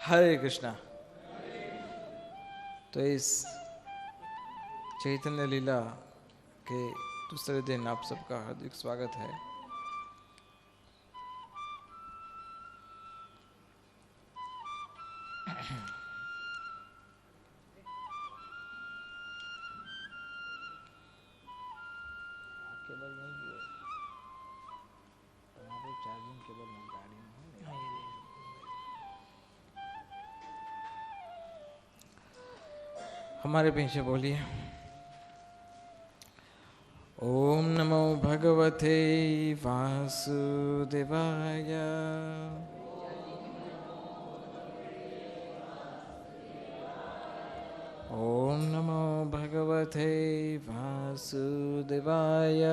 हरे कृष्णा। तो इस चैतन्य लीला के दूसरे दिन आप सबका हार्दिक स्वागत है। केबल नहीं है, हमारे चार्जिंग केबल नहीं गाड़ी में है। हमारे पीछे बोलिए। ओम नमो भगवते वासुदेवाय। ओम नमो भगवते वासुदेवाय।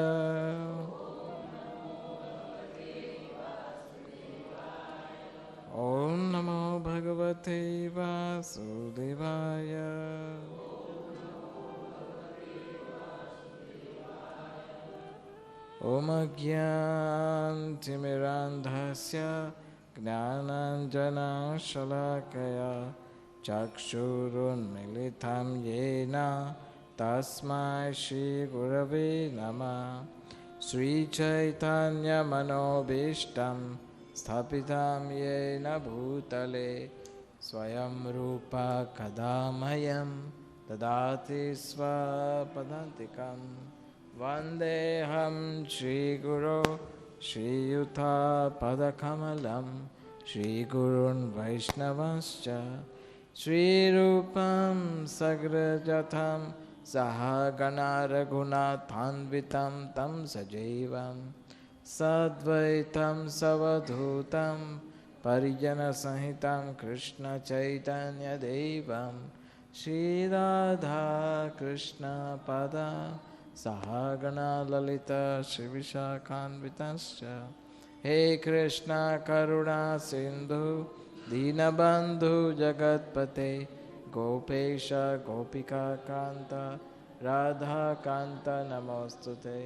ओम नमो भगवते वासुदेवाय। ओम अज्ञानतिमिरान्धस्य ज्ञानाञ्जनशलाकया चक्षुरुन्मीलितं येन तस्मै श्रीगुरवे नमः। श्रीचैतन्यमनोभीष्टं स्थापितं येन भूतले स्वयं रूप कदा मह्यं ददाति स्वपदान्तिकम्। वन्देऽहं श्रीगुरो श्रीयुतापदकमलं श्रीगुरून् वैष्णवश्च श्रीरूपं सग्रजतं सहगणा रघुनाथान्वितं तं सजीवं सद्वैतं सवधूतं परिजनसहितं कृष्णचैतन्यदेवं श्रीराधा कृष्णपदा सहगणा ललिता श्रीविशाखान्वितश्च। हे कृष्णा करुणा सिन्धु दीनबन्धु जगत्पते गोपेश गोपिका कान्त राधाकान्त नमोस्तुते।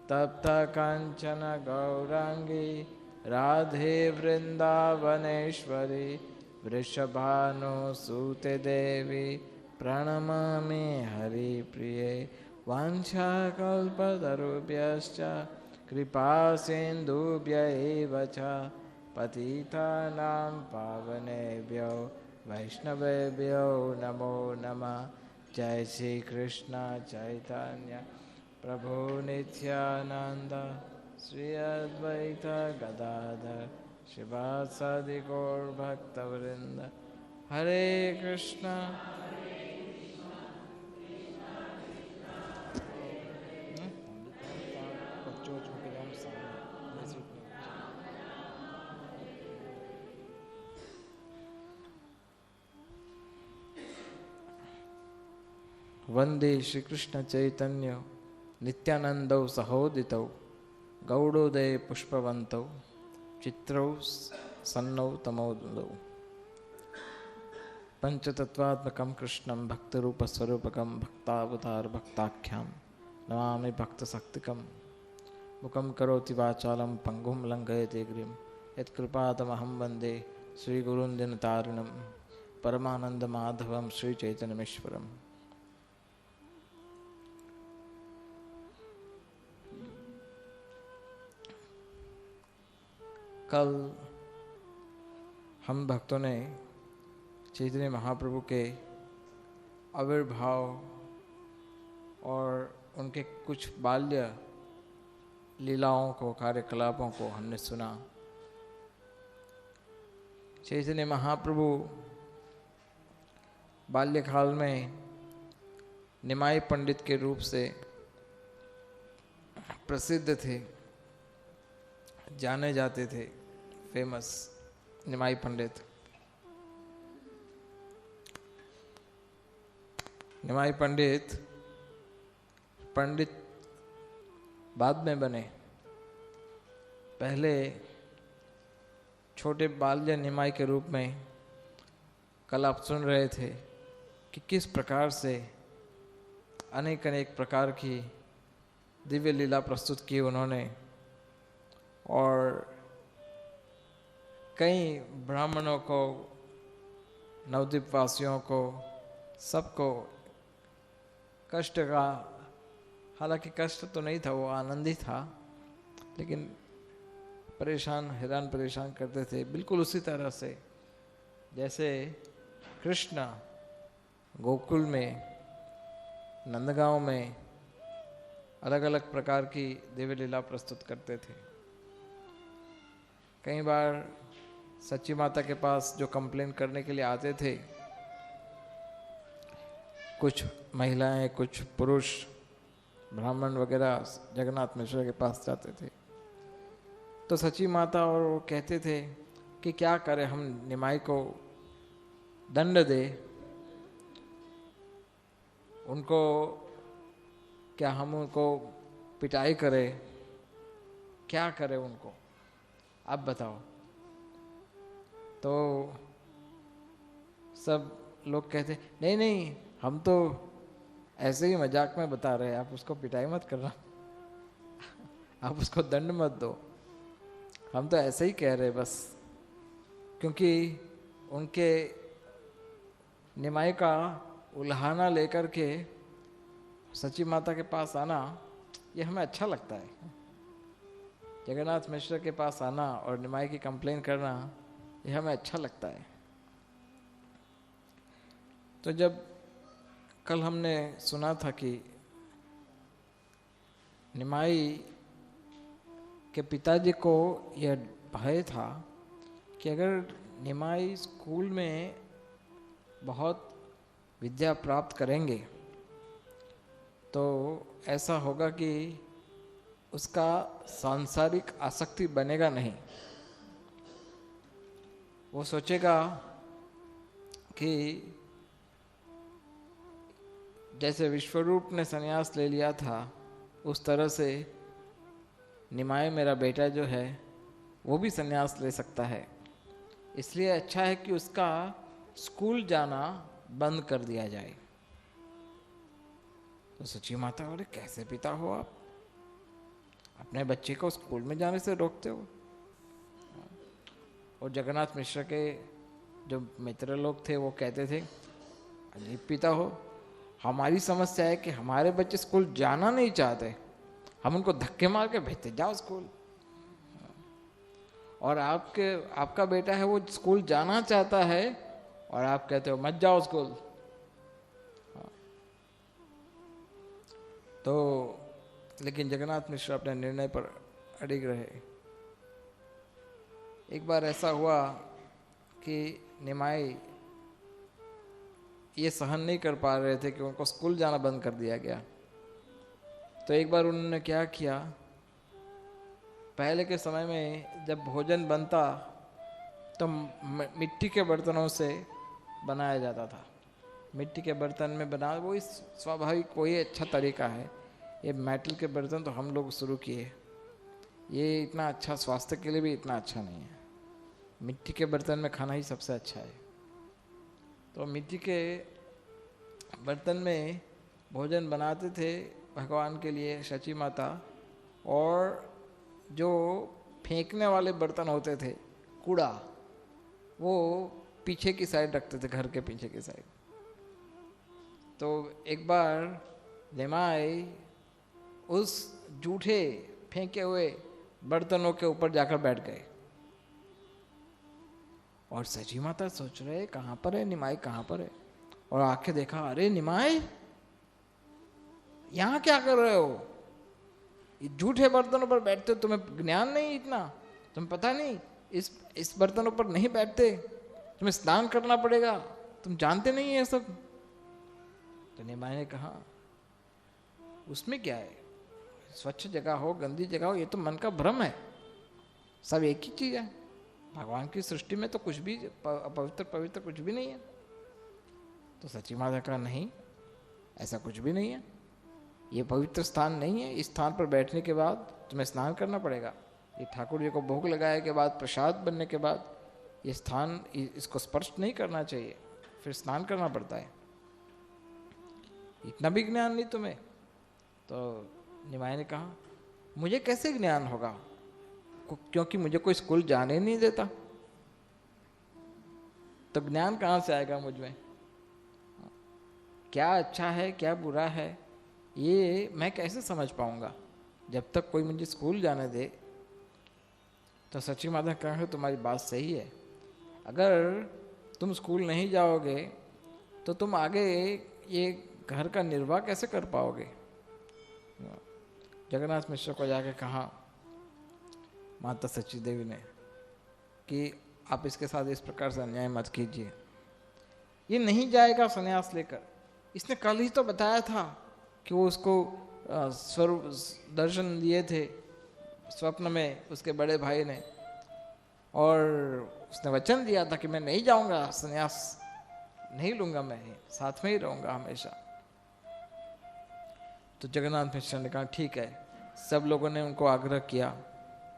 तप्त काञ्चन गौराङ्गी राधे वृन्दावनेश्वरी वृषभानुसुते देवी प्रणमामि हरिप्रिये। वाञ्छाकल्पतरुभ्यश्च कृपासिन्धुभ्य एव च पतितानां पावनेभ्यो वैष्णवेभ्यो नमो नमः। जय श्री कृष्ण चैतन्य प्रभु नित्यानंद श्री अद्वैत गदाधर शिवासादि गौर भक्तवृंद। हरे कृष्णा वंदे श्री कृष्ण चैतन्य नित्यानंदौ सहोदितौ गौड़ोदय पुष्पवन्तौ चित्रौ सन्नौ तमोदौ पंचतत्वात्मकं कृष्णं भक्तरूपस्वरूपकं भक्तावतार भक्ताख्यां नमामि भक्तशक्तिकं। मुखं करोति वाचालं पंगुं लंघयते गिरिं यत्कृपातमहं वन्दे श्रीगुरुं दिनतारिणं परमानन्दमाधवं श्रीचैतन्यमीश्वरम्। कल हम भक्तों ने चैतन्य महाप्रभु के आविर्भाव और उनके कुछ बाल्य लीलाओं को कार्यकलापों को हमने सुना। चैतन्य महाप्रभु बाल्यकाल में निमाई पंडित के रूप से प्रसिद्ध थे, जाने जाते थे, फेमस निमाई पंडित। निमाई पंडित बाद में बने। पहले छोटे बाल्य निमाई के रूप में कल आप सुन रहे थे कि किस प्रकार से अनेक अनेक प्रकार की दिव्य लीला प्रस्तुत की उन्होंने और कई ब्राह्मणों को नवद्वीप वासियों को सबको कष्ट का, हालांकि कष्ट तो नहीं था, वो आनंद ही था, लेकिन परेशान, हैरान परेशान करते थे। बिल्कुल उसी तरह से जैसे कृष्ण गोकुल में, नंदगांव में अलग अलग प्रकार की दिव्य लीला प्रस्तुत करते थे। कई बार सच्ची माता के पास जो कंप्लेन करने के लिए आते थे, कुछ महिलाएं, कुछ पुरुष, ब्राह्मण वगैरह जगन्नाथ मिश्र के पास जाते थे, तो सच्ची माता और वो कहते थे कि क्या करें, हम निमाई को दंड दे, उनको क्या हम उनको पिटाई करें, क्या करें उनको, आप बताओ। तो सब लोग कहते नहीं नहीं, हम तो ऐसे ही मजाक में बता रहे हैं, आप उसको पिटाई मत करना, आप उसको दंड मत दो, हम तो ऐसे ही कह रहे बस। क्योंकि उनके निमाई का उल्हाना लेकर के सच्ची माता के पास आना, ये हमें अच्छा लगता है। जगन्नाथ मिश्र के पास आना और निमाई की कंप्लेन करना, ये हमें अच्छा लगता है। तो जब कल हमने सुना था कि निमाई के पिताजी को यह भय था कि अगर निमाई स्कूल में बहुत विद्या प्राप्त करेंगे तो ऐसा होगा कि उसका सांसारिक आसक्ति बनेगा नहीं। वो सोचेगा कि जैसे विश्वरूप ने संन्यास ले लिया था, उस तरह से निमाई मेरा बेटा जो है वो भी संन्यास ले सकता है। इसलिए अच्छा है कि उसका स्कूल जाना बंद कर दिया जाए। तो सच्ची माता, अरे कैसे पिता हो आप, अपने बच्चे को स्कूल में जाने से रोकते हो। और जगन्नाथ मिश्र के जो मित्र लोग थे वो कहते थे, अजीब पिता हो, हमारी समस्या है कि हमारे बच्चे स्कूल जाना नहीं चाहते, हम उनको धक्के मार के भेजते, जाओ स्कूल। और आपका बेटा है वो स्कूल जाना चाहता है और आप कहते हो मत जाओ स्कूल। तो लेकिन जगन्नाथ मिश्र अपने निर्णय पर अड़िग रहे। एक बार ऐसा हुआ कि निमाई ये सहन नहीं कर पा रहे थे कि उनको स्कूल जाना बंद कर दिया गया। तो एक बार उन्होंने क्या किया, पहले के समय में जब भोजन बनता तो मिट्टी के बर्तनों से बनाया जाता था। मिट्टी के बर्तन में बना, वो इस स्वाभाविक, वही अच्छा तरीका है। ये मेटल के बर्तन तो हम लोग शुरू किए, ये इतना अच्छा, स्वास्थ्य के लिए भी इतना अच्छा नहीं है। मिट्टी के बर्तन में खाना ही सबसे अच्छा है। तो मिट्टी के बर्तन में भोजन बनाते थे भगवान के लिए सची माता, और जो फेंकने वाले बर्तन होते थे, कूड़ा, वो पीछे की साइड रखते थे, घर के पीछे की साइड। तो एक बार निमाई उस जूठे फेंके हुए बर्तनों के ऊपर जाकर बैठ गए। और सची माता सोच रहे कहाँ पर है निमाई, कहाँ पर है। और आके देखा, अरे निमाई यहाँ क्या कर रहे हो, ये जूठे बर्तनों पर बैठते हो, तुम्हें ज्ञान नहीं इतना, तुम्हें पता नहीं इस बर्तनों पर नहीं बैठते, तुम्हें स्नान करना पड़ेगा, तुम जानते नहीं है सब। तो निमाई ने कहा, उसमें क्या है, स्वच्छ जगह हो गंदी जगह हो, ये तो मन का भ्रम है, सब एक ही चीज है। भगवान की सृष्टि में तो कुछ भी पवित्र पवित्र कुछ भी नहीं है। तो सच्ची माता कहा, नहीं, ऐसा कुछ भी नहीं है, ये पवित्र स्थान नहीं है, इस स्थान पर बैठने के बाद तुम्हें स्नान करना पड़ेगा। ये ठाकुर जी को भोग लगाए के बाद, प्रसाद बनने के बाद ये स्थान, इसको स्पर्श नहीं करना चाहिए, फिर स्नान करना पड़ता है। इतना भी ज्ञान नहीं तुम्हें। तो निमाई ने कहा, मुझे कैसे ज्ञान होगा, क्योंकि मुझे कोई स्कूल जाने नहीं देता। तो ज्ञान कहाँ से आएगा मुझ में? क्या अच्छा है क्या बुरा है ये मैं कैसे समझ पाऊंगा? जब तक कोई मुझे स्कूल जाने दे। तो सच्ची माता कहें तुम्हारी बात सही है। अगर तुम स्कूल नहीं जाओगे तो तुम आगे ये घर का निर्वाह कैसे कर पाओगे? जगन्नाथ मिश्र को जाके कहा माता सच्ची देवी ने कि आप इसके साथ इस प्रकार से अन्याय मत कीजिए, ये नहीं जाएगा संन्यास लेकर। इसने कल ही तो बताया था कि वो उसको स्वरूप दर्शन दिए थे स्वप्न में उसके बड़े भाई ने, और उसने वचन दिया था कि मैं नहीं जाऊंगा, संन्यास नहीं लूंगा, मैं साथ में ही रहूंगा हमेशा। तो जगन्नाथ मिश्र ने कहा ठीक है। सब लोगों ने उनको आग्रह किया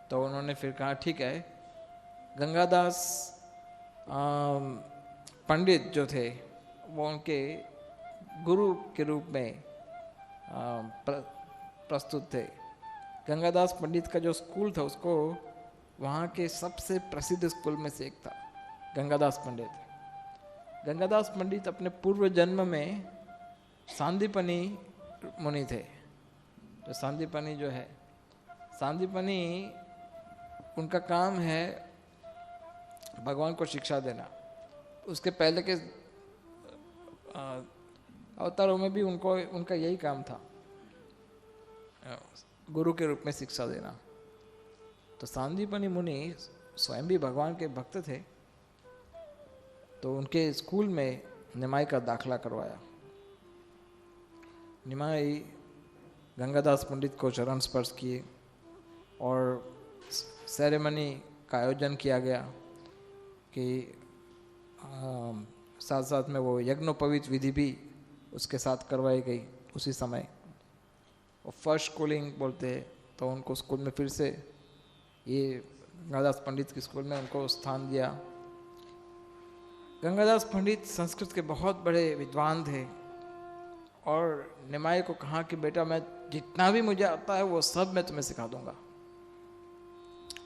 तो उन्होंने फिर कहा ठीक है। गंगादास पंडित जो थे वो उनके गुरु के रूप में प्रस्तुत थे। गंगादास पंडित का जो स्कूल था उसको वहाँ के सबसे प्रसिद्ध स्कूल में से एक था गंगादास पंडित। गंगादास पंडित अपने पूर्व जन्म में सांदीपनी मुनि थे। तो सांदीपनी जो है, सांदीपनी उनका काम है भगवान को शिक्षा देना। उसके पहले के अवतारों में भी उनका यही काम था, गुरु के रूप में शिक्षा देना। तो सांदीपनी मुनि स्वयं भी भगवान के भक्त थे, तो उनके स्कूल में निमाई का दाखला करवाया। निमाई गंगादास पंडित को चरण स्पर्श किए और सेरेमनी का आयोजन किया गया कि साथ साथ में वो यज्ञोपवीत विधि भी उसके साथ करवाई गई उसी समय। और फर्स्ट स्कूलिंग बोलते हैं, तो उनको स्कूल में फिर से ये गंगादास पंडित के स्कूल में उनको स्थान दिया। गंगादास पंडित संस्कृत के बहुत बड़े विद्वान थे और निमाई को कहा कि बेटा मैं जितना भी मुझे आता है वो सब मैं तुम्हें सिखा दूंगा।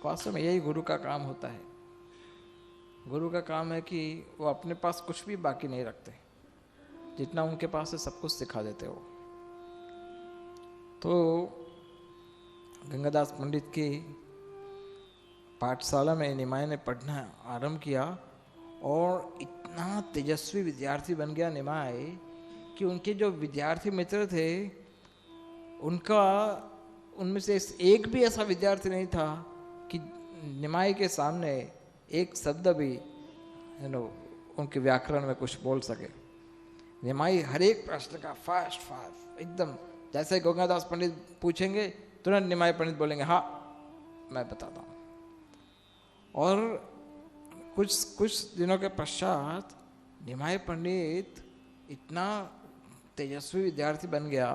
वास्तव में यही गुरु का काम होता है। गुरु का काम है कि वो अपने पास कुछ भी बाकी नहीं रखते, जितना उनके पास है सब कुछ सिखा देते हो। तो गंगादास पंडित की पाठशाला में निमाई ने पढ़ना आरंभ किया और इतना तेजस्वी विद्यार्थी बन गया निमाई कि उनके जो विद्यार्थी मित्र थे उनमें से एक भी ऐसा विद्यार्थी नहीं था कि निमाई के सामने एक शब्द भी उनके व्याकरण में कुछ बोल सके। निमाई हर एक प्रश्न का फास्ट एकदम, जैसे गंगादास पंडित पूछेंगे तुरंत निमाई पंडित बोलेंगे हाँ मैं बताता हूँ। और कुछ दिनों के पश्चात निमाई पंडित इतना तेजस्वी विद्यार्थी बन गया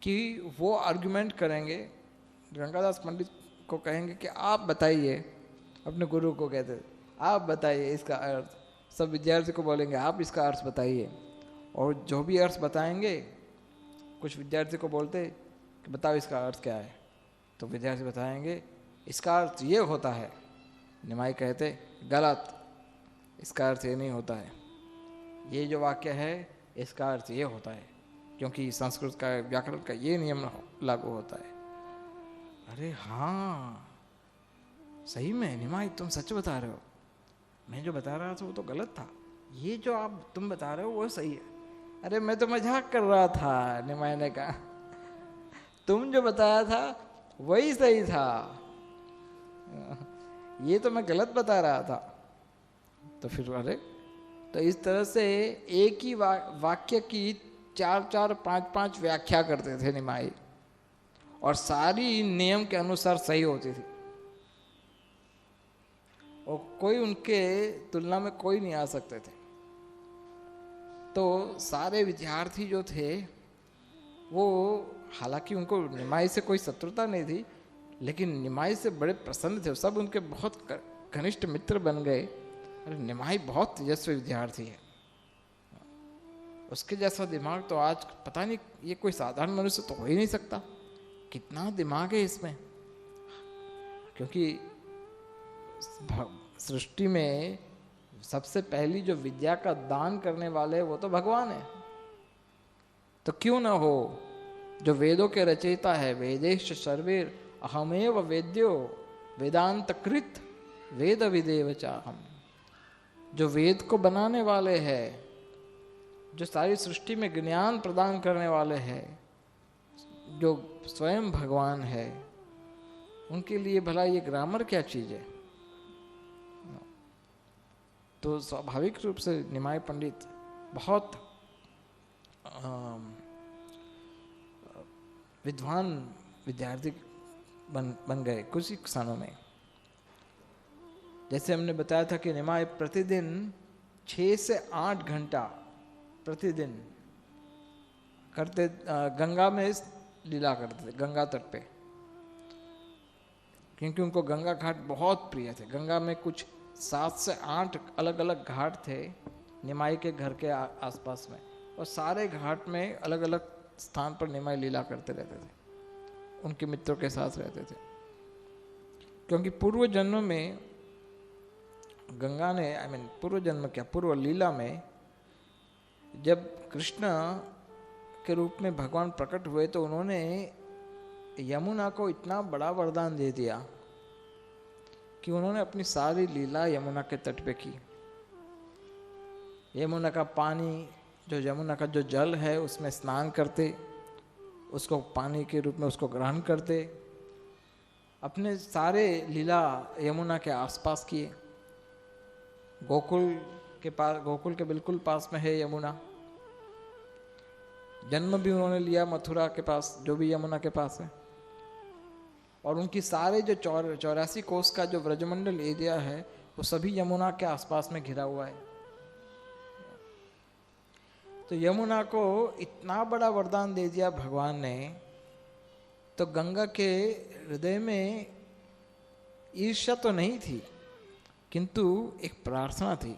कि वो आर्गुमेंट करेंगे, गंगादास पंडित को कहेंगे कि आप बताइए, अपने गुरु को कहते आप बताइए इसका अर्थ। सब विद्यार्थी को बोलेंगे आप इसका अर्थ बताइए, और जो भी अर्थ बताएंगे कुछ विद्यार्थी को बोलते कि बताओ इसका अर्थ क्या है, तो विद्यार्थी बताएंगे इसका अर्थ ये होता है। निमाई कहते गलत, इसका अर्थ ये नहीं होता है, ये जो वाक्य है इसका अर्थ ये होता है, क्योंकि संस्कृत का व्याकरण का ये नियम लागू होता है। अरे हाँ सही में निमाई तुम सच बता रहे हो, मैं जो बता रहा था वो तो गलत था, ये जो तुम बता रहे हो वो सही है। अरे मैं तो मजाक कर रहा था, निमाई ने कहा तुम जो बताया था वही सही था, ये तो मैं गलत बता रहा था। तो फिर अरे तो इस तरह से एक ही वाक्य की 4-4, 5-5 व्याख्या करते थे निमाई, और सारी नियम के अनुसार सही होती थी, और कोई उनके तुलना में कोई नहीं आ सकते थे। तो सारे विद्यार्थी जो थे वो, हालांकि उनको निमाई से कोई शत्रुता नहीं थी, लेकिन निमाई से बड़े प्रसन्न थे, सब उनके बहुत घनिष्ठ मित्र बन गए। अरे निमाई बहुत तेजस्वी विद्यार्थी है, उसके जैसा दिमाग तो आज पता नहीं, ये कोई साधारण मनुष्य तो हो ही नहीं सकता, कितना दिमाग है इसमें। क्योंकि सृष्टि में सबसे पहली जो विद्या का दान करने वाले हैं वो तो भगवान है। तो क्यों ना हो, जो वेदों के रचयिता है, वेदेश सर्वेर अहमेव वेद्यो वेदांत कृत वेद विदेव चाहम, जो वेद को बनाने वाले हैं, जो सारी सृष्टि में ज्ञान प्रदान करने वाले हैं, जो स्वयं भगवान है, उनके लिए भला ये ग्रामर क्या चीज है। तो स्वाभाविक रूप से निमाय पंडित बहुत विद्वान विद्यार्थी बन गए कुछ ही क्षणों में। जैसे हमने बताया था कि निमाय प्रतिदिन 6 से 8 घंटा प्रतिदिन करते, गंगा में लीला करते थे, गंगा तट पे, क्योंकि उनको गंगा घाट बहुत प्रिय थे। गंगा में कुछ 7 से 8 अलग अलग घाट थे निमाई के घर के आसपास में, और सारे घाट में अलग अलग स्थान पर निमाई लीला करते रहते थे, उनके मित्रों के साथ रहते थे। क्योंकि पूर्व जन्म में गंगा ने, पूर्व जन्म क्या, पूर्व लीला में जब कृष्ण के रूप में भगवान प्रकट हुए तो उन्होंने यमुना को इतना बड़ा वरदान दे दिया कि उन्होंने अपनी सारी लीला यमुना के तट पे की। यमुना का पानी, जो यमुना का जो जल है उसमें स्नान करते, उसको पानी के रूप में उसको ग्रहण करते, अपने सारे लीला यमुना के आसपास किए। गोकुल के पास, गोकुल के बिल्कुल पास में है यमुना। जन्म भी उन्होंने लिया मथुरा के पास, जो भी यमुना के पास है। और उनकी सारे जो 84 कोस का जो व्रजमंडल एरिया है वो सभी यमुना के आसपास में घिरा हुआ है। तो यमुना को इतना बड़ा वरदान दे दिया भगवान ने, तो गंगा के हृदय में ईर्ष्या तो नहीं थी, किंतु एक प्रार्थना थी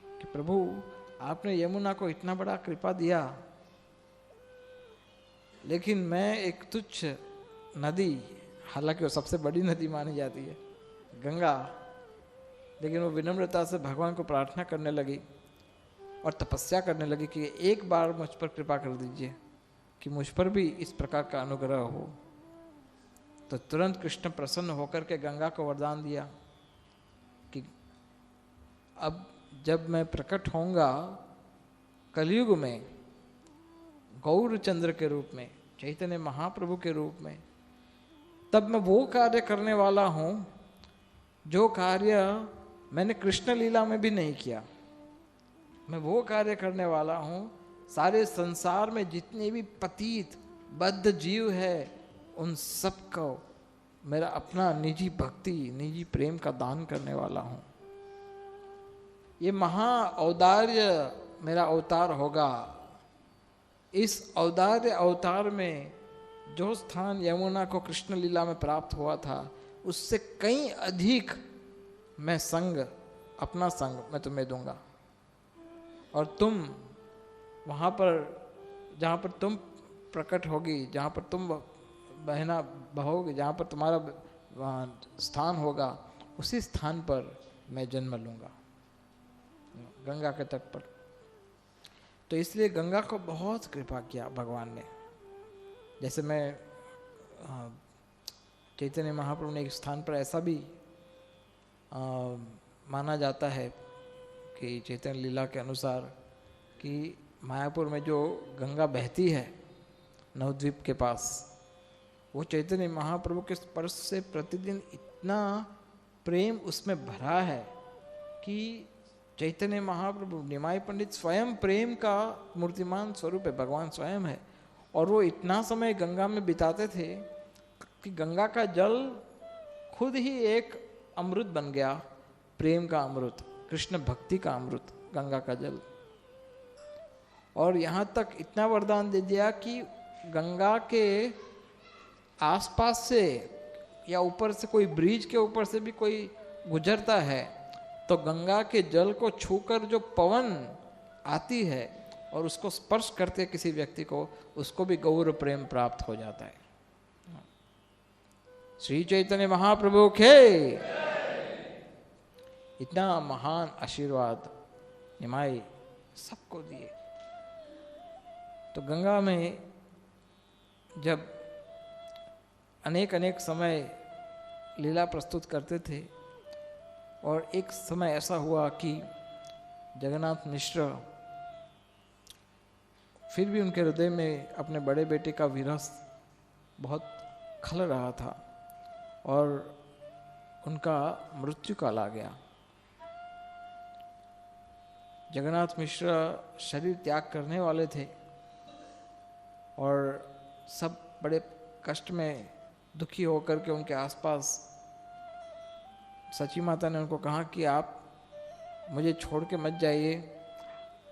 कि प्रभु आपने यमुना को इतना बड़ा कृपा दिया, लेकिन मैं एक तुच्छ नदी, हालांकि वो सबसे बड़ी नदी मानी जाती है गंगा, लेकिन वो विनम्रता से भगवान को प्रार्थना करने लगी और तपस्या करने लगी कि एक बार मुझ पर कृपा कर दीजिए कि मुझ पर भी इस प्रकार का अनुग्रह हो। तो तुरंत कृष्ण प्रसन्न होकर के गंगा को वरदान दिया कि अब जब मैं प्रकट होऊंगा कलयुग में गौरचंद्र के रूप में, चैतन्य महाप्रभु के रूप में, तब मैं वो कार्य करने वाला हूं जो कार्य मैंने कृष्ण लीला में भी नहीं किया। मैं वो कार्य करने वाला हूं, सारे संसार में जितने भी पतित बद्ध जीव है उन सबको मेरा अपना निजी भक्ति, निजी प्रेम का दान करने वाला हूं। ये महा औदार्य मेरा अवतार होगा। इस औदार्य अवतार में जो स्थान यमुना को कृष्ण लीला में प्राप्त हुआ था उससे कहीं अधिक मैं संग, अपना संग मैं तुम्हें दूंगा, और तुम वहाँ पर जहाँ पर तुम प्रकट होगी, जहाँ पर तुम बहना बहोगे, जहाँ पर तुम्हारा स्थान होगा, उसी स्थान पर मैं जन्म लूँगा, गंगा के तट पर। तो इसलिए गंगा को बहुत कृपा किया भगवान ने। जैसे मैं चैतन्य महाप्रभु ने एक स्थान पर ऐसा भी माना जाता है कि चैतन्य लीला के अनुसार कि मायापुर में जो गंगा बहती है नवद्वीप के पास, वो चैतन्य महाप्रभु के स्पर्श से प्रतिदिन इतना प्रेम उसमें भरा है कि चैतन्य महाप्रभु, निमाई पंडित स्वयं प्रेम का मूर्तिमान स्वरूप है, भगवान स्वयं है। और वो इतना समय गंगा में बिताते थे कि गंगा का जल खुद ही एक अमृत बन गया, प्रेम का अमृत, कृष्ण भक्ति का अमृत, गंगा का जल। और यहाँ तक इतना वरदान दे दिया कि गंगा के आसपास से या ऊपर से कोई ब्रिज के ऊपर से भी कोई गुजरता है तो गंगा के जल को छूकर जो पवन आती है और उसको स्पर्श करते किसी व्यक्ति को, उसको भी गौर प्रेम प्राप्त हो जाता है। श्री चैतन्य महाप्रभु के इतना महान आशीर्वाद निमाई सबको दिए। तो गंगा में जब अनेक अनेक समय लीला प्रस्तुत करते थे, और एक समय ऐसा हुआ कि जगन्नाथ मिश्र फिर भी उनके हृदय में अपने बड़े बेटे का विरह बहुत खल रहा था, और उनका मृत्यु काल आ गया। जगन्नाथ मिश्र शरीर त्याग करने वाले थे, और सब बड़े कष्ट में दुखी होकर के उनके आसपास सची माता ने उनको कहा कि आप मुझे छोड़ के मत जाइए,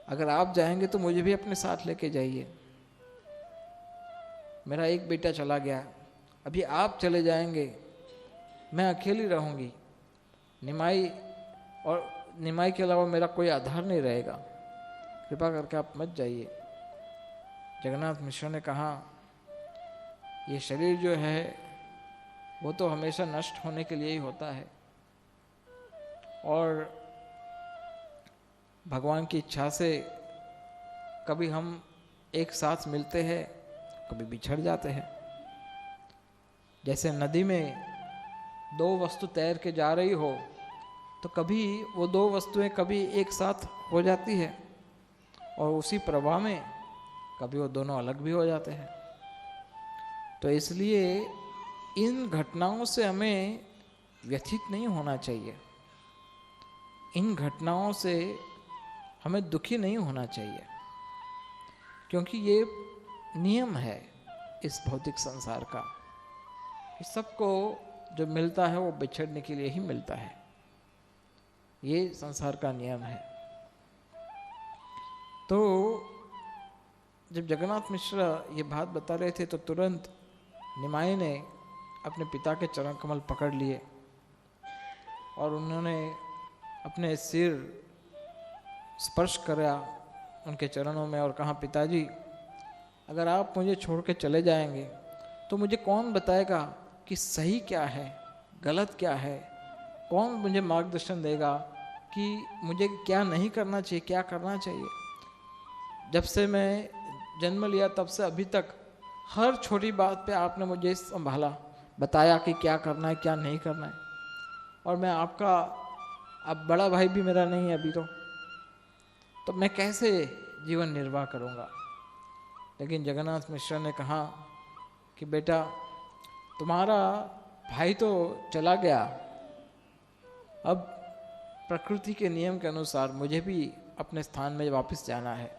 अगर आप जाएंगे तो मुझे भी अपने साथ लेके जाइए। मेरा एक बेटा चला गया, अभी आप चले जाएंगे मैं अकेली रहूंगी, निमाई और निमाई के अलावा मेरा कोई आधार नहीं रहेगा, कृपा करके आप मत जाइए। जगन्नाथ मिश्र ने कहा, ये शरीर जो है वो तो हमेशा नष्ट होने के लिए ही होता है, और भगवान की इच्छा से कभी हम एक साथ मिलते हैं, कभी बिछड़ जाते हैं। जैसे नदी में दो वस्तु तैर के जा रही हो, तो कभी वो दो वस्तुएं कभी एक साथ हो जाती है, और उसी प्रवाह में कभी वो दोनों अलग भी हो जाते हैं। तो इसलिए इन घटनाओं से हमें व्यथित नहीं होना चाहिए, इन घटनाओं से हमें दुखी नहीं होना चाहिए, क्योंकि ये नियम है इस भौतिक संसार का। इस सबको जो मिलता है वो बिछड़ने के लिए ही मिलता है, ये संसार का नियम है। तो जब जगन्नाथ मिश्र ये बात बता रहे थे, तो तुरंत निमाई ने अपने पिता के चरण कमल पकड़ लिए, और उन्होंने अपने सिर स्पर्श करा उनके चरणों में और कहा, पिताजी अगर आप मुझे छोड़ के चले जाएंगे तो मुझे कौन बताएगा कि सही क्या है गलत क्या है, कौन मुझे मार्गदर्शन देगा कि मुझे क्या नहीं करना चाहिए क्या करना चाहिए। जब से मैं जन्म लिया तब से अभी तक हर छोटी बात पे आपने मुझे संभाला, बताया कि क्या करना है क्या नहीं करना है, और मैं आपका अब बड़ा भाई भी मेरा नहीं है अभी, तो मैं कैसे जीवन निर्वाह करूँगा। लेकिन जगन्नाथ मिश्र ने कहा कि बेटा तुम्हारा भाई तो चला गया, अब प्रकृति के नियम के अनुसार मुझे भी अपने स्थान में वापस जाना है,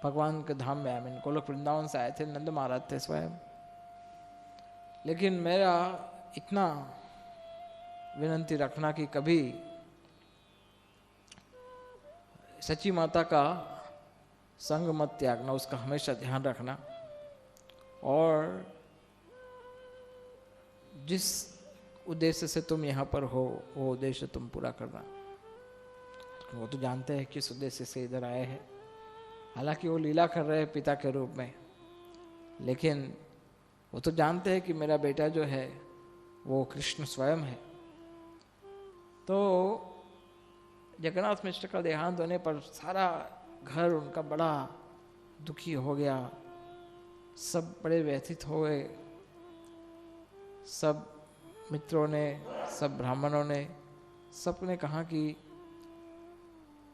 भगवान के धाम में। आए गोलोक वृंदावन से आए थे, नंद महाराज थे स्वयं, लेकिन मेरा इतना विनंती रखना कि कभी सची माता का संग मत त्यागना, उसका हमेशा ध्यान रखना, और जिस उद्देश्य से तुम यहाँ पर हो वो उद्देश्य तुम पूरा करना। वो तो जानते हैं किस उद्देश्य से इधर आए हैं, हालांकि वो लीला कर रहे हैं पिता के रूप में, लेकिन वो तो जानते हैं कि मेरा बेटा जो है वो कृष्ण स्वयं है। तो जगन्नाथ मिश्र का देहांत होने पर सारा घर उनका बड़ा दुखी हो गया, सब बड़े व्यथित हो गए, सब मित्रों ने सब ब्राह्मणों ने सबने कहा कि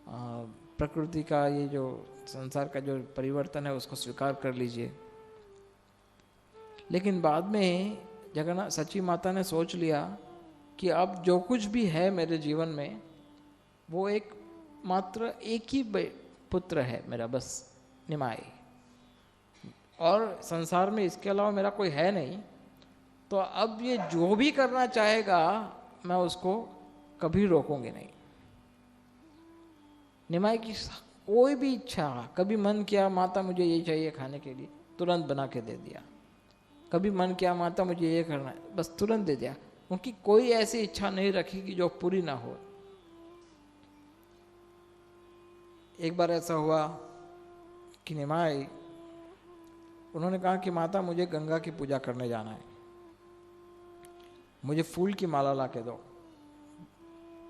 प्रकृति का ये जो संसार का जो परिवर्तन है उसको स्वीकार कर लीजिए। लेकिन बाद में जगन्नाथ सची माता ने सोच लिया कि अब जो कुछ भी है मेरे जीवन में वो एक मात्र एक ही पुत्र है मेरा, बस निमाई, और संसार में इसके अलावा मेरा कोई है नहीं। तो अब ये जो भी करना चाहेगा मैं उसको कभी रोकूंगी नहीं। निमाई की कोई भी इच्छा, कभी मन किया माता मुझे ये चाहिए खाने के लिए, तुरंत बना के दे दिया, कभी मन किया माता मुझे ये करना है, बस तुरंत दे दिया, उनकी कोई ऐसी इच्छा नहीं रखी कि जो पूरी ना हो। एक बार ऐसा हुआ कि निमाई उन्होंने कहा कि माता मुझे गंगा की पूजा करने जाना है, मुझे फूल की माला ला के दो।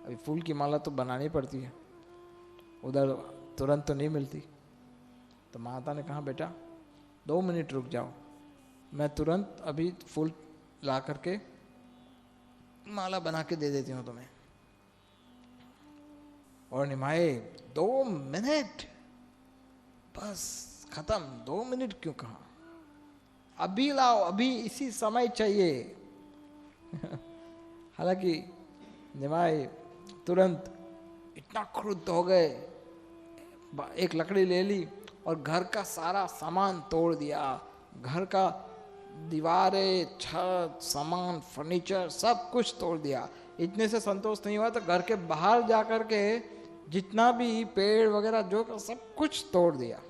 अभी फूल की माला तो बनानी पड़ती है, उधर तुरंत तो नहीं मिलती। तो माता ने कहा बेटा 2 मिनट रुक जाओ, मैं तुरंत अभी फूल ला करके माला बना के दे देती हूँ तुम्हें। और निमाए 2 मिनट, बस खत्म। 2 मिनट क्यों कहा, अभी लाओ, अभी इसी समय चाहिए। हालांकि निमाई तुरंत इतना क्रुद्ध हो गए, एक लकड़ी ले ली और घर का सारा सामान तोड़ दिया। घर का दीवारें, छत, सामान, फर्नीचर सब कुछ तोड़ दिया। इतने से संतोष नहीं हुआ तो घर के बाहर जाकर के जितना भी पेड़ वगैरह जो सब कुछ तोड़ दिया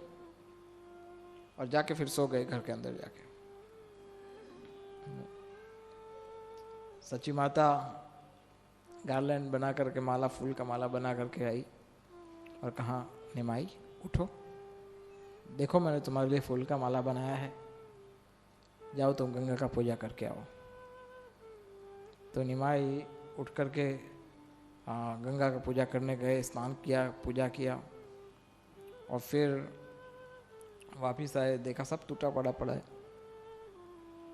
और जाके फिर सो गए घर के अंदर जाके। सची माता गार्लैंड बना करके, माला, फूल का माला बना करके आई और कहा निमाई उठो, देखो मैंने तुम्हारे लिए फूल का माला बनाया है, जाओ तुम गंगा का पूजा करके आओ। तो निमाई उठ करके गंगा का पूजा करने गए, स्नान किया, पूजा किया और फिर वापिस आए, देखा सब टूटा पड़ा पड़ा है।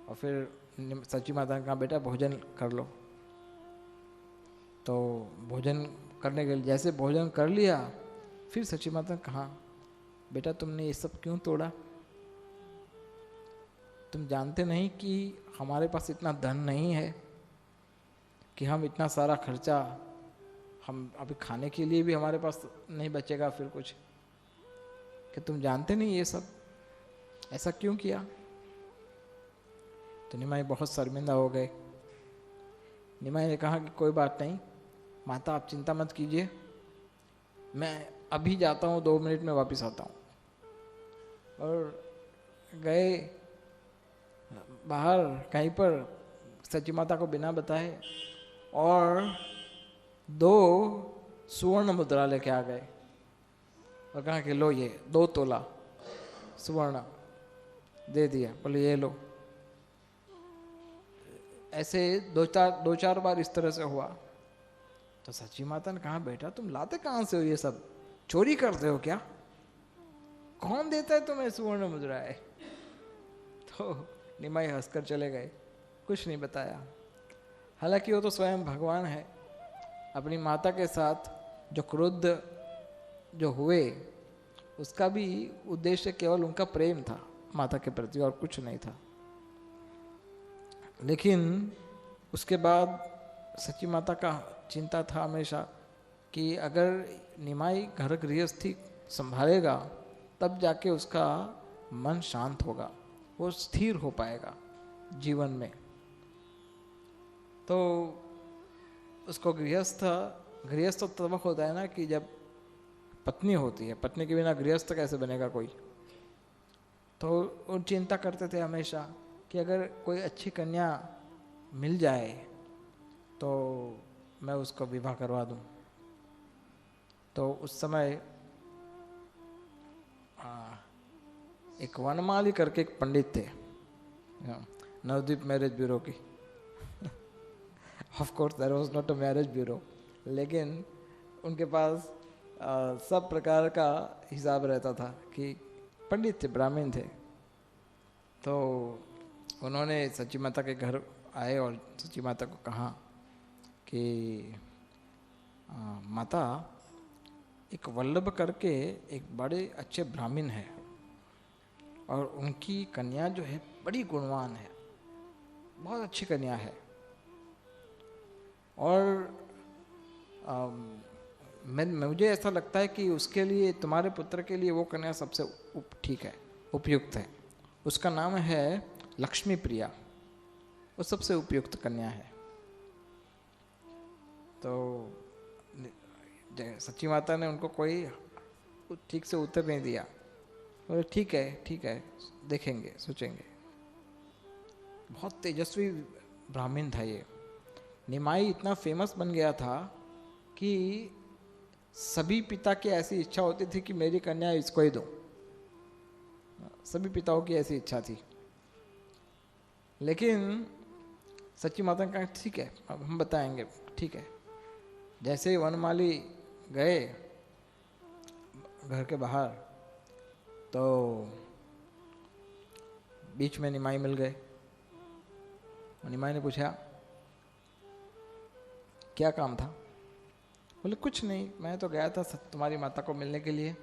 और फिर सची माता ने कहा बेटा भोजन कर लो। तो भोजन करने के लिए जैसे भोजन कर लिया, फिर सची माता ने कहा बेटा तुमने ये सब क्यों तोड़ा, तुम जानते नहीं कि हमारे पास इतना धन नहीं है कि हम इतना सारा खर्चा, हम अभी खाने के लिए भी हमारे पास नहीं बचेगा फिर कुछ, कि तुम जानते नहीं ये सब, ऐसा क्यों किया। तो निमाई बहुत शर्मिंदा हो गए। निमाई ने कहा कि कोई बात नहीं माता, आप चिंता मत कीजिए, मैं अभी जाता हूँ, 2 मिनट में वापस आता हूँ। और गए बाहर कहीं पर सची माता को बिना बताए और 2 सुवर्ण मुद्रा लेके आ गए और कहा कि लो ये 2 तोला सुवर्ण दे दिया, बोले ये लो। ऐसे 2-4 बार इस तरह से हुआ। तो सची माता ने कहा बेटा तुम लाते कहाँ से हो ये सब, चोरी करते हो क्या, कौन देता है तुम्हें सुवर्ण मुद्रा है। तो निमाई हंसकर चले गए, कुछ नहीं बताया। हालांकि वो तो स्वयं भगवान है, अपनी माता के साथ जो क्रुद्ध जो हुए उसका भी उद्देश्य केवल उनका प्रेम था माता के प्रति और कुछ नहीं था। लेकिन उसके बाद सची माता का चिंता था हमेशा कि अगर निमाई घर गृहस्थी संभालेगा तब जाके उसका मन शांत होगा, वो स्थिर हो पाएगा जीवन में। तो उसको गृहस्थ तो तब होता है ना कि जब पत्नी होती है, पत्नी के बिना गृहस्थ कैसे बनेगा कोई। तो वो चिंता करते थे हमेशा कि अगर कोई अच्छी कन्या मिल जाए तो मैं उसको विवाह करवा दूं। तो उस समय एक वनमाली करके एक पंडित थे, नवदीप मैरिज ब्यूरो की। Of course there was not a marriage bureau, लेकिन उनके पास सब प्रकार का हिसाब रहता था कि पंडित थे, ब्राह्मण थे। तो उन्होंने सची माता के घर आए और सची माता को कहा कि माता एक वल्लभ करके एक बड़े अच्छे ब्राह्मण है और उनकी कन्या जो है बड़ी गुणवान है, बहुत अच्छी कन्या है और मुझे ऐसा लगता है कि उसके लिए, तुम्हारे पुत्र के लिए वो कन्या सबसे ठीक है, उपयुक्त है। उसका नाम है लक्ष्मी प्रिया, वो सबसे उपयुक्त कन्या है। तो सची माता ने उनको कोई ठीक से उत्तर नहीं दिया, बोले ठीक है देखेंगे, सोचेंगे। बहुत तेजस्वी ब्राह्मण था ये। निमाई इतना फेमस बन गया था कि सभी पिता की ऐसी इच्छा होती थी कि मेरी कन्या इसको ही दो, सभी पिताओं की ऐसी इच्छा थी। लेकिन सच्ची माता ने कहा ठीक है अब हम बताएंगे, ठीक है जैसे ही वनमाली गए घर के बाहर, तो बीच में निमाई मिल गए। निमाई ने पूछा क्या काम था? बोले कुछ नहीं, मैं तो गया था तुम्हारी माता को मिलने के लिए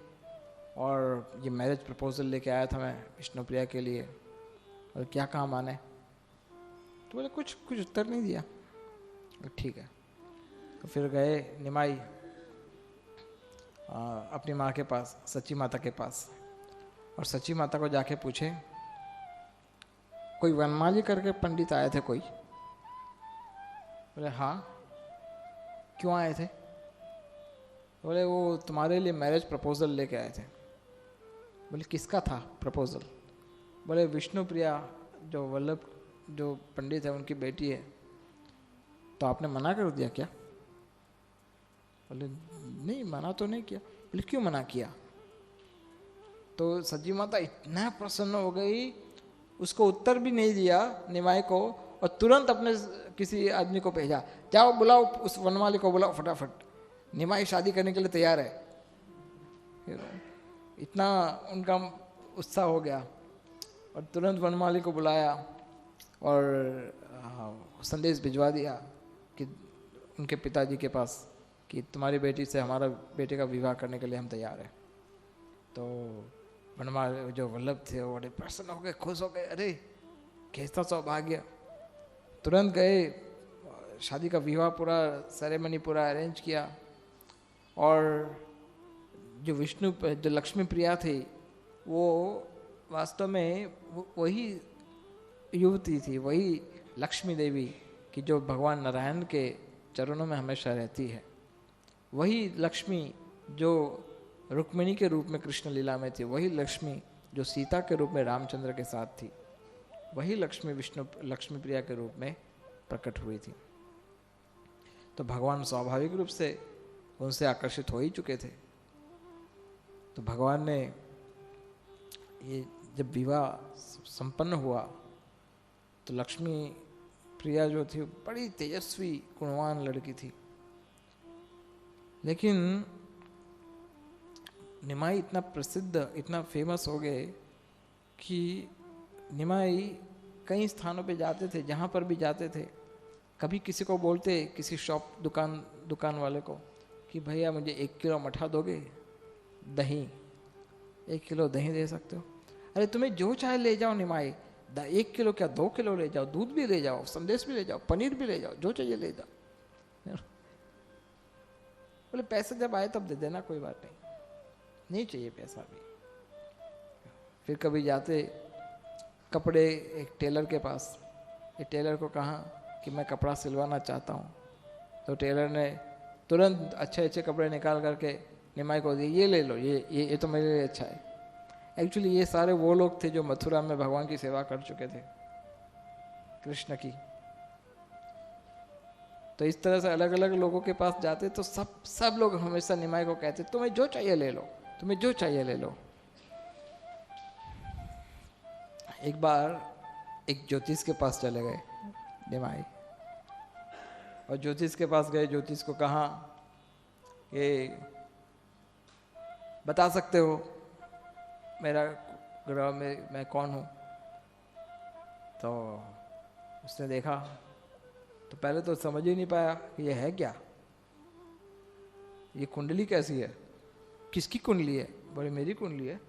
और ये मैरिज प्रपोजल लेके आया था मैं विष्णुप्रिया के लिए, और क्या काम आना है? तो बोले कुछ उत्तर नहीं दिया। ठीक है। तो फिर गए निमाई अपनी माँ के पास, सच्ची माता के पास, और सच्ची माता को जाके पूछे कोई वनमाली करके पंडित आए थे कोई? बोले हाँ। क्यों आए थे? बोले वो तुम्हारे लिए मैरिज प्रपोजल लेके आए थे। बोले किसका था प्रपोजल? बोले विष्णुप्रिया जो वल्लभ जो पंडित है उनकी बेटी है। तो आपने मना कर दिया क्या? बोले नहीं, मना तो नहीं किया। बोले क्यों मना किया? तो सच्ची माता इतना प्रसन्न हो गई, उसको उत्तर भी नहीं दिया निमाई को, और तुरंत अपने किसी आदमी को भेजा, जाओ बुलाओ उस वनमाली को, बुलाओ फटाफट, निमाई शादी करने के लिए तैयार है। इतना उनका उत्साह हो गया, और तुरंत वनमाली को बुलाया और संदेश भिजवा दिया कि उनके पिताजी के पास कि तुम्हारी बेटी से हमारा बेटे का विवाह करने के लिए हम तैयार हैं। तो वनमाली जो वल्लभ थे वो बड़े प्रसन्न हो गए, खुश हो गए, अरे कैसा सौभाग्य। तुरंत गए, शादी का विवाह पूरा सेरेमनी पूरा अरेंज किया, और जो जो लक्ष्मी प्रिया थी वो वास्तव में वही युवती थी, वही लक्ष्मी देवी कि जो भगवान नारायण के चरणों में हमेशा रहती है। वही लक्ष्मी जो रुक्मिणी के रूप में कृष्ण लीला में थी, वही लक्ष्मी जो सीता के रूप में रामचंद्र के साथ थी, वही लक्ष्मी लक्ष्मी प्रिया के रूप में प्रकट हुई थी। तो भगवान स्वाभाविक रूप से उनसे आकर्षित हो ही चुके थे। तो भगवान ने ये जब विवाह संपन्न हुआ तो लक्ष्मी प्रिया जो थी बड़ी तेजस्वी गुणवान लड़की थी, लेकिन निमाई इतना प्रसिद्ध, इतना फेमस हो गए कि निमाई कई स्थानों पे जाते थे, जहाँ पर भी जाते थे कभी किसी को बोलते, किसी शॉप दुकान वाले को कि भैया मुझे 1 किलो मठा दोगे, दही 1 किलो दही दे सकते हो? अरे तुम्हें जो चाहे ले जाओ निमाई, 1 किलो क्या 2 किलो ले जाओ, दूध भी ले जाओ, संदेश भी ले जाओ, पनीर भी ले जाओ, जो चाहिए ले जाओ। बोले पैसे जब आए तब दे देना, कोई बात नहीं चाहिए पैसा भी। फिर कभी जाते कपड़े एक टेलर के पास, एक टेलर को कहा कि मैं कपड़ा सिलवाना चाहता हूँ, तो टेलर ने तुरंत अच्छे अच्छे कपड़े निकाल करके निमाई को दिए, ये ले लो, ये तो मेरे लिए अच्छा है। एक्चुअली ये सारे वो लोग थे जो मथुरा में भगवान की सेवा कर चुके थे, कृष्ण की। तो इस तरह से अलग अलग लोगों के पास जाते तो सब लोग हमेशा निमाई को कहते तुम्हें जो चाहिए ले लो, तुम्हें जो चाहिए ले लो। एक बार एक ज्योतिष के पास चले गए निमाई, और ज्योतिष के पास गए, ज्योतिष को कहा कि बता सकते हो मेरा ग्रह में मैं कौन हूँ? तो उसने देखा तो पहले तो समझ ही नहीं पाया कि ये है क्या, ये कुंडली कैसी है, किसकी कुंडली है? बोले मेरी कुंडली है।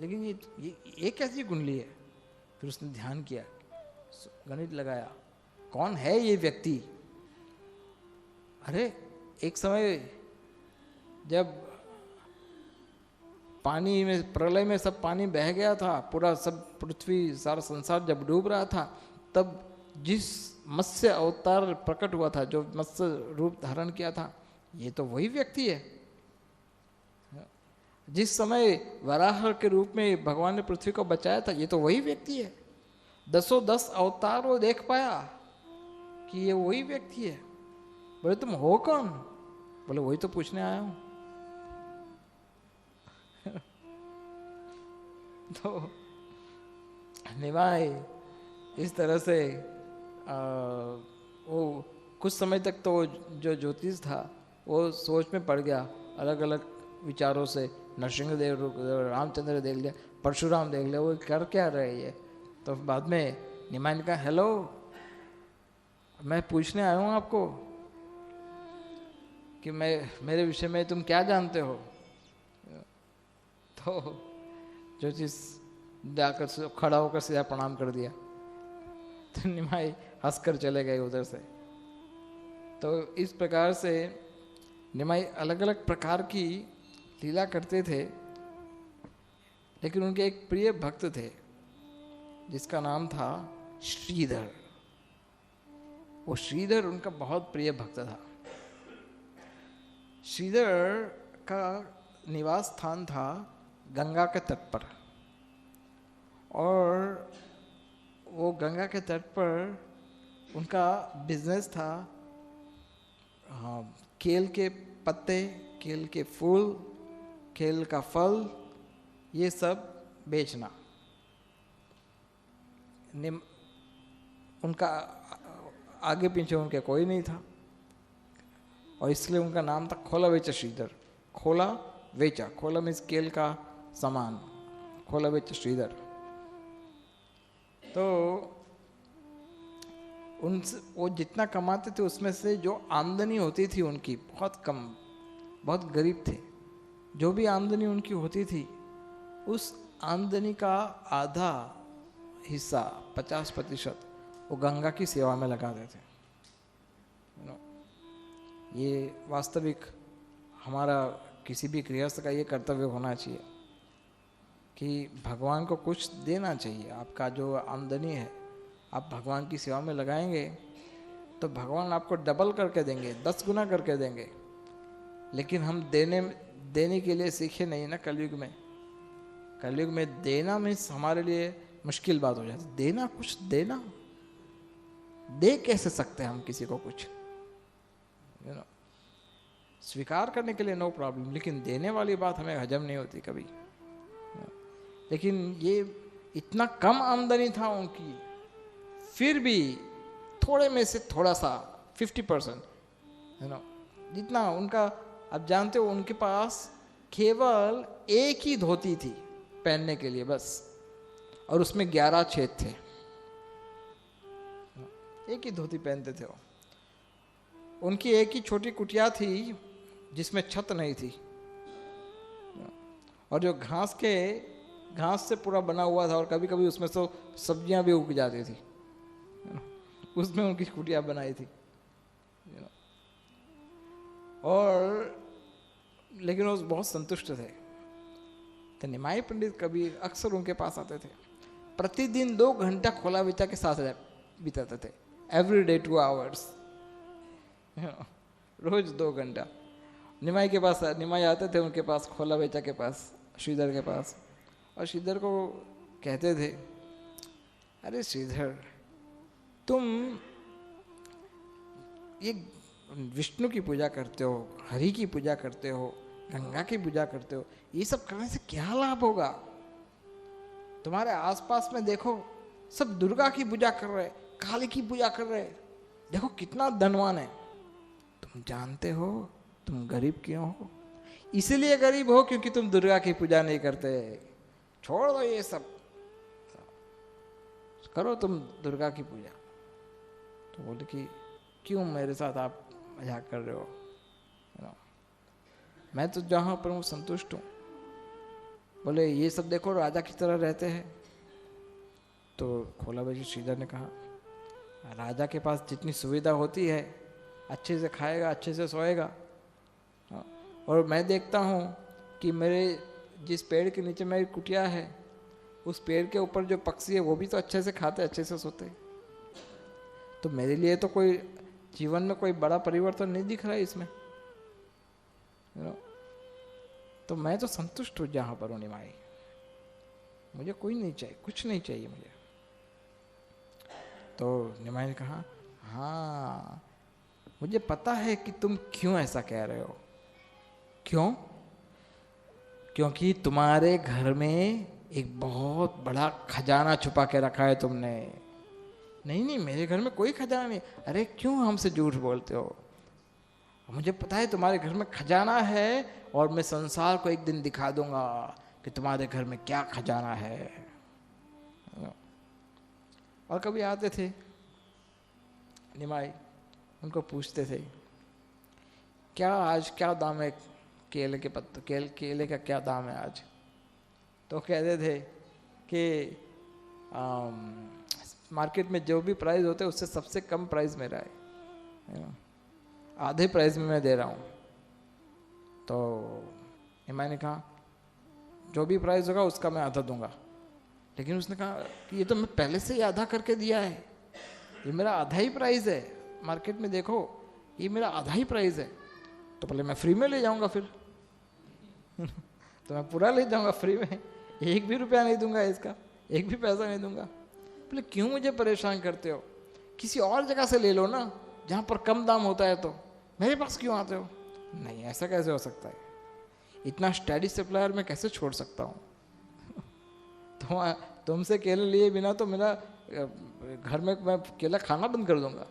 लेकिन ये कैसी कुंडली है? फिर उसने ध्यान किया, गणित लगाया, कौन है ये व्यक्ति? अरे एक समय जब पानी में, प्रलय में सब पानी बह गया था, पूरा सब पृथ्वी सारा संसार जब डूब रहा था, तब जिस मत्स्य अवतार प्रकट हुआ था, जो मत्स्य रूप धारण किया था, ये तो वही व्यक्ति है। जिस समय वराह के रूप में भगवान ने पृथ्वी को बचाया था, ये तो वही व्यक्ति है। 10 अवतार वो देख पाया कि ये वही व्यक्ति है। बोले तुम हो कौन? बोले वही तो पूछने आया हूं। तो निमाई इस तरह से वो कुछ समय तक तो जो ज्योतिष था वो सोच में पड़ गया, अलग अलग विचारों से। नरसिंहदेव, रामचंद्र देख लिया, परशुराम देख लिया, वो कर क्या रहे ये। तो बाद में निमाई ने कहा, हेलो, मैं पूछने आया हूँ आपको कि मेरे विषय में तुम क्या जानते हो। तो ज्योतिष जाकर खड़ा होकर सीधा प्रणाम कर दिया। तो निमाई हंसकर चले गए उधर से। तो इस प्रकार से निमाई अलग अलग प्रकार की लीला करते थे, लेकिन उनके एक प्रिय भक्त थे जिसका नाम था श्रीधर। वो श्रीधर उनका बहुत प्रिय भक्त था। श्रीधर का निवास स्थान था गंगा के तट पर, और वो गंगा के तट पर उनका बिजनेस था, हाँ, केल के पत्ते, केल के फूल, केल का फल, ये सब बेचना। उनका आगे पीछे उनके कोई नहीं था, और इसलिए उनका नाम था खोला बेचा श्रीधर। खोला बेचा, खोला मीन्स केल का सामान, खोला बेचा श्रीधर। तो उनसे वो जितना कमाते थे उसमें से जो आमदनी होती थी उनकी बहुत कम, बहुत गरीब थे। जो भी आमदनी उनकी होती थी उस आमदनी का आधा हिस्सा 50% वो गंगा की सेवा में लगा देते। ये वास्तविक हमारा किसी भी गृहस्थ का ये कर्तव्य होना चाहिए कि भगवान को कुछ देना चाहिए। आपका जो आमदनी है आप भगवान की सेवा में लगाएंगे तो भगवान आपको डबल करके देंगे, 10 गुना करके देंगे। लेकिन हम देने के लिए सीखे नहीं ना कलयुग में। कलयुग में देना मीन्स हमारे लिए मुश्किल बात हो जाती है। देना, कुछ देना, दे कैसे सकते हैं हम किसी को कुछ, स्वीकार करने के लिए नो प्रॉब्लम, लेकिन देने वाली बात हमें हजम नहीं होती कभी। लेकिन ये इतना कम आमदनी था उनकी, फिर भी थोड़े में से थोड़ा सा 50%, जितना उनका, आप जानते हो उनके पास केवल एक ही धोती थी पहनने के लिए बस, और उसमें 11 छेद थे। एक ही धोती पहनते थे वो। उनकी एक ही छोटी कुटिया थी जिसमें छत नहीं थी, और जो घास से पूरा बना हुआ था, और कभी कभी उसमें तो सब्जियां भी उग जाती थी, उसमें उनकी कुटिया बनाई थी। और लेकिन वो बहुत संतुष्ट थे। तो निमाई पंडित कभी अक्सर उनके पास आते थे। प्रतिदिन 2 घंटा खोला बेचा के साथ बिताते थे, एवरी डे 2 hours, रोज 2 घंटा निमाई के पास। निमाई आते थे उनके पास, खोला बेचा के पास, श्रीधर के पास, और श्रीधर को कहते थे, अरे श्रीधर, तुम ये विष्णु की पूजा करते हो, हरि की पूजा करते हो, गंगा की पूजा करते हो, ये सब करने से क्या लाभ होगा? तुम्हारे आसपास में देखो, सब दुर्गा की पूजा कर रहे, काली की पूजा कर रहे, देखो कितना धनवान है। तुम जानते हो तुम गरीब क्यों हो? इसीलिए गरीब हो क्योंकि तुम दुर्गा की पूजा नहीं करते। छोड़ दो ये सब, करो तुम दुर्गा की पूजा। तो बोले कि क्यों मेरे साथ आप मजाक कर रहे हो? मैं तो जहाँ पर हूँ संतुष्ट हूँ। बोले ये सब देखो राजा की तरह रहते हैं। तो खोला बेचा श्रीधर ने कहा, राजा के पास जितनी सुविधा होती है, अच्छे से खाएगा, अच्छे से सोएगा, और मैं देखता हूँ कि मेरे जिस पेड़ के नीचे मेरी कुटिया है, उस पेड़ के ऊपर जो पक्षी है वो भी तो अच्छे से खाते, अच्छे से सोते। तो मेरे लिए तो कोई जीवन में कोई बड़ा परिवर्तन नहीं दिख रहा है इसमें। तो मैं तो संतुष्ट हूँ जहाँ पर हूँ निमाई, मुझे कोई नहीं चाहिए, कुछ नहीं चाहिए मुझे। तो निमाई ने कहा, हाँ मुझे पता है कि तुम क्यों ऐसा कह रहे हो। क्यों? क्योंकि तुम्हारे घर में एक बहुत बड़ा खजाना छुपा के रखा है तुमने। नहीं नहीं, मेरे घर में कोई खजाना नहीं। अरे क्यों हमसे झूठ बोलते हो? मुझे पता है तुम्हारे घर में खजाना है, और मैं संसार को एक दिन दिखा दूंगा कि तुम्हारे घर में क्या खजाना है। और कभी आते थे निमाई, उनको पूछते थे क्या आज क्या दाम है केले के पत्ते, केले का क्या दाम है आज? तो कहते थे कि मार्केट में जो भी प्राइस होते हैं उससे सबसे कम प्राइस मेरा है ना, आधे प्राइस में मैं दे रहा हूँ। तो मैंने कहा जो भी प्राइस होगा उसका मैं आधा दूंगा। लेकिन उसने कहा कि ये तो मैं पहले से ही आधा करके दिया है, ये मेरा आधा ही प्राइस है, मार्केट में देखो ये मेरा आधा ही प्राइस है, तो पहले मैं फ्री में ले जाऊंगा फिर तो मैं पूरा ले जाऊंगा फ्री में, एक भी रुपया नहीं दूंगा इसका, एक भी पैसा नहीं दूंगा। बोले क्यों मुझे परेशान करते हो, किसी और जगह से ले लो ना जहाँ पर कम दाम होता है, तो मेरे पास क्यों आते हो? नहीं ऐसा कैसे हो सकता है, इतना स्टडी सप्लायर मैं कैसे छोड़ सकता हूँ तो तुमसे केले लिए बिना तो मेरा घर में मैं केला खाना बंद कर दूंगा,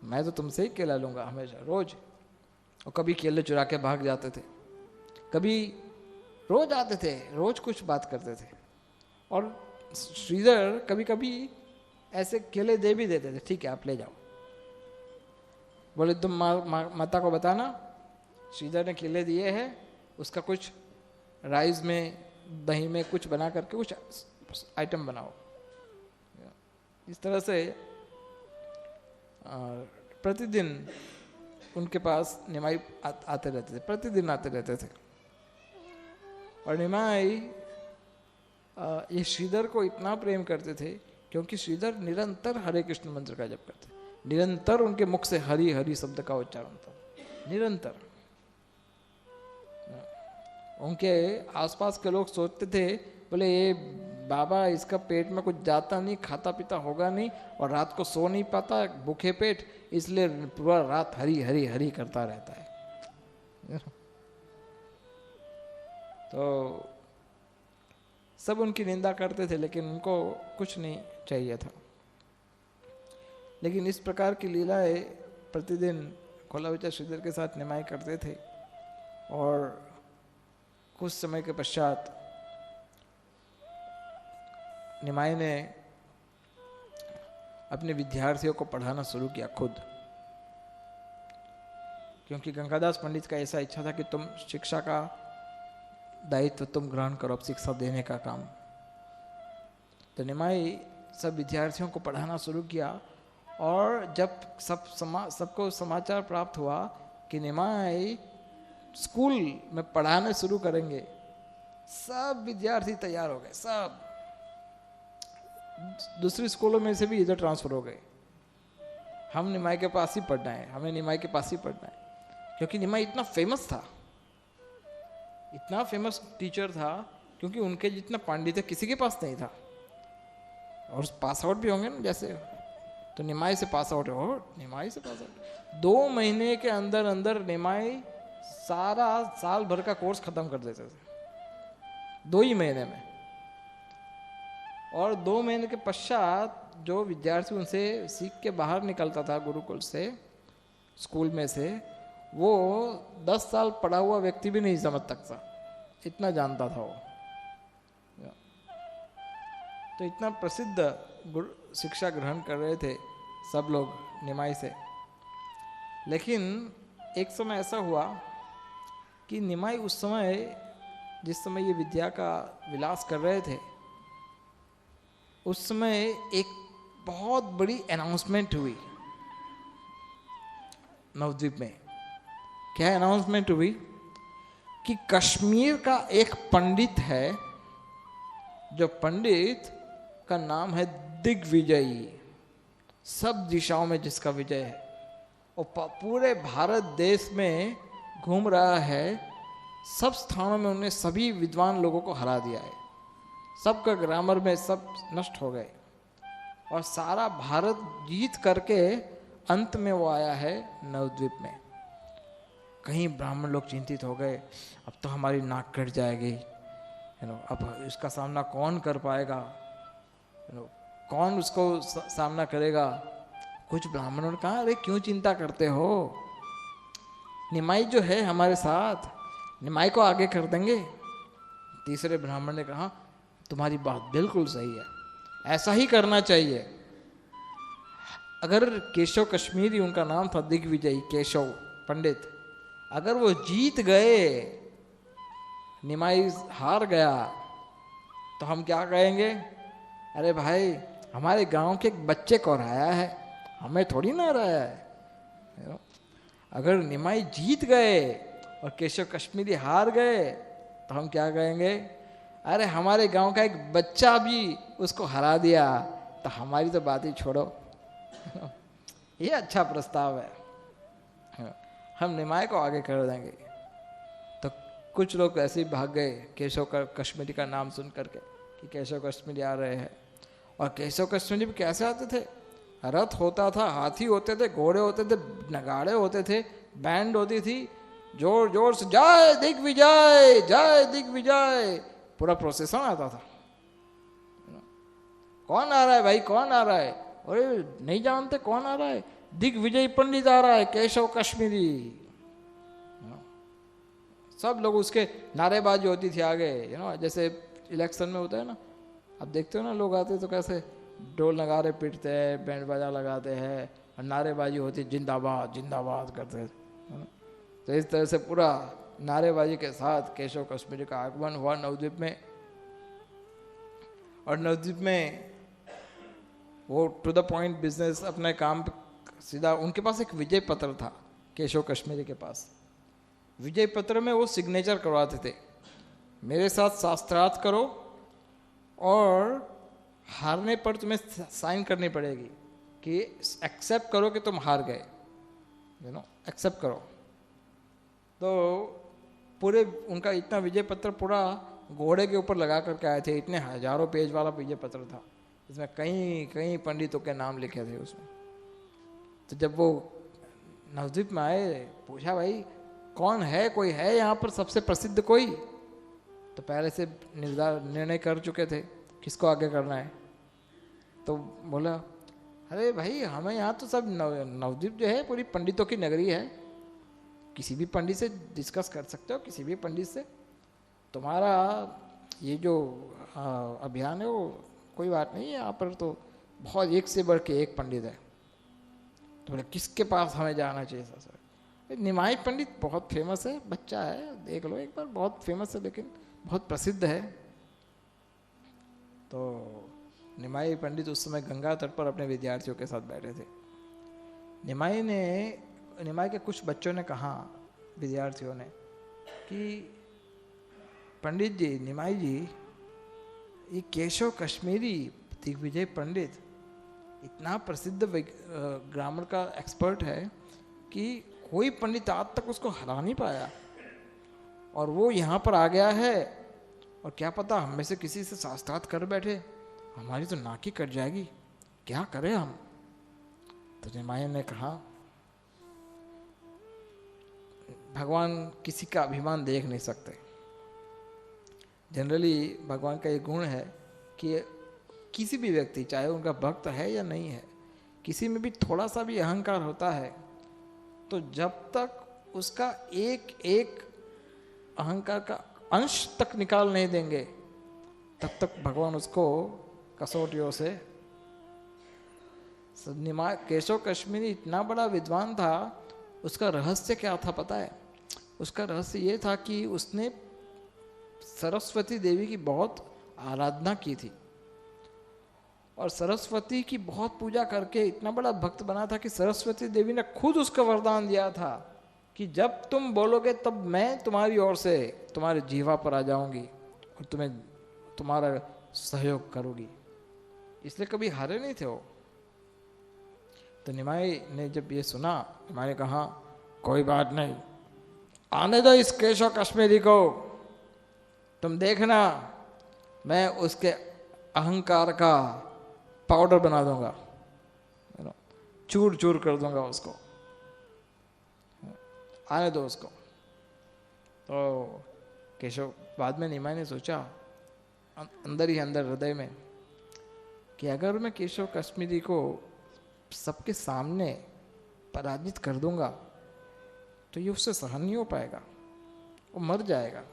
मैं तो तुमसे ही केला लूंगा हमेशा रोज। और कभी केले चुरा के भाग जाते थे, कभी रोज आते थे, रोज कुछ बात करते थे। और श्रीधर कभी कभी ऐसे केले दे भी देते थे, ठीक है आप ले जाओ। बोले तुम माता को बताना श्रीधर ने केले दिए हैं, उसका कुछ राइस में दही में कुछ बना करके कुछ आइटम बनाओ। इस तरह से प्रतिदिन उनके पास निमाई आते रहते थे, प्रतिदिन आते रहते थे। और निमाई ये श्रीधर को इतना प्रेम करते थे क्योंकि श्रीधर निरंतर हरे कृष्ण मंत्र का जप करते, निरंतर उनके मुख से हरि हरि शब्द का उच्चारण था, निरंतर। उनके आसपास के लोग सोचते थे बोले ये बाबा इसका पेट में कुछ जाता नहीं, खाता पीता होगा नहीं, और रात को सो नहीं पाता भूखे पेट, इसलिए पूरा रात हरी हरी हरी करता रहता है। तो सब उनकी निंदा करते थे, लेकिन उनको कुछ नहीं चाहिए था। लेकिन इस प्रकार की लीलाएं प्रतिदिन खोलाविचा श्रीधर के साथ निमाई करते थे। और कुछ समय के पश्चात निमाई ने अपने विद्यार्थियों को पढ़ाना शुरू किया खुद, क्योंकि गंगादास पंडित का ऐसा इच्छा था कि तुम शिक्षा का दायित्व तुम ग्रहण करो, अब शिक्षा देने का काम। तो निमाई सब विद्यार्थियों को पढ़ाना शुरू किया। और जब सबको समाचार प्राप्त हुआ कि निमाई स्कूल में पढ़ाने शुरू करेंगे, सब विद्यार्थी तैयार हो गए, सब दूसरी स्कूलों में से भी इधर ट्रांसफर हो गए। हम निमाई के पास ही पढ़ना है, हमें निमाई के पास ही पढ़ना है, क्योंकि निमाई इतना फेमस था, इतना फेमस टीचर था, क्योंकि उनके जितना पांडित्य किसी के पास नहीं था। और पास आउट भी होंगे ना जैसे, तो निमाई से पास आउट हो, निमाई से पास आउट 2 महीने के अंदर अंदर निमाई सारा साल भर का कोर्स खत्म कर देते थे 2 ही महीने में। और 2 महीने के पश्चात जो विद्यार्थी उनसे सीख के बाहर निकलता था गुरुकुल से, स्कूल में से, वो 10 साल पढ़ा हुआ व्यक्ति भी नहीं समझ सकता, इतना जानता था वो। तो इतना प्रसिद्ध शिक्षा ग्रहण कर रहे थे सब लोग निमाई से। लेकिन एक समय ऐसा हुआ कि निमाई उस समय, जिस समय ये विद्या का विलास कर रहे थे, उस समय एक बहुत बड़ी अनाउंसमेंट हुई नवद्वीप में। क्या अनाउंसमेंट हुई कि कश्मीर का एक पंडित है, जो पंडित का नाम है दिग्विजयी, सब दिशाओं में जिसका विजय है, और पूरे भारत देश में घूम रहा है, सब स्थानों में उन्होंने सभी विद्वान लोगों को हरा दिया है, सबका ग्रामर में सब नष्ट हो गए, और सारा भारत जीत करके अंत में वो आया है नवद्वीप में। कहीं ब्राह्मण लोग चिंतित हो गए, अब तो हमारी नाक कट जाएगी, अब इसका सामना कौन कर पाएगा। कौन उसको सामना करेगा? कुछ ब्राह्मणों ने कहा, अरे क्यों चिंता करते हो, निमाई जो है हमारे साथ, निमाई को आगे कर देंगे। तीसरे ब्राह्मण ने कहा, तुम्हारी बात बिल्कुल सही है, ऐसा ही करना चाहिए। अगर केशव कश्मीरी, उनका नाम था दिग्विजयी केशव पंडित, अगर वो जीत गए, निमाई हार गया, तो हम क्या कहेंगे? अरे भाई, हमारे गांव के एक बच्चे को हराया है, हमें थोड़ी ना हराया है। अगर निमाई जीत गए और केशव कश्मीरी हार गए, तो हम क्या कहेंगे? अरे हमारे गांव का एक बच्चा भी उसको हरा दिया, तो हमारी तो बात ही छोड़ो। ये अच्छा प्रस्ताव है, हम निमाई को आगे कर देंगे। तो कुछ लोग ऐसे ही भाग गए केशव कश्मीरी का नाम सुन करके कि केशव कश्मीरी आ रहे हैं। और केशव कश्मीरी भी कैसे आते थे? रथ होता था, हाथी होते थे, घोड़े होते थे, नगाड़े होते थे, बैंड होती थी, जोर जोर से जय दिग्विजय, जय दिग्विजय, पूरा प्रोसेसन आता था। कौन आ रहा है भाई, कौन आ रहा है? अरे नहीं जानते कौन आ रहा है? दिग्विजय पंडित आ रहा है, केशव कश्मीरी। सब लोग उसके नारेबाजी होती थी आगे, जैसे इलेक्शन में होता है ना, अब देखते हो ना, लोग आते तो कैसे ढोल नगारे पीटते हैं, बैंड बाजा लगाते हैं और नारेबाजी होती, जिंदाबाद जिंदाबाद करते हैं। तो इस तरह से पूरा नारेबाजी के साथ केशव कश्मीरी का आगमन हुआ नवद्वीप में। और नवद्वीप में वो टू द पॉइंट बिजनेस, अपने काम सीधा, उनके पास एक विजय पत्र था केशव कश्मीरी के पास। विजय पत्र में वो सिग्नेचर करवाते थे, मेरे साथ शास्त्रार्थ करो और हारने पर तुम्हें साइन करनी पड़ेगी कि एक्सेप्ट करो कि तुम हार गए, एक्सेप्ट करो। तो पूरे उनका इतना विजय पत्र पूरा घोड़े के ऊपर लगा करके आए थे, इतने हजारों पेज वाला विजय पत्र था, इसमें कई कई पंडितों के नाम लिखे थे उसमें। तो जब वो नवद्वीप में आए, पूछा भाई कौन है, कोई है यहाँ पर सबसे प्रसिद्ध कोई? तो पहले से निर्णय कर चुके थे किसको आगे करना है। तो बोला, अरे भाई हमें यहाँ तो सब नवद्वीप जो है पूरी पंडितों की नगरी है, किसी भी पंडित से डिस्कस कर सकते हो, किसी भी पंडित से। तुम्हारा ये जो अभियान है वो कोई बात नहीं है, यहाँ पर तो बहुत एक से बढ़ के एक पंडित है। तो बोले किसके पास हमें जाना चाहिए? सर निमाई पंडित बहुत फेमस है, बच्चा है, देख लो एक बार, बहुत फेमस है, लेकिन बहुत प्रसिद्ध है। तो निमाई पंडित उस समय गंगा तट पर अपने विद्यार्थियों के साथ बैठे थे। निमाई के कुछ बच्चों ने कहा, विद्यार्थियों ने, कि पंडित जी, निमाई जी, ये केशव कश्मीरी दिग्विजय पंडित इतना प्रसिद्ध ग्रामर का एक्सपर्ट है कि कोई पंडित आज तक उसको हरा नहीं पाया, और वो यहाँ पर आ गया है, और क्या पता हम में से किसी से शास्त्रार्थ कर बैठे, हमारी तो नाकी कट जाएगी, क्या करें हम? तो निमाई ने कहा, भगवान किसी का अभिमान देख नहीं सकते। जनरली भगवान का ये गुण है कि किसी भी व्यक्ति, चाहे उनका भक्त है या नहीं है, किसी में भी थोड़ा सा भी अहंकार होता है, तो जब तक उसका एक एक अहंकार का अंश तक निकाल नहीं देंगे, तब तक भगवान उसको कसौटियों से। केशव कश्मीरी इतना बड़ा विद्वान था, उसका रहस्य क्या था पता है? उसका रहस्य ये था कि उसने सरस्वती देवी की बहुत आराधना की थी, और सरस्वती की बहुत पूजा करके इतना बड़ा भक्त बना था कि सरस्वती देवी ने खुद उसका वरदान दिया था कि जब तुम बोलोगे तब मैं तुम्हारी ओर से तुम्हारे जीवा पर आ जाऊंगी और तुम्हें तुम्हारा सहयोग करूंगी। इसलिए कभी हारे नहीं थे वो। तो निमाई ने जब ये सुना, निमाई ने कहा, कोई बात नहीं, आने दो इस केशव कश्मीरी को, तुम देखना मैं उसके अहंकार का पाउडर बना दूंगा, चूर चूर कर दूंगा उसको, आने दो उसको। तो केशव, बाद में निमाई ने सोचा अंदर ही अंदर हृदय में कि अगर मैं केशव कश्मीरी को सबके सामने पराजित कर दूंगा तो ये उससे सहन नहीं हो पाएगा, वो मर जाएगा।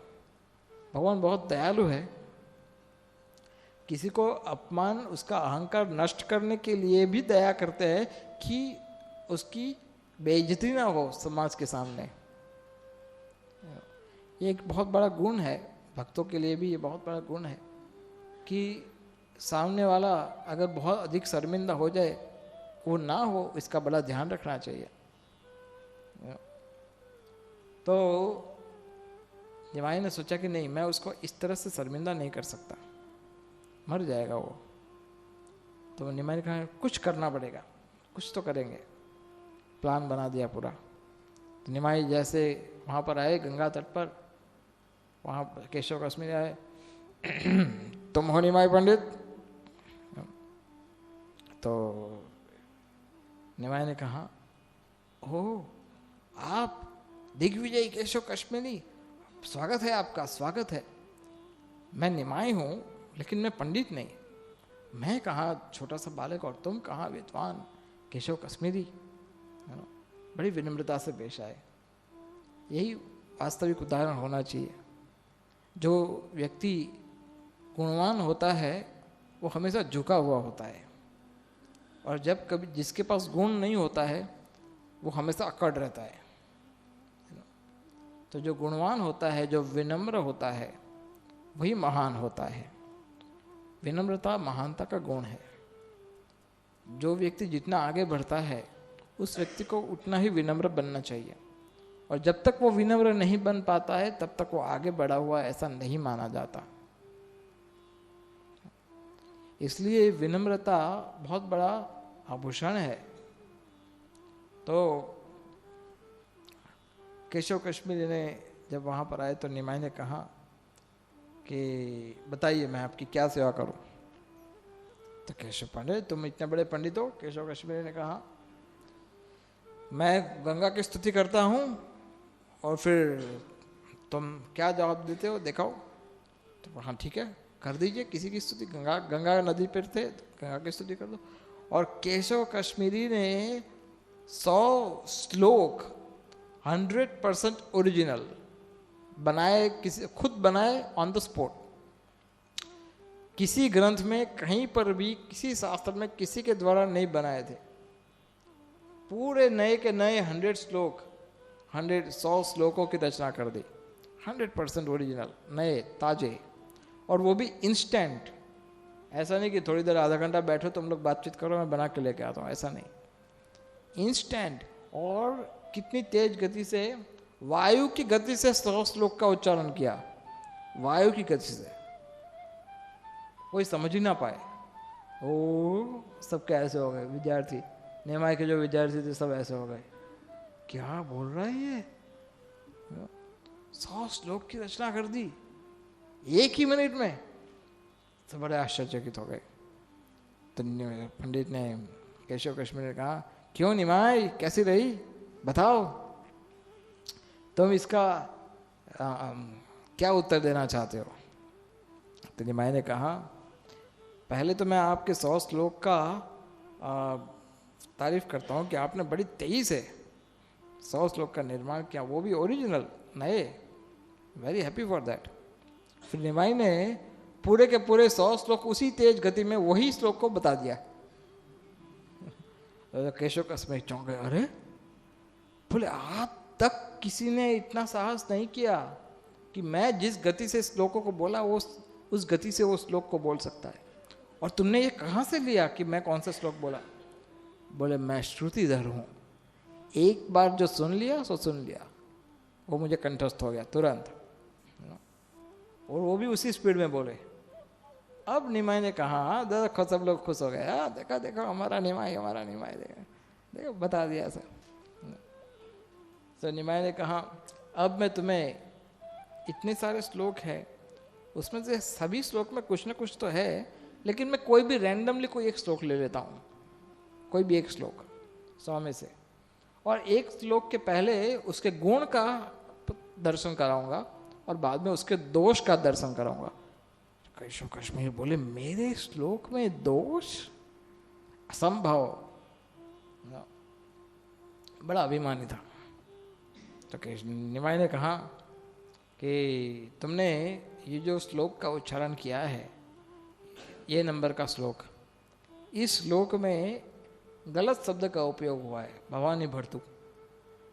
भगवान बहुत दयालु है, किसी को अपमान, उसका अहंकार नष्ट करने के लिए भी दया करते हैं कि उसकी बेइज्जती ना हो समाज के सामने। ये एक बहुत बड़ा गुण है, भक्तों के लिए भी ये बहुत बड़ा गुण है कि सामने वाला अगर बहुत अधिक शर्मिंदा हो जाए, वो ना हो, इसका बड़ा ध्यान रखना चाहिए। तो निमाई ने सोचा कि नहीं, मैं उसको इस तरह से शर्मिंदा नहीं कर सकता, मर जाएगा वो। तो निमाई ने कहा कुछ करना पड़ेगा, कुछ तो करेंगे। प्लान बना दिया पूरा। तो निमाई जैसे वहाँ पर आए गंगा तट पर, वहाँ केशव कश्मीरी आए, तुम हो निमाई पंडित? तो निमाई ने कहा हो आप दिग्विजय केशव कश्मीरी, स्वागत है आपका, स्वागत है। मैं निमाई हूँ लेकिन मैं पंडित नहीं, मैं कहाँ छोटा सा बालक और तुम कहाँ विद्वान केशव कश्मीरी। बड़ी विनम्रता से पेश आए। यही वास्तविक उदाहरण होना चाहिए। जो व्यक्ति गुणवान होता है वो हमेशा झुका हुआ होता है, और जब कभी जिसके पास गुण नहीं होता है वो हमेशा अकड़ रहता है। तो जो गुणवान होता है, जो विनम्र होता है, वही महान होता है। विनम्रता महानता का गुण है। जो व्यक्ति जितना आगे बढ़ता है उस व्यक्ति को उतना ही विनम्र बनना चाहिए, और जब तक वो विनम्र नहीं बन पाता है तब तक वो आगे बढ़ा हुआ ऐसा नहीं माना जाता। इसलिए विनम्रता बहुत बड़ा आभूषण है। तो केशव कश्मीरी ने जब वहाँ पर आए तो निमाई ने कहा कि बताइए मैं आपकी क्या सेवा करूं। तो केशव पंडित, तुम इतने बड़े पंडित हो? केशव कश्मीरी ने कहा मैं गंगा की स्तुति करता हूं, और फिर तुम क्या जवाब देते हो दिखाओ। तो हाँ ठीक है, कर दीजिए किसी की स्तुति। गंगा नदी पर थे तो गंगा की स्तुति कर दो। और केशव कश्मीरी ने 100 श्लोक 100% ओरिजिनल बनाए, किसी खुद बनाए ऑन द स्पॉट। किसी ग्रंथ में कहीं पर भी, किसी शास्त्र में किसी के द्वारा नहीं बनाए थे। पूरे नए के नए 100 श्लोक, 100 श्लोकों की रचना कर दी, 100% ओरिजिनल, नए ताजे, और वो भी इंस्टेंट। ऐसा नहीं कि थोड़ी देर आधा घंटा बैठो तुम लोग बातचीत करो मैं बना के लेके आता हूँ, ऐसा नहीं, इंस्टेंट। और कितनी तेज गति से, वायु की गति से 100 श्लोक का उच्चारण किया, वायु की गति से, कोई समझ ही ना पाए। ओ सब कैसे हो गए विद्यार्थी, निमाई के जो विद्यार्थी थे सब ऐसे हो गए, क्या बोल रहा है ये, 100 श्लोक की रचना कर दी एक ही मिनट में। तो बड़े आश्चर्यचकित हो गए। तो पंडित ने, केशव कश्मीरी ने कहा क्यों निमाई, कैसी रही बताओ, तुम इसका क्या उत्तर देना चाहते हो। तो निमाई ने कहा पहले तो मैं आपके 100 श्लोक का तारीफ करता हूँ कि आपने बड़ी तेजी से 100 श्लोक का निर्माण किया, वो भी ओरिजिनल नए, वेरी हैप्पी फॉर दैट। फिर निमाई ने पूरे के पूरे 100 श्लोक उसी तेज गति में वही श्लोक को बता दिया। केशव कश्मीरी चौंक गए, अरे बोले आज तक किसी ने इतना साहस नहीं किया कि मैं जिस गति से श्लोकों को बोला वो उस गति से वो श्लोक को बोल सकता है, और तुमने ये कहाँ से लिया कि मैं कौन सा श्लोक बोला। बोले मैं श्रुतिधर हूँ, एक बार जो सुन लिया सो सुन लिया, वो मुझे कंठस्थ हो गया तुरंत, और वो भी उसी स्पीड में बोले। अब निमाई ने कहा दादा, सब लोग खुश हो गए, हाँ देखा देखा हमारा निमाई देखा देखो बता दिया सर। तो निमाई ने कहा अब मैं तुम्हें, इतने सारे श्लोक हैं उसमें से सभी श्लोक में कुछ ना कुछ तो है, लेकिन मैं कोई भी रैंडमली कोई एक श्लोक ले लेता हूँ, कोई भी एक श्लोक 100 में से, और एक श्लोक के पहले उसके गुण का दर्शन कराऊंगा और बाद में उसके दोष का दर्शन कराऊंगा। केशव कश्मीर बोले, मेरे श्लोक में दोष? असंभव। बड़ा अभिमानी था। तो निमाई ने कहा कि तुमने ये जो श्लोक का उच्चारण किया है, ये नंबर का श्लोक, इस श्लोक में गलत शब्द का उपयोग हुआ है, भवानी भर्तु।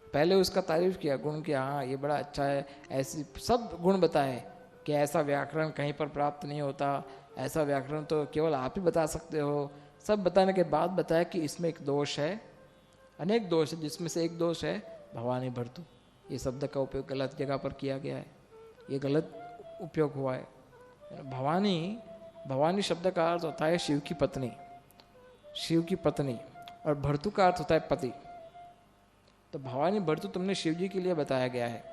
पहले उसका तारीफ किया, गुण किया, हाँ ये बड़ा अच्छा है, ऐसी सब गुण बताए कि ऐसा व्याकरण कहीं पर प्राप्त नहीं होता, ऐसा व्याकरण तो केवल आप ही बता सकते हो। सब बताने के बाद बताया कि इसमें एक दोष है, अनेक दोष है, जिसमें से एक दोष है भवानी भर्तु। ये शब्द का उपयोग गलत जगह पर किया गया है, ये गलत उपयोग हुआ है। भवानी शब्द का अर्थ होता है शिव की पत्नी, शिव की पत्नी, और भर्तु का अर्थ होता है पति। तो भवानी भर्तु तुमने शिव जी के लिए बताया गया है,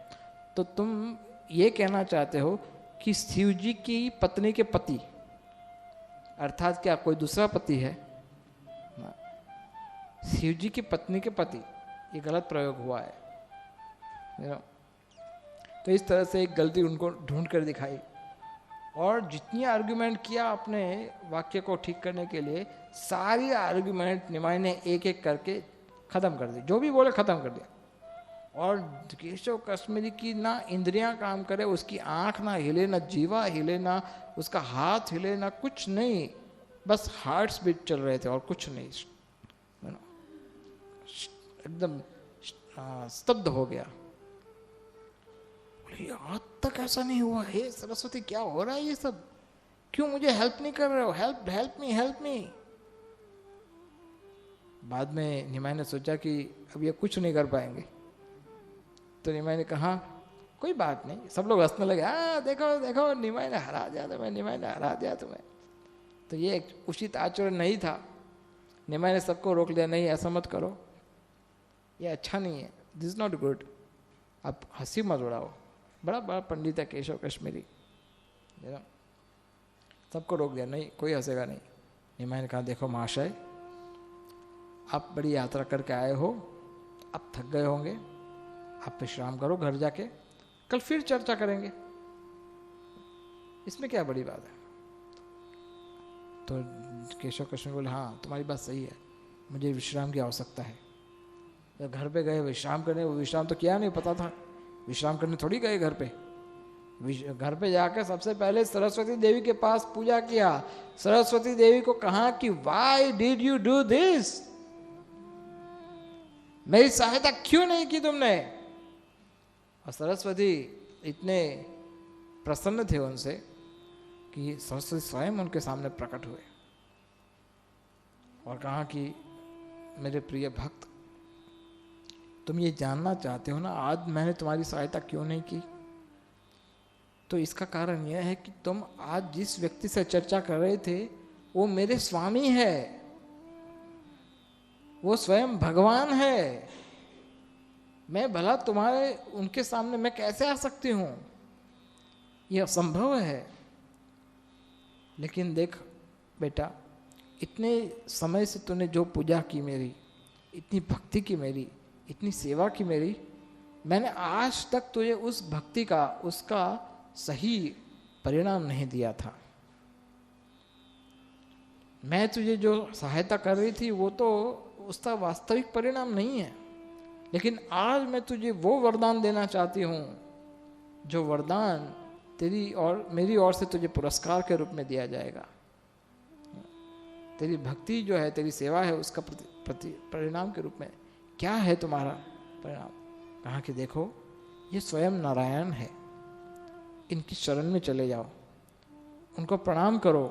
तो तुम ये कहना चाहते हो कि शिव जी की पत्नी के पति, अर्थात क्या कोई दूसरा पति है? शिव जी की पत्नी के पति, ये गलत प्रयोग हुआ है। तो इस तरह से एक गलती उनको ढूंढ कर दिखाई, और जितनी आर्ग्यूमेंट किया अपने वाक्य को ठीक करने के लिए, सारी आर्ग्यूमेंट निमाई ने एक एक करके खत्म कर दी, जो भी बोले खत्म कर दिया। और केशव कश्मीरी की ना इंद्रियां काम करे, उसकी आंख ना हिले, ना जीवा हिले, ना उसका हाथ हिले, ना कुछ नहीं, बस हार्ट्स बीट चल रहे थे और कुछ नहीं, एकदम स्तब्ध हो गया। आज तक ऐसा नहीं हुआ, हे सरस्वती क्या हो रहा है ये सब, क्यों मुझे हेल्प नहीं कर रहे हो, हेल्प मी। बाद में निमाई ने सोचा कि अब ये कुछ नहीं कर पाएंगे, तो निमाई ने कहा कोई बात नहीं। सब लोग हंसने लगे, देखो देखो निमाई ने हरा दिया तुम्हें, निमाई ने हरा दिया तुम्हें। तो ये एक उचित आचरण नहीं था। निमाई ने सबको रोक लिया, नहीं ऐसा मत करो, ये अच्छा नहीं है, दिस इज नॉट गुड, आप हंसी मत उड़ाओ। बड़ा बड़ा पंडित है केशव कश्मीरी, सबको रोक दिया, नहीं कोई हंसेगा नहीं। निमाई ने कहा देखो महाशय, आप बड़ी यात्रा करके आए हो, आप थक गए होंगे, आप विश्राम करो घर जाके, कल फिर चर्चा करेंगे, इसमें क्या बड़ी बात है। तो केशव कश्मीरी बोले हाँ तुम्हारी बात सही है, मुझे विश्राम की आवश्यकता है। जब घर पे गए विश्राम करने, वो विश्राम तो किया नहीं पता था, विश्राम करने थोड़ी गए घर पे। घर पे जाकर सबसे पहले सरस्वती देवी के पास पूजा किया। सरस्वती देवी को कहा कि why did you do this, मेरी सहायता क्यों नहीं की तुमने। और सरस्वती इतने प्रसन्न थे उनसे कि सरस्वती स्वयं उनके सामने प्रकट हुए और कहा कि मेरे प्रिय भक्त, तुम ये जानना चाहते हो ना आज मैंने तुम्हारी सहायता क्यों नहीं की। तो इसका कारण यह है कि तुम आज जिस व्यक्ति से चर्चा कर रहे थे वो मेरे स्वामी है, वो स्वयं भगवान है। मैं भला तुम्हारे उनके सामने मैं कैसे आ सकती हूं, यह असंभव है। लेकिन देख बेटा, इतने समय से तूने जो पूजा की मेरी, इतनी भक्ति की मेरी, इतनी सेवा की मेरी, मैंने आज तक तुझे उस भक्ति का, उसका सही परिणाम नहीं दिया था। मैं तुझे जो सहायता कर रही थी वो तो उसका वास्तविक परिणाम नहीं है, लेकिन आज मैं तुझे वो वरदान देना चाहती हूँ जो वरदान तेरी और मेरी ओर से तुझे पुरस्कार के रूप में दिया जाएगा। तेरी भक्ति जो है, तेरी सेवा है, उसका परिणाम के रूप में क्या है तुम्हारा परिणाम। कहा कि देखो ये स्वयं नारायण है, इनकी शरण में चले जाओ, उनको प्रणाम करो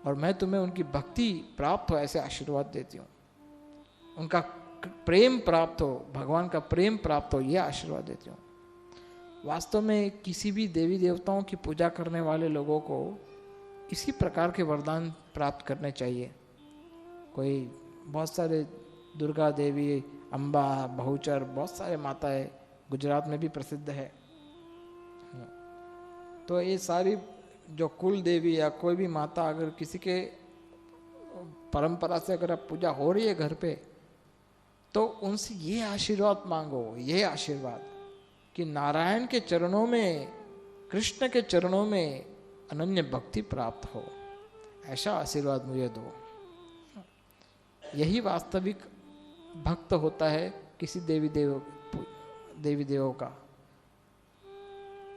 और मैं तुम्हें उनकी भक्ति प्राप्त हो ऐसे आशीर्वाद देती हूँ, उनका प्रेम प्राप्त हो, भगवान का प्रेम प्राप्त हो, यह आशीर्वाद देती हूँ। वास्तव में किसी भी देवी देवताओं की पूजा करने वाले लोगों को इसी प्रकार के वरदान प्राप्त करने चाहिए। कोई बहुत सारे दुर्गा देवी, अम्बा, बहुचर, बहुत सारे माताएं गुजरात में भी प्रसिद्ध है। तो ये सारी जो कुल देवी या कोई भी माता अगर किसी के परंपरा से अगर पूजा हो रही है घर पे, तो उनसे ये आशीर्वाद मांगो, ये आशीर्वाद कि नारायण के चरणों में, कृष्ण के चरणों में अनन्य भक्ति प्राप्त हो, ऐसा आशीर्वाद मुझे दो। यही वास्तविक भक्त होता है किसी देवी देवों का।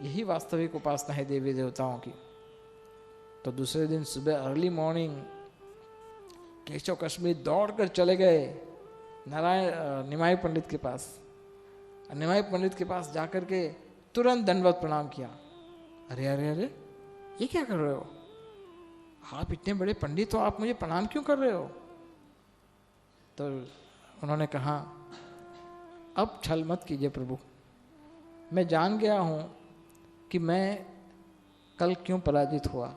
यही वास्तविक उपासना है देवी देवताओं की। तो दूसरे दिन सुबह अर्ली मॉर्निंग केशव कश्मीर दौड़कर चले गए निमाई पंडित के पास। निमाई पंडित के पास जाकर के तुरंत दंडवत प्रणाम किया। अरे अरे अरे, ये क्या कर रहे हो? आप इतने बड़े पंडित हो, आप मुझे प्रणाम क्यों कर रहे हो? तो उन्होंने कहा, अब छल मत कीजिए प्रभु, मैं जान गया हूं कि मैं कल क्यों पराजित हुआ।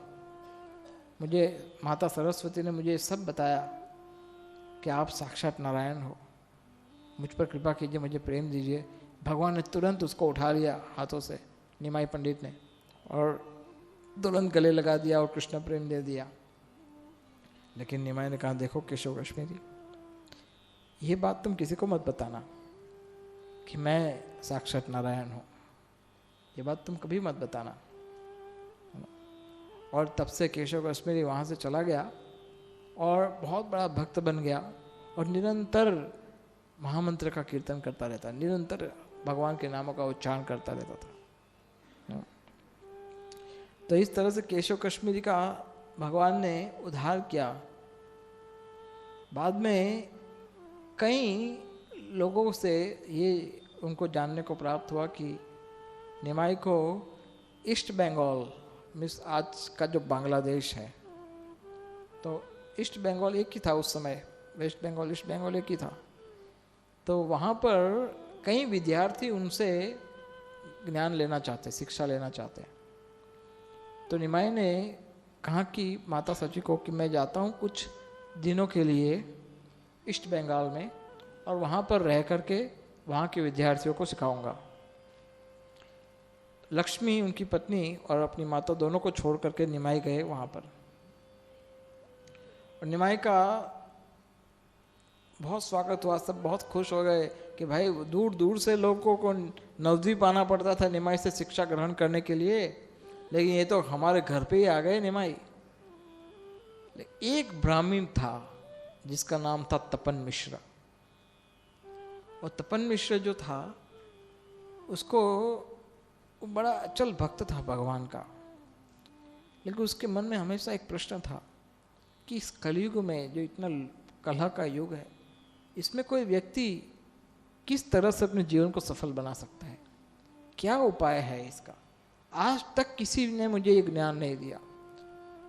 मुझे माता सरस्वती ने मुझे सब बताया कि आप साक्षात नारायण हो, मुझ पर कृपा कीजिए, मुझे प्रेम दीजिए। भगवान ने तुरंत उसको उठा लिया हाथों से, निमाई पंडित ने, और तुरंत गले लगा दिया और कृष्ण प्रेम दे दिया। लेकिन निमाई ने कहा, देखो केशव कश्मीरी, ये बात तुम किसी को मत बताना कि मैं साक्षात नारायण हूँ, ये बात तुम कभी मत बताना। और तब से केशव कश्मीरी वहाँ से चला गया और बहुत बड़ा भक्त बन गया और निरंतर महामंत्र का कीर्तन करता रहता, निरंतर भगवान के नामों का उच्चारण करता रहता था। तो इस तरह से केशव कश्मीरी का भगवान ने उद्धार किया। बाद में कई लोगों से ये उनको जानने को प्राप्त हुआ कि निमाई को ईस्ट बंगाल, मिस आज का जो बांग्लादेश है, तो ईस्ट बंगाल एक ही था उस समय, वेस्ट बंगाल ईस्ट बंगाल एक ही था। तो वहाँ पर कई विद्यार्थी उनसे ज्ञान लेना चाहते, शिक्षा लेना चाहते। तो निमाई ने कहा कि माता सची को कि मैं जाता हूँ कुछ दिनों के लिए ईस्ट बंगाल में, और वहाँ पर रह करके वहाँ के विद्यार्थियों को सिखाऊंगा। लक्ष्मी उनकी पत्नी और अपनी माता दोनों को छोड़ करके निमाई गए वहाँ पर। और निमाई का बहुत स्वागत हुआ, सब बहुत खुश हो गए कि भाई दूर दूर से लोगों को नजदीक आना पड़ता था निमाई से शिक्षा ग्रहण करने के लिए, लेकिन ये तो हमारे घर पे ही आ गए निमाई। एक ब्राह्मण था जिसका नाम था तपन मिश्र, और तपन मिश्र जो था उसको वो बड़ा अचल भक्त था भगवान का, लेकिन उसके मन में हमेशा एक प्रश्न था कि इस कलयुग में जो इतना कलह का युग है, इसमें कोई व्यक्ति किस तरह से अपने जीवन को सफल बना सकता है, क्या उपाय है इसका। आज तक किसी ने मुझे ये ज्ञान नहीं दिया,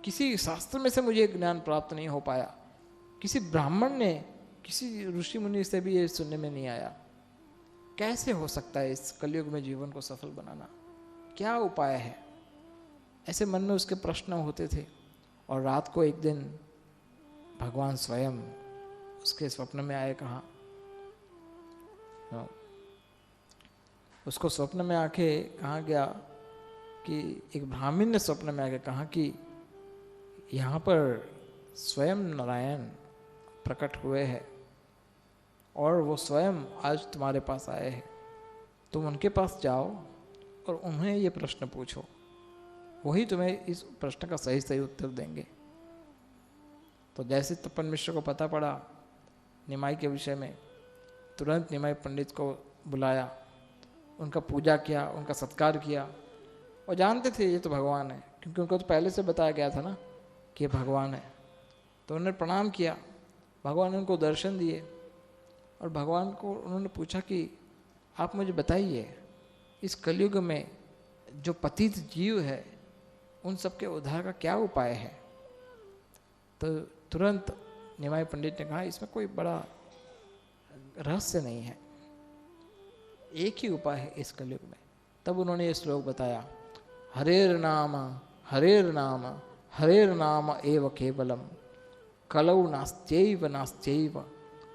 किसी शास्त्र में से मुझे ज्ञान प्राप्त नहीं हो पाया, किसी ब्राह्मण ने, किसी ऋषि मुनि से भी ये सुनने में नहीं आया। कैसे हो सकता है इस कलयुग में जीवन को सफल बनाना, क्या उपाय है? ऐसे मन में उसके प्रश्न होते थे। और रात को एक दिन भगवान स्वयं उसके स्वप्न में आए। कहा, उसको स्वप्न में आके कहा गया कि एक ब्राह्मण ने स्वप्न में आके कहा कि यहाँ पर स्वयं नारायण प्रकट हुए हैं और वो स्वयं आज तुम्हारे पास आए हैं, तुम उनके पास जाओ और उन्हें ये प्रश्न पूछो, वही तुम्हें इस प्रश्न का सही सही उत्तर देंगे। तो जैसे तपन मिश्र को पता पड़ा निमाई के विषय में, तुरंत निमाई पंडित को बुलाया, उनका पूजा किया, उनका सत्कार किया। और जानते थे ये तो भगवान है, क्योंकि उनको तो पहले से बताया गया था ना कि ये भगवान है। तो उन्होंने प्रणाम किया, भगवान ने उनको दर्शन दिए और भगवान को उन्होंने पूछा कि आप मुझे बताइए इस कलयुग में जो पतित जीव है उन सबके उद्धार का क्या उपाय है। तो तुरंत निमाई पंडित ने कहा इसमें कोई बड़ा रहस्य नहीं है, एक ही उपाय है इस कलयुग में। तब उन्होंने ये श्लोक बताया, हरेर नाम हरेर नाम एव केवलम कलौ नास्त्यैव नास्त्यैव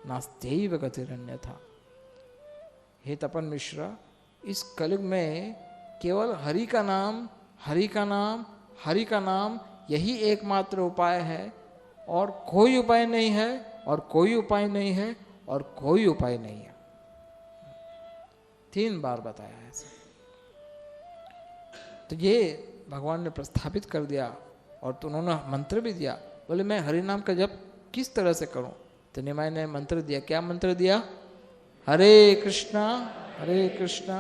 नास्त्यैव गतिरन्यथा। हे तपन मिश्र, इस कलयुग में केवल हरि का नाम हरि का नाम हरि का नाम यही एकमात्र उपाय है, और कोई उपाय नहीं है, और कोई उपाय नहीं है, और कोई उपाय नहीं है। 3 बार बताया ऐसे। तो ये भगवान ने प्रस्थापित कर दिया। और तो उन्होंने मंत्र भी दिया, बोले मैं हरि नाम का जप किस तरह से करूं? तो निमाई ने मंत्र दिया। क्या मंत्र दिया? हरे कृष्णा हरे कृष्णा।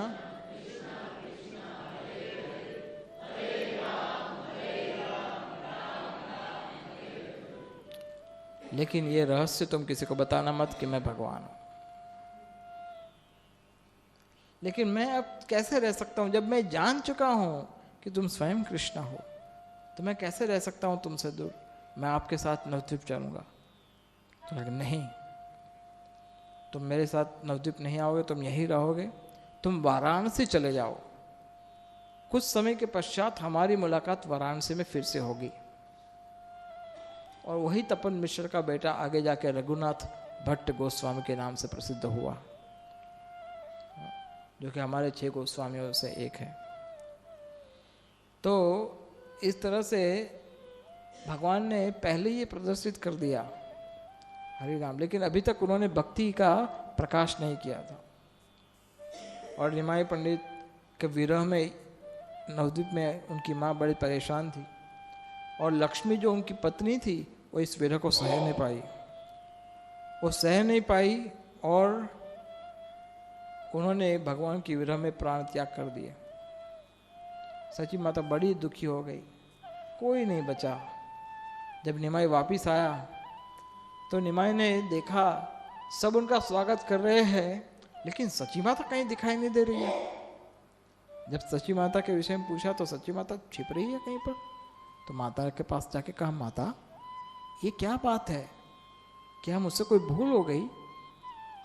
लेकिन ये रहस्य तुम किसी को बताना मत कि मैं भगवान हूं। लेकिन मैं अब कैसे रह सकता हूं जब मैं जान चुका हूं कि तुम स्वयं कृष्ण हो? तो मैं कैसे रह सकता हूं तुमसे दूर? मैं आपके साथ नवद्वीप चलूंगा। तो लगा नहीं, तुम मेरे साथ नवद्वीप नहीं आओगे, तुम यहीं रहोगे, तुम वाराणसी चले जाओ। कुछ समय के पश्चात हमारी मुलाकात वाराणसी में फिर से होगी। और वही तपन मिश्र का बेटा आगे जाके रघुनाथ भट्ट गोस्वामी के नाम से प्रसिद्ध हुआ, जो कि हमारे 6 गोस्वामियों से एक है। तो इस तरह से भगवान ने पहले ये प्रदर्शित कर दिया हरि नाम, लेकिन अभी तक उन्होंने भक्ति का प्रकाश नहीं किया था। और निमाई पंडित के विरह में नवद्वीप में उनकी माँ बड़ी परेशान थी, और लक्ष्मी जो उनकी पत्नी थी वो इस विरह को सह नहीं पाई। वो सह नहीं पाई और उन्होंने भगवान की विरह में प्राण त्याग कर दिए। सची माता बड़ी दुखी हो गई, कोई नहीं बचा। जब निमाई वापिस आया तो निमाई ने देखा सब उनका स्वागत कर रहे हैं, लेकिन सची माता कहीं दिखाई नहीं दे रही है। जब सची माता के विषय में पूछा तो सची माता छिप रही है कहीं पर। तो माता के पास जाके कहा, माता ये क्या बात है? क्या मुझसे कोई भूल हो गई?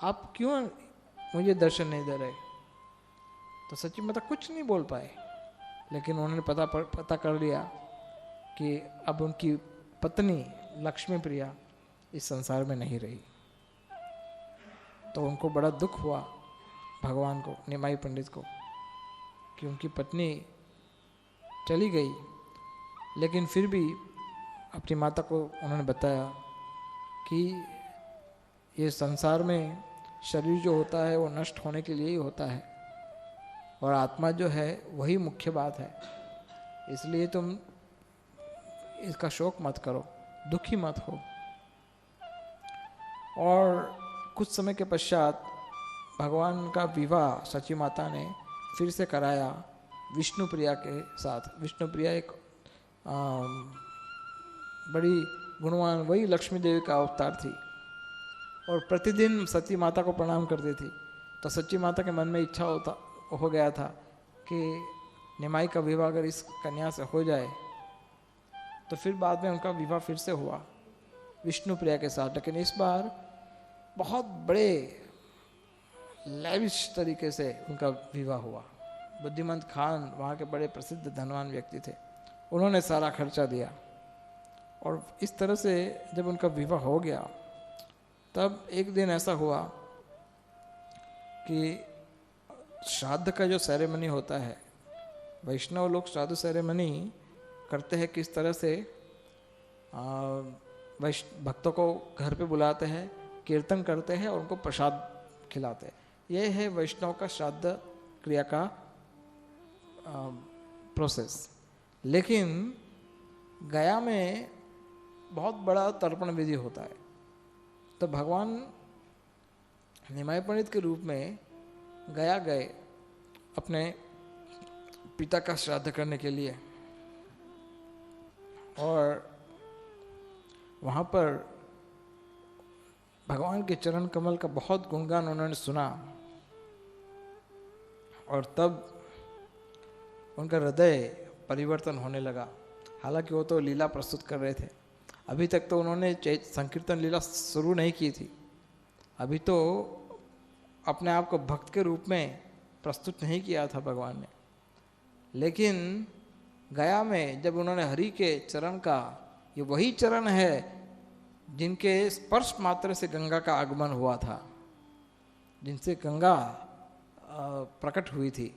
आप क्यों मुझे दर्शन नहीं दे रहे? तो सची माता कुछ नहीं बोल पाए, लेकिन उन्होंने पता कर लिया कि अब उनकी पत्नी लक्ष्मी प्रिया इस संसार में नहीं रही। तो उनको बड़ा दुख हुआ भगवान को, निमाई पंडित को, कि उनकी पत्नी चली गई। लेकिन फिर भी अपनी माता को उन्होंने बताया कि ये संसार में शरीर जो होता है वो नष्ट होने के लिए ही होता है, और आत्मा जो है वही मुख्य बात है। इसलिए तुम इसका शोक मत करो, दुखी मत हो। और कुछ समय के पश्चात भगवान का विवाह सची माता ने फिर से कराया विष्णुप्रिया के साथ। विष्णुप्रिया एक बड़ी गुणवान, वही लक्ष्मी देवी का अवतार थी, और प्रतिदिन सची माता को प्रणाम करती थी। तो सची माता के मन में इच्छा हो गया था कि निमाई का विवाह अगर इस कन्या से हो जाए, तो फिर बाद में उनका विवाह फिर से हुआ विष्णुप्रिया के साथ। लेकिन इस बार बहुत बड़े लैविश तरीके से उनका विवाह हुआ। बुद्धिमंत खान वहाँ के बड़े प्रसिद्ध धनवान व्यक्ति थे, उन्होंने सारा खर्चा दिया। और इस तरह से जब उनका विवाह हो गया, तब एक दिन ऐसा हुआ कि श्राद्ध का जो सेरेमनी होता है, वैष्णव लोग श्राद्ध सेरेमनी करते हैं किस तरह से, भक्तों को घर पे बुलाते हैं, कीर्तन करते हैं और उनको प्रसाद खिलाते हैं। ये है वैष्णव का श्राद्ध क्रिया का प्रोसेस। लेकिन गया में बहुत बड़ा तर्पण विधि होता है। तो भगवान निमाई पंडित के रूप में गया गए अपने पिता का श्राद्ध करने के लिए, और वहाँ पर भगवान के चरण कमल का बहुत गुणगान उन्होंने सुना, और तब उनका हृदय परिवर्तन होने लगा। हालांकि वो तो लीला प्रस्तुत कर रहे थे, अभी तक तो उन्होंने संकीर्तन लीला शुरू नहीं की थी, अभी तो अपने आप को भक्त के रूप में प्रस्तुत नहीं किया था भगवान ने। लेकिन गया में जब उन्होंने हरि के चरण का, ये वही चरण है जिनके स्पर्श मात्र से गंगा का आगमन हुआ था, जिनसे गंगा प्रकट हुई थी,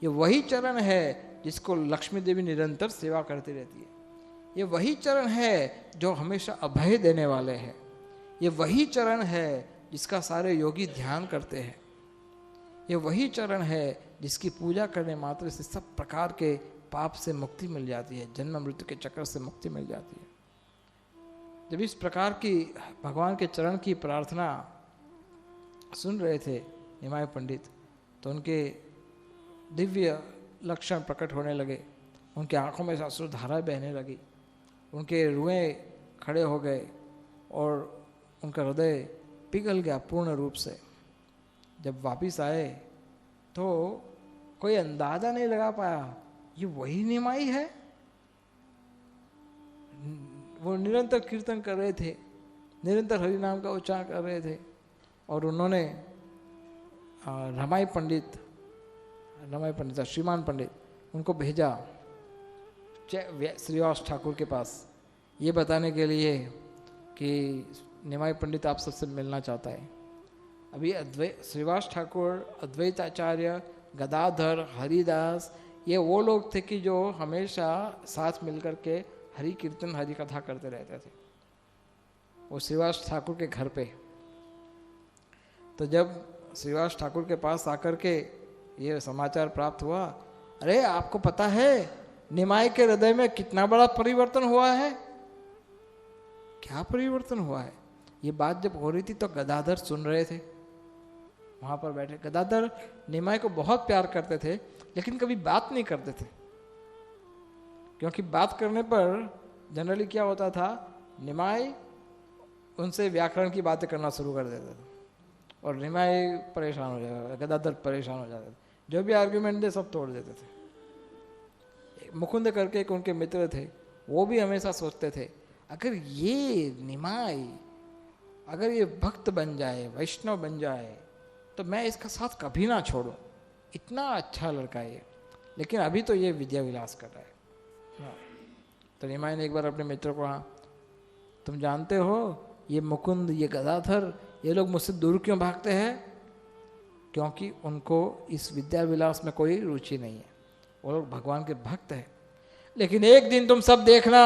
ये वही चरण है जिसको लक्ष्मी देवी निरंतर सेवा करती रहती है। ये वही चरण है जो हमेशा अभय देने वाले हैं। ये वही चरण है जिसका सारे योगी ध्यान करते हैं। ये वही चरण है जिसकी पूजा करने मात्र से सब प्रकार के पाप से मुक्ति मिल जाती है, जन्म मृत्यु के चक्कर से मुक्ति मिल जाती है। जब इस प्रकार की भगवान के चरण की प्रार्थना सुन रहे थे निमाय पंडित, तो उनके दिव्य लक्षण प्रकट होने लगे, उनके आंखों में अश्रुधारा बहने लगी, उनके रुएं खड़े हो गए और उनका हृदय पिघल गया पूर्ण रूप से। जब वापिस आए तो कोई अंदाजा नहीं लगा पाया ये वही निमाई है। वो निरंतर कीर्तन कर रहे थे, निरंतर हरि नाम का उच्चारण कर रहे थे, और उन्होंने रमाई पंडित श्रीमान पंडित उनको भेजा श्रीवास ठाकुर के पास ये बताने के लिए कि निमाई पंडित आप सबसे मिलना चाहता है। अभी श्रीवास ठाकुर, अद्वैताचार्य, गदाधर, हरिदास, ये वो लोग थे कि जो हमेशा साथ मिलकर के हरि कीर्तन हरि कथा करते रहते थे, वो श्रीवास ठाकुर के घर पे। तो जब श्रीवास ठाकुर के पास आकर के ये समाचार प्राप्त हुआ, अरे आपको पता है निमाई के हृदय में कितना बड़ा परिवर्तन हुआ है? क्या परिवर्तन हुआ है? ये बात जब हो रही थी तो गदाधर सुन रहे थे, वहां पर बैठे। गदाधर निमाई को बहुत प्यार करते थे, लेकिन कभी बात नहीं करते थे, क्योंकि बात करने पर जनरली क्या होता था, निमाई उनसे व्याकरण की बातें करना शुरू कर देता था और निमाई परेशान हो जाता, गदाधर परेशान हो जाते थे, जो भी आर्ग्यूमेंट दे सब तोड़ देते थे। मुकुंद करके एक उनके मित्र थे, वो भी हमेशा सोचते थे अगर ये निमाई अगर ये भक्त बन जाए, वैष्णव बन जाए, तो मैं इसका साथ कभी ना छोड़ूं, इतना अच्छा लड़का है ये, लेकिन अभी तो ये विद्या विलास कर रहा है। तो निमाई ने एक बार अपने मित्र को कहा, तुम जानते हो ये मुकुंद, ये गदाधर, ये लोग मुझसे दूर क्यों भागते हैं? क्योंकि उनको इस विद्या विलास में कोई रुचि नहीं है, वो लोग भगवान के भक्त हैं। लेकिन एक दिन तुम सब देखना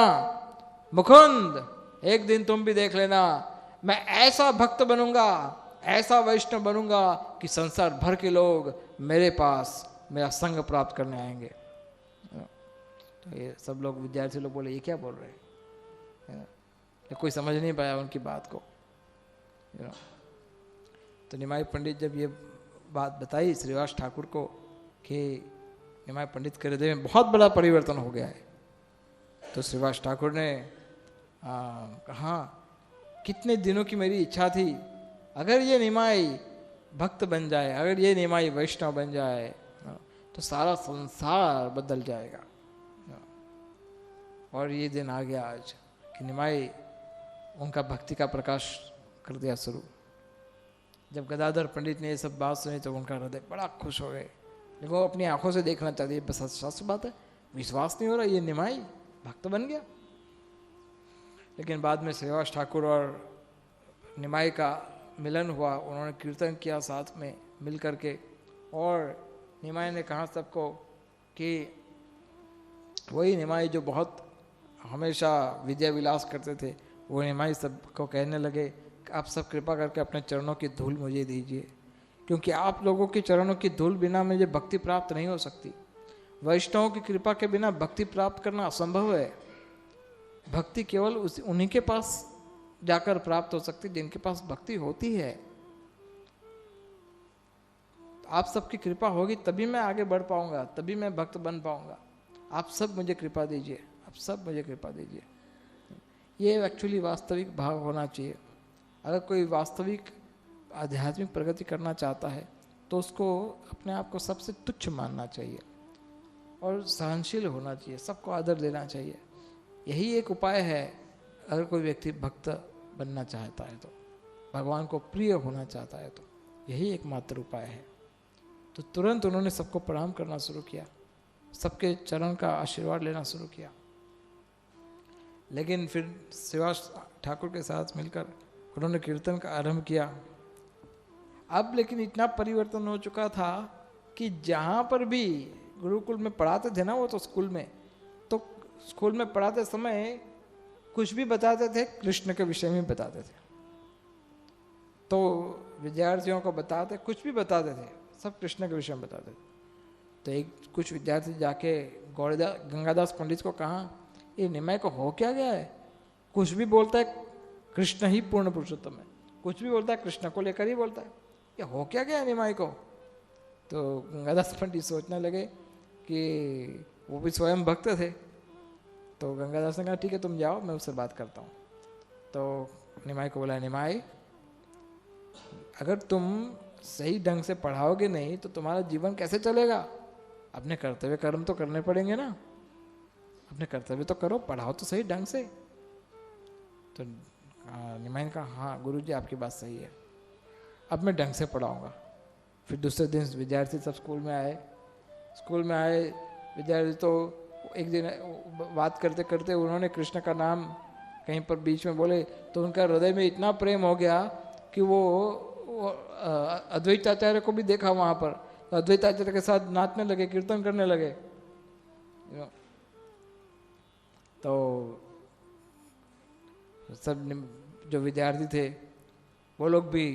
मुकुंद, एक दिन तुम भी देख लेना, मैं ऐसा भक्त बनूंगा, ऐसा वैष्णव बनूंगा कि संसार भर के लोग मेरे पास मेरा संग प्राप्त करने आएंगे। तो ये सब लोग, विद्यार्थी लोग बोले ये क्या बोल रहे हैं, कोई समझ नहीं पाया उनकी बात को। तो निमाई पंडित जब ये बात बताई श्रीवास ठाकुर को कि निमाई पंडित के हृदय में बहुत बड़ा परिवर्तन हो गया है, तो श्रीवास ठाकुर ने कहा कितने दिनों की मेरी इच्छा थी, अगर ये निमाई भक्त बन जाए, अगर ये निमाई वैष्णव बन जाए तो सारा संसार बदल जाएगा। और ये दिन आ गया आज कि निमाई उनका भक्ति का प्रकाश कर दिया शुरू। जब गदाधर पंडित ने ये सब बात सुनी तो उनका हृदय बड़ा खुश हो गए, लेकिन वो अपनी आंखों से देखना चाहते, बस सच बात है, विश्वास नहीं हो रहा ये निमाई भक्त बन गया। लेकिन बाद में श्रीवास ठाकुर और निमाई का मिलन हुआ, उन्होंने कीर्तन किया साथ में मिल करके, और निमाई ने कहा सबको कि वही निमाई जो बहुत हमेशा विद्या विलास करते थे, वो निमाई सबको कहने लगे कि आप सब कृपा करके अपने चरणों की धूल मुझे दीजिए, क्योंकि आप लोगों के चरणों की धूल बिना मुझे भक्ति प्राप्त नहीं हो सकती। वैष्णवों की कृपा के बिना भक्ति प्राप्त करना असंभव है। भक्ति केवल उन्हीं के पास जाकर प्राप्त हो सकती जिनके पास भक्ति होती है। आप सबकी कृपा होगी तभी मैं आगे बढ़ पाऊंगा, तभी मैं भक्त बन पाऊंगा। आप सब मुझे कृपा दीजिए, आप सब मुझे कृपा दीजिए। ये एक्चुअली वास्तविक भाव होना चाहिए। अगर कोई वास्तविक आध्यात्मिक प्रगति करना चाहता है तो उसको अपने आप को सबसे तुच्छ मानना चाहिए और सहनशील होना चाहिए, सबको आदर देना चाहिए। यही एक उपाय है अगर कोई व्यक्ति भक्त बनना चाहता है, तो भगवान को प्रिय होना चाहता है, तो यही एकमात्र उपाय है। तो तुरंत उन्होंने सबको प्रणाम करना शुरू किया, सबके चरण का आशीर्वाद लेना शुरू किया। लेकिन फिर श्रीवास ठाकुर के साथ मिलकर उन्होंने कीर्तन का आरंभ किया। अब लेकिन इतना परिवर्तन हो चुका था कि जहाँ पर भी गुरुकुल में पढ़ाते थे ना, वो तो स्कूल में पढ़ाते समय कुछ भी बताते थे कृष्ण के विषय में बताते थे। तो विद्यार्थियों को कुछ भी बताते थे, सब कृष्ण के विषय में बताते थे। तो कुछ विद्यार्थी जाके गंगादास पंडित को कहा, ये निमाई को हो क्या गया है, कुछ भी बोलता है कृष्ण ही पूर्ण पुरुषोत्तम है, कुछ भी बोलता है कृष्ण को लेकर ही बोलता है, ये हो क्या गया निमाई को। तो गंगादास पंडित सोचने लगे कि वो भी स्वयं भक्त थे। तो गंगादास ने कहा ठीक है तुम जाओ, मैं उससे बात करता हूँ। तो निमाई को बोला, निमाई अगर तुम सही ढंग से पढ़ाओगे नहीं तो तुम्हारा जीवन कैसे चलेगा, अपने कर्तव्य कर्म तो करने पड़ेंगे ना, अपने कर्तव्य तो करो, पढ़ाओ तो सही ढंग से। तो निमाई ने कहा हाँ गुरुजी आपकी बात सही है, अब मैं ढंग से पढ़ाऊँगा। फिर दूसरे दिन विद्यार्थी सब स्कूल में आए विद्यार्थी। तो एक दिन बात करते करते उन्होंने कृष्ण का नाम कहीं पर बीच में बोले, तो उनका हृदय में इतना प्रेम हो गया कि वो अद्वैताचार्य को भी देखा वहाँ पर, तो अद्वैताचार्य के साथ नाचने लगे, कीर्तन करने लगे। तो सब जो विद्यार्थी थे वो लोग भी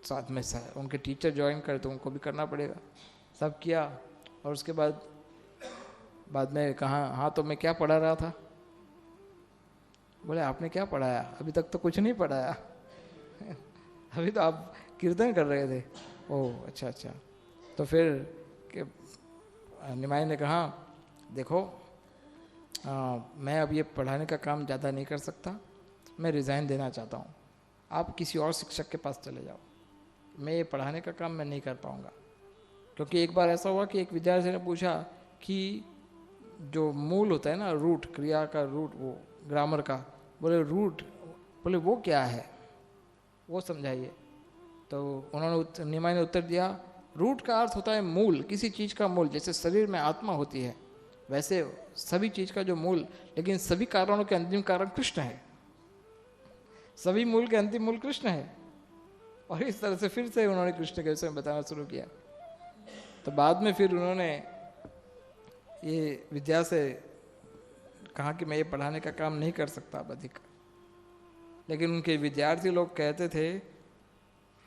साथ में उनके टीचर ज्वाइन करे तो उनको भी करना पड़ेगा, सब किया। और उसके बाद में कहा हाँ तो मैं क्या पढ़ा रहा था, बोले आपने क्या पढ़ाया, अभी तक तो कुछ नहीं पढ़ाया अभी तो आप कीर्तन कर रहे थे। ओह अच्छा। तो फिर निमाई ने कहा देखो मैं अब ये पढ़ाने का काम ज़्यादा नहीं कर सकता, मैं रिज़ाइन देना चाहता हूँ, आप किसी और शिक्षक के पास चले जाओ, मैं ये पढ़ाने का काम मैं नहीं कर पाऊँगा। क्योंकि एक बार ऐसा हुआ कि एक विद्यार्थी ने पूछा कि जो मूल होता है ना, रूट, क्रिया का रूट, वो ग्रामर का, बोले रूट, बोले वो क्या है, वो समझाइए। तो उन्होंने निमाई ने उत्तर दिया, रूट का अर्थ होता है मूल, किसी चीज़ का मूल। जैसे शरीर में आत्मा होती है वैसे सभी चीज़ का जो मूल, लेकिन सभी कारणों के अंतिम कारण कृष्ण है, सभी मूल के अंतिम मूल कृष्ण है। और इस तरह से फिर से उन्होंने कृष्ण के विषय में बताना शुरू किया। तो बाद में फिर उन्होंने ये विद्या से कहा कि मैं ये पढ़ाने का काम नहीं कर सकता अब अधिक, लेकिन उनके विद्यार्थी लोग कहते थे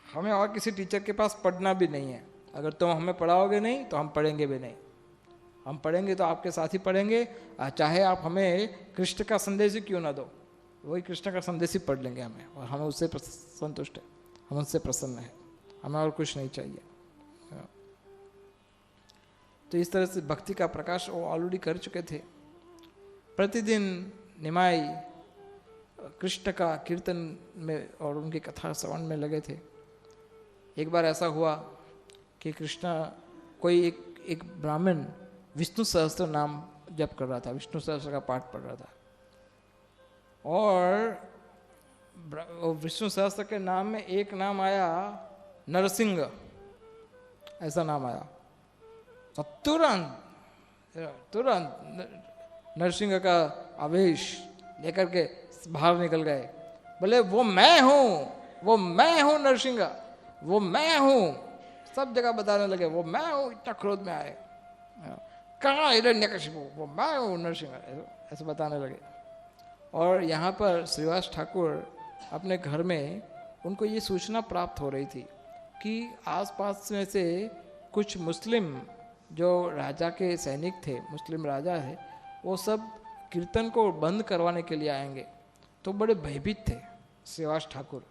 हमें और किसी टीचर के पास पढ़ना भी नहीं है, अगर तुम हमें पढ़ाओगे नहीं तो हम पढ़ेंगे भी नहीं, हम पढ़ेंगे तो आपके साथ ही पढ़ेंगे, चाहे आप हमें कृष्ण का संदेश ही क्यों ना दो, वही कृष्ण का संदेश ही पढ़ लेंगे हमें, और हमें उससे संतुष्ट है, हम उससे प्रसन्न है, हमें और कुछ नहीं चाहिए। तो इस तरह से भक्ति का प्रकाश वो ऑलरेडी कर चुके थे। प्रतिदिन निमाई कृष्ण का कीर्तन में और उनकी कथा श्रवण में लगे थे। एक बार ऐसा हुआ कि कोई एक ब्राह्मण विष्णु सहस्त्र नाम जप कर रहा था, विष्णु सहस्त्र का पाठ पढ़ रहा था, और विष्णु सहस्त्र के नाम में एक नाम आया नरसिंह, ऐसा नाम आया। तो तुरंत नरसिंह का आवेश लेकर के बाहर निकल गए, बोले वो मैं हूँ नरसिंह, वो मैं हूँ, सब जगह बताने लगे वो मैं हूँ। इतना क्रोध में आए, कहाँ हिरण्यकशिपु, वो मैं हूँ नरसिंह, ऐसे बताने लगे। और यहाँ पर श्रीवास ठाकुर अपने घर में उनको ये सूचना प्राप्त हो रही थी कि आसपास में से कुछ मुस्लिम जो राजा के सैनिक थे, मुस्लिम राजा है, वो सब कीर्तन को बंद करवाने के लिए आएंगे। तो बड़े भयभीत थे श्रीवास ठाकुर।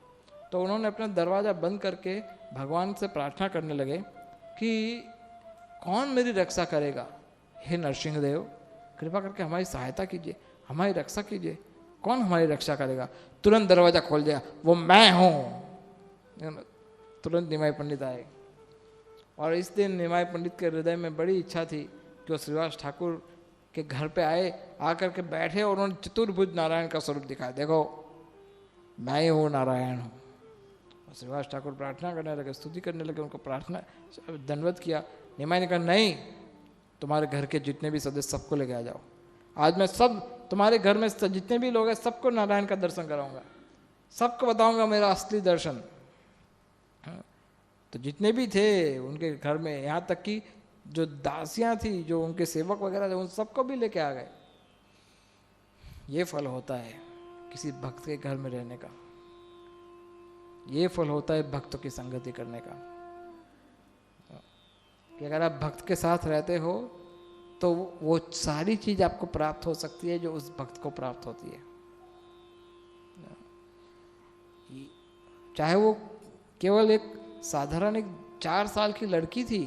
तो उन्होंने अपना दरवाज़ा बंद करके भगवान से प्रार्थना करने लगे कि कौन मेरी रक्षा करेगा, हे नरसिंह देव कृपा करके हमारी सहायता कीजिए, हमारी रक्षा कीजिए, कौन हमारी रक्षा करेगा। तुरंत दरवाज़ा खोल दिया, वो मैं हूँ। तुरंत निमाई पंडित आए, और इस दिन निमाई पंडित के हृदय में बड़ी इच्छा थी कि वो श्रीवास ठाकुर के घर पे आए, आकर के बैठे और उन्होंने चतुर्भुज नारायण का स्वरूप दिखाया, देखो मैं ही हूँ नारायण हूँ। श्रीवास ठाकुर प्रार्थना करने लगे, स्तुति करने लगे, उनको प्रार्थना दंडवत किया। निमाई ने कहा नहीं, तुम्हारे घर के जितने भी सदस्य सबको लेके आ जाओ, आज मैं सब तुम्हारे घर में जितने भी लोग हैं सबको नारायण का दर्शन कराऊंगा, सबको बताऊंगा मेरा असली दर्शन। तो जितने भी थे उनके घर में, यहाँ तक कि जो दासियां थी, जो उनके सेवक वगैरह थे, उन सबको भी लेके आ गए। ये फल होता है किसी भक्त के घर में रहने का, ये फल होता है भक्तों की संगति करने का। कि अगर आप भक्त के साथ रहते हो तो वो सारी चीज आपको प्राप्त हो सकती है जो उस भक्त को प्राप्त होती है। चाहे वो केवल एक साधारण एक 4 साल की लड़की थी,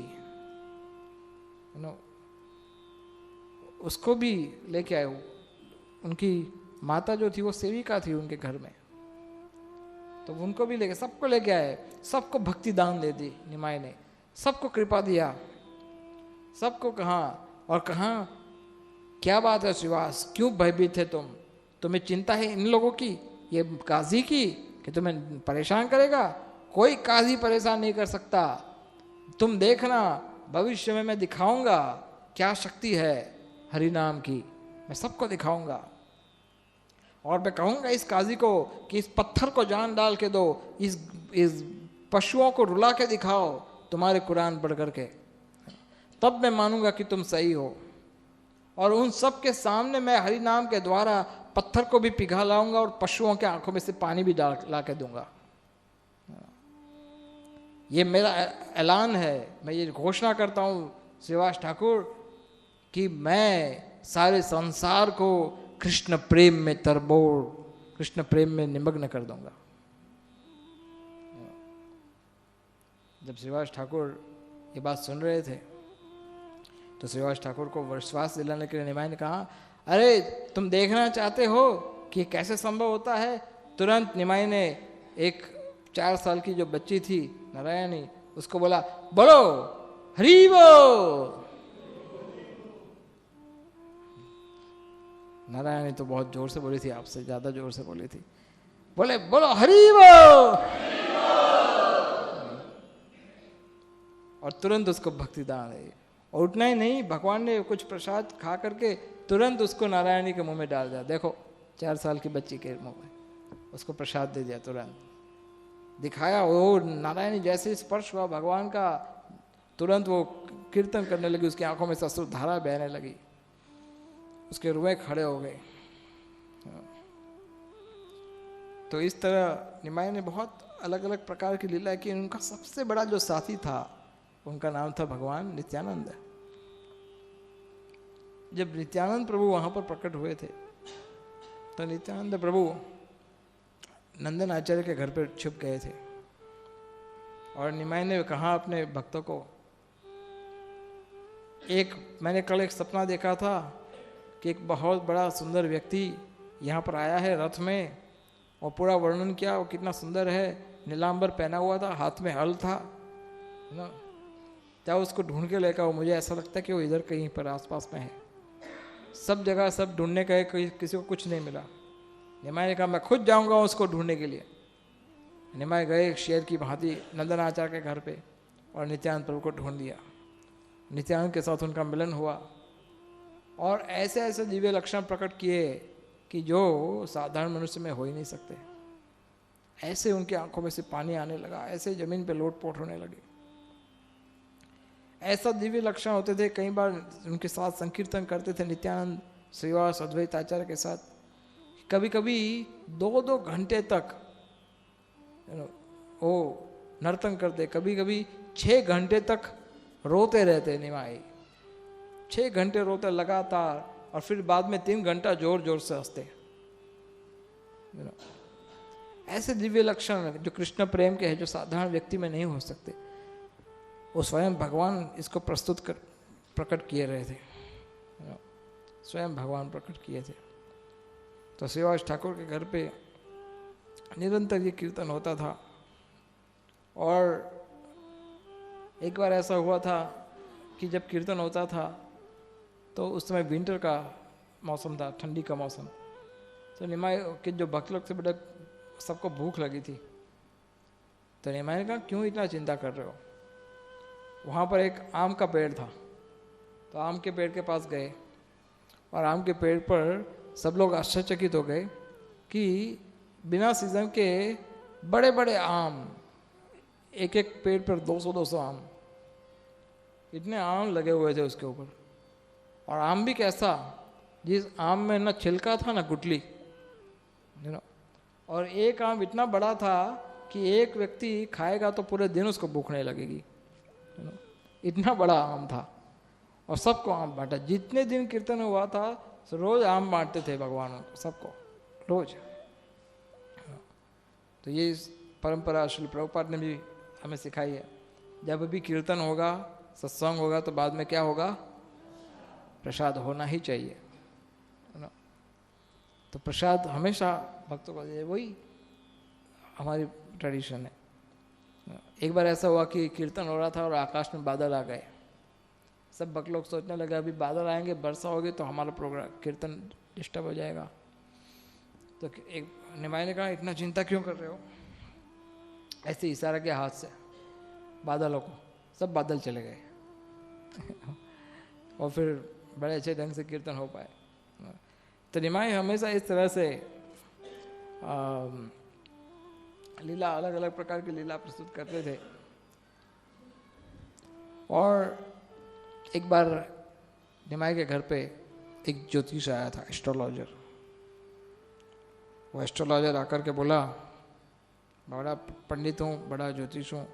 उसको भी लेके आए। उनकी माता जो थी वो सेविका थी उनके घर में, तो उनको भी लेके, सबको लेके आए, सबको भक्ति दान दे दी निमाई ने, सबको कृपा दिया, सबको कहा और कहा क्या बात है श्रीवास, क्यों भयभीत है तुम, तुम्हें चिंता है इन लोगों की, ये काजी की, कि तुम्हें परेशान करेगा? कोई काजी परेशान नहीं कर सकता। तुम देखना भविष्य में मैं दिखाऊंगा क्या शक्ति है हरि नाम की, मैं सबको दिखाऊंगा। और मैं कहूंगा इस काजी को कि इस पत्थर को जान डाल के दो, इस पशुओं को रुला के दिखाओ तुम्हारे कुरान पढ़ करके, तब मैं मानूंगा कि तुम सही हो। और उन सब के सामने मैं हरि नाम के द्वारा पत्थर को भी पिघला लाऊंगा और पशुओं के आंखों में से पानी भी ला के दूंगा। ये मेरा ऐलान है, मैं ये घोषणा करता हूं श्रीवास ठाकुर कि मैं सारे संसार को कृष्ण प्रेम में तरबोड़, कृष्ण प्रेम में निमग्न कर दूंगा। जब श्रीवास ठाकुर ये बात सुन रहे थे तो श्रीवास ठाकुर को विश्वास दिलाने के लिए निमाई ने कहा, अरे तुम देखना चाहते हो कि कैसे संभव होता है? तुरंत निमाई ने एक 4 साल की जो बच्ची थी नारायणी, उसको बोला, बोलो हरि बोल। नारायणी तो बहुत जोर से बोली थी, आपसे ज्यादा जोर से बोली थी, बोले बोलो हरि बोल। और तुरंत उसको भक्ति दान है। और उतना ही नहीं, भगवान ने कुछ प्रसाद खा करके तुरंत उसको नारायणी के मुंह में डाल दिया। देखो 4 साल की बच्ची के मुंह में उसको प्रसाद दे दिया, तुरंत दिखाया। वो नारायणी जैसे स्पर्श हुआ भगवान का, तुरंत वो कीर्तन करने लगी, उसकी आंखों में से अश्रु धारा बहने लगी, उसके रुए खड़े हो गए। तो इस तरह निमाई ने बहुत अलग अलग प्रकार की लीला की। उनका सबसे बड़ा जो साथी था उनका नाम था भगवान नित्यानंद। जब नित्यानंद प्रभु वहां पर प्रकट हुए थे तो नित्यानंद प्रभु नंदन आचार्य के घर पर छुप गए थे। और निमाई ने कहा अपने भक्तों को, मैंने कल एक सपना देखा था कि एक बहुत बड़ा सुंदर व्यक्ति यहाँ पर आया है रथ में, और पूरा वर्णन किया वो कितना सुंदर है, नीलांबर पहना हुआ था, हाथ में हल था ना, क्या उसको ढूंढ के लेकर, मुझे ऐसा लगता है कि वो इधर कहीं पर आसपास में है। सब जगह सब ढूंढने गए, किसी को कुछ नहीं मिला। निमाई ने कहा मैं खुद जाऊंगा उसको ढूंढने के लिए। निमाई गए शेर की भांति नंदन आचार्य के घर पे और नित्यानंद प्रभु को ढूंढ लिया। नित्यानंद के साथ उनका मिलन हुआ और ऐसे ऐसे दिव्य लक्षण प्रकट किए कि जो साधारण मनुष्य में हो ही नहीं सकते। ऐसे उनकी आंखों में से पानी आने लगा, ऐसे जमीन पे लोटपोट होने लगे। ऐसा दिव्य लक्षण होते थे। कई बार उनके साथ संकीर्तन करते थे नित्यानंद श्रीवास अद्वैत आचार्य के साथ। कभी कभी 2-2 घंटे तक वो नर्तन करते, कभी कभी 6 घंटे तक रोते रहते निमाई, 6 घंटे रोते लगातार, और फिर बाद में 3 घंटा जोर जोर से हंसते। ऐसे दिव्य लक्षण जो कृष्ण प्रेम के हैं, जो साधारण व्यक्ति में नहीं हो सकते, वो स्वयं भगवान इसको प्रकट किए रहे थे, स्वयं भगवान प्रकट किए थे। तो श्रीवास ठाकुर के घर पे निरंतर ये कीर्तन होता था। और एक बार ऐसा हुआ था कि जब कीर्तन होता था तो उस समय विंटर का मौसम था, ठंडी का मौसम। तो निमाई के जो भक्त लोग थे, बड़े सबको भूख लगी थी। तो निमाई ने कहा क्यों इतना चिंता कर रहे हो? वहाँ पर एक आम का पेड़ था, तो आम के पेड़ के पास गए और आम के पेड़ पर सब लोग आश्चर्यचकित हो गए कि बिना सीजन के बड़े बड़े आम, एक एक पेड़ पर 200-200 आम, इतने आम लगे हुए थे उसके ऊपर। और आम भी कैसा, जिस आम में ना छिलका था ना गुठली, और एक आम इतना बड़ा था कि एक व्यक्ति खाएगा तो पूरे दिन उसको भूख नहीं लगेगी, इतना बड़ा आम था। और सबको आम बांटा। जितने दिन कीर्तन हुआ था रोज आम बांटते थे भगवानों को, सबको रोज। तो ये परंपरा श्री प्रभुपाद ने भी हमें सिखाई है। जब भी कीर्तन होगा, सत्संग होगा, तो बाद में क्या होगा? प्रसाद होना ही चाहिए, है ना। तो प्रसाद हमेशा भक्तों को दे, वही हमारी ट्रेडिशन है। एक बार ऐसा हुआ कि कीर्तन हो रहा था और आकाश में बादल आ गए। सब भक्त लोग सोचने लगे अभी बादल आएंगे, वर्षा होगी तो हमारा प्रोग्राम कीर्तन डिस्टर्ब हो जाएगा। तो एक निमाई ने कहा इतना चिंता क्यों कर रहे हो? ऐसे इशारा के हाथ से बादलों को, सब बादल चले गए और फिर बड़े अच्छे ढंग से कीर्तन हो पाए। तो निमाई हमेशा इस तरह से लीला, अलग अलग प्रकार की लीला प्रस्तुत करते थे। और एक बार निमाई के घर पे एक ज्योतिष आया था, एस्ट्रोलॉजर। वो एस्ट्रोलॉजर आकर के बोला, बड़ा पंडित हूँ, बड़ा ज्योतिष हूँ।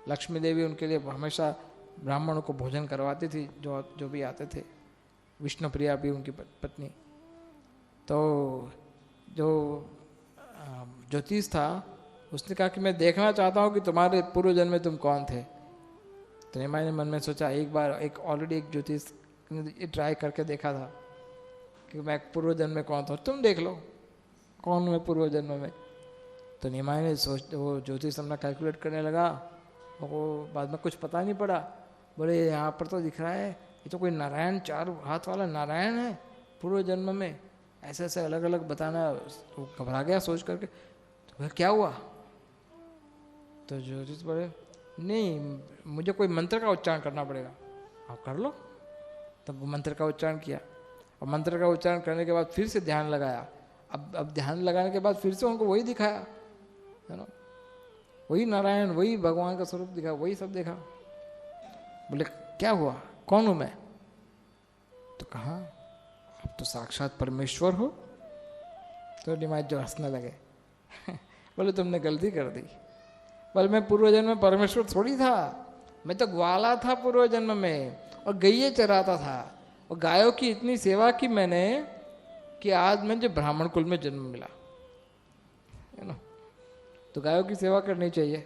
लक्ष्मी देवी उनके लिए हमेशा ब्राह्मणों को भोजन करवाती थी, जो भी आते थे। विष्णु प्रिया भी उनकी पत्नी। तो जो ज्योतिष था उसने कहा कि मैं देखना चाहता हूँ कि तुम्हारे पूर्व जन्म में तुम कौन थे। तो निमाई ने मन में सोचा, एक बार ऑलरेडी एक ज्योतिष ने ट्राई करके देखा था कि मैं पूर्व जन्म में कौन था, तुम देख लो कौन मैं पूर्व जन्म में। तो निमाई ने वो ज्योतिष अपना कैलकुलेट करने लगा, वो बाद में कुछ पता नहीं पड़ा। बोले यहाँ पर तो दिख रहा है ये तो कोई नारायण, 4 हाथ वाला नारायण है पूर्व जन्म में, ऐसे ऐसे अलग अलग बताना। तो घबरा गया सोच करके। तो क्या हुआ? तो ज्योतिष बोले नहीं, मुझे कोई मंत्र का उच्चारण करना पड़ेगा। आप कर लो। तब वो मंत्र का उच्चारण किया और मंत्र का उच्चारण करने के बाद फिर से ध्यान लगाया। अब ध्यान लगाने के बाद फिर से उनको वही दिखाया, है ना, वही नारायण, वही भगवान का स्वरूप दिखा, वही सब देखा। बोले क्या हुआ, कौन हूं मैं? तो कहा आप तो साक्षात परमेश्वर हो। तो निमाई जो हंसने लगे बोले तुमने गलती कर दी। बोले मैं पूर्व जन्म में परमेश्वर थोड़ी था, मैं तो ग्वाला था पूर्व जन्म में और गैये चराता था और गायों की इतनी सेवा की मैंने कि आज मुझे ब्राह्मण कुल में जन्म मिला, है ना। तो गायों की सेवा करनी चाहिए,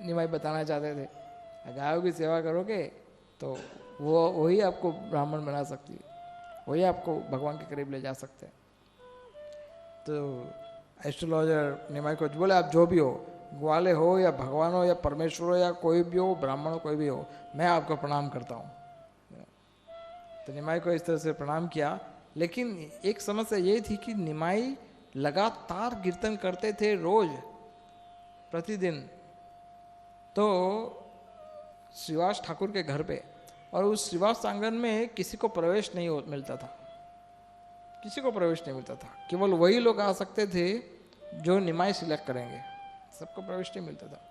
निमाई बताना चाहते थे। गायों की सेवा करोगे तो वो वही आपको ब्राह्मण बना सकती है, वही आपको भगवान के करीब ले जा सकते हैं। तो एस्ट्रोलॉजर निमाई को बोले आप जो भी हो, ग्वाले हो या भगवान हो या परमेश्वर हो या कोई भी हो, ब्राह्मण हो कोई भी हो, मैं आपको प्रणाम करता हूँ। तो निमाई को इस तरह से प्रणाम किया। लेकिन एक समस्या ये थी कि निमाई लगातार कीर्तन करते थे रोज, प्रतिदिन। तो श्रीवास ठाकुर के घर पे, और उस श्रीवास आंगन में किसी को प्रवेश नहीं मिलता था, किसी को प्रवेश नहीं मिलता था। केवल वही लोग आ सकते थे जो निमाई सिलेक्ट करेंगे, सबको प्रवेश नहीं मिलता था।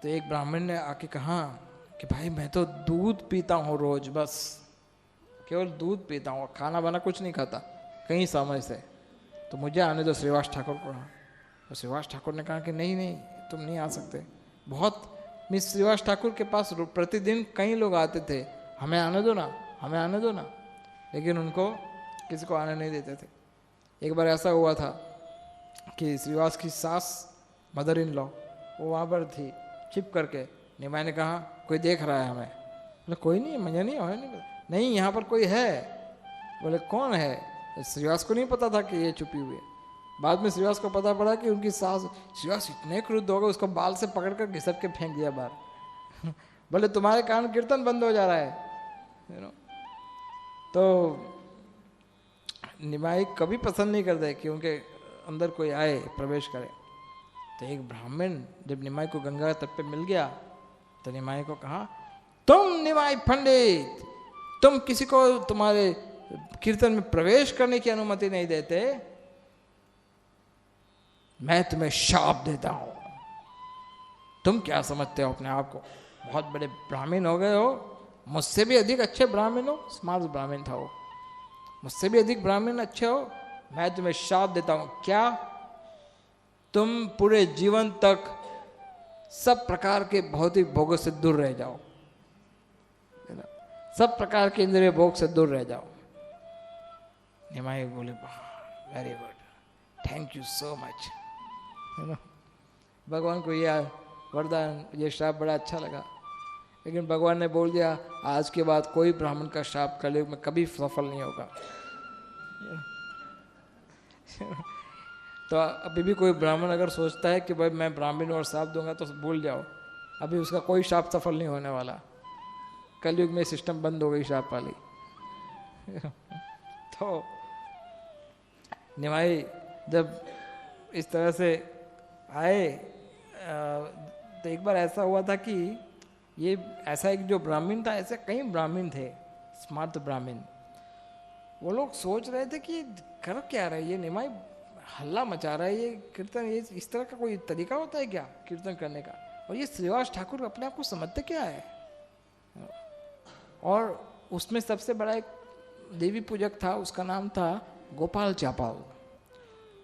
तो एक ब्राह्मण ने आके कहा कि भाई मैं तो दूध पीता हूँ रोज, बस केवल दूध पीता हूँ, खाना बना कुछ नहीं खाता कई समय से, तो मुझे आने दो श्रीवास ठाकुर को। तो श्रीवास ठाकुर ने कहा कि नहीं नहीं तुम नहीं आ सकते। बहुत मिस श्रीवास ठाकुर के पास प्रतिदिन कई लोग आते थे, हमें आने दो ना, हमें आने दो ना, लेकिन उनको किसी को आने नहीं देते थे। एक बार ऐसा हुआ था कि श्रीवास की सास मदर इन लॉ वो वहाँ पर थी छिप करके। निमाई ने कहा कोई देख रहा है हमें। बोले कोई नहीं, मुझे नहीं, हमें नहीं पता। नहीं यहाँ पर कोई है। बोले कौन है? श्रीवास को नहीं पता था कि ये छुपी हुई है। बाद में श्रीवास को पता पड़ा कि उनकी सास। श्रीवास इतने क्रुद्ध हो गए, उसको बाल से पकड़कर घिसट के फेंक दिया बाहर बोले तुम्हारे कारण कीर्तन बंद हो जा रहा है। तो निमाई कभी पसंद नहीं करते कि उनके अंदर कोई आए, प्रवेश करे। तो एक ब्राह्मण जब निमाई को गंगा तट पे मिल गया तो निमाई को कहा तुम निमाई पंडित, तुम किसी को तुम्हारे कीर्तन में प्रवेश करने की अनुमति नहीं देते, मैं तुम्हें शाप देता हूं। तुम क्या समझते हो अपने आप को, बहुत बड़े ब्राह्मण हो गए हो, मुझसे भी अधिक अच्छे ब्राह्मण हो, स्मार्ट ब्राह्मण था वो, मुझसे भी अधिक ब्राह्मण अच्छे हो, मैं तुम्हें शाप देता हूं। क्या? तुम पूरे जीवन तक सब प्रकार के भौतिक भोगों से दूर रह जाओ। सब प्रकार के इंद्रिय भोग से दूर रह जाओ। निमाई बोले very good, thank you so much, है ना। भगवान को यह वरदान, ये श्राप बड़ा अच्छा लगा। लेकिन भगवान ने बोल दिया आज के बाद कोई ब्राह्मण का श्राप कलयुग में कभी सफल नहीं होगा। तो अभी भी कोई ब्राह्मण अगर सोचता है कि भाई मैं ब्राह्मण और श्राप दूंगा तो भूल जाओ, अभी उसका कोई श्राप सफल नहीं होने वाला। कलयुग में सिस्टम बंद हो गई श्राप वाली। तो निमाई जब इस तरह से आए तो एक बार ऐसा हुआ था कि ये ऐसा एक जो ब्राह्मण था, ऐसे कई ब्राह्मण थे, स्मार्ट ब्राह्मण। वो लोग सोच रहे थे कि कर क्या रहा है ये निमाई, हल्ला मचा रहा है ये कीर्तन, ये इस तरह का कोई तरीका होता है क्या कीर्तन करने का। और ये श्रीवास ठाकुर अपने आप को समझते क्या है। और उसमें सबसे बड़ा एक देवी पूजक था, उसका नाम था गोपाल चापाल।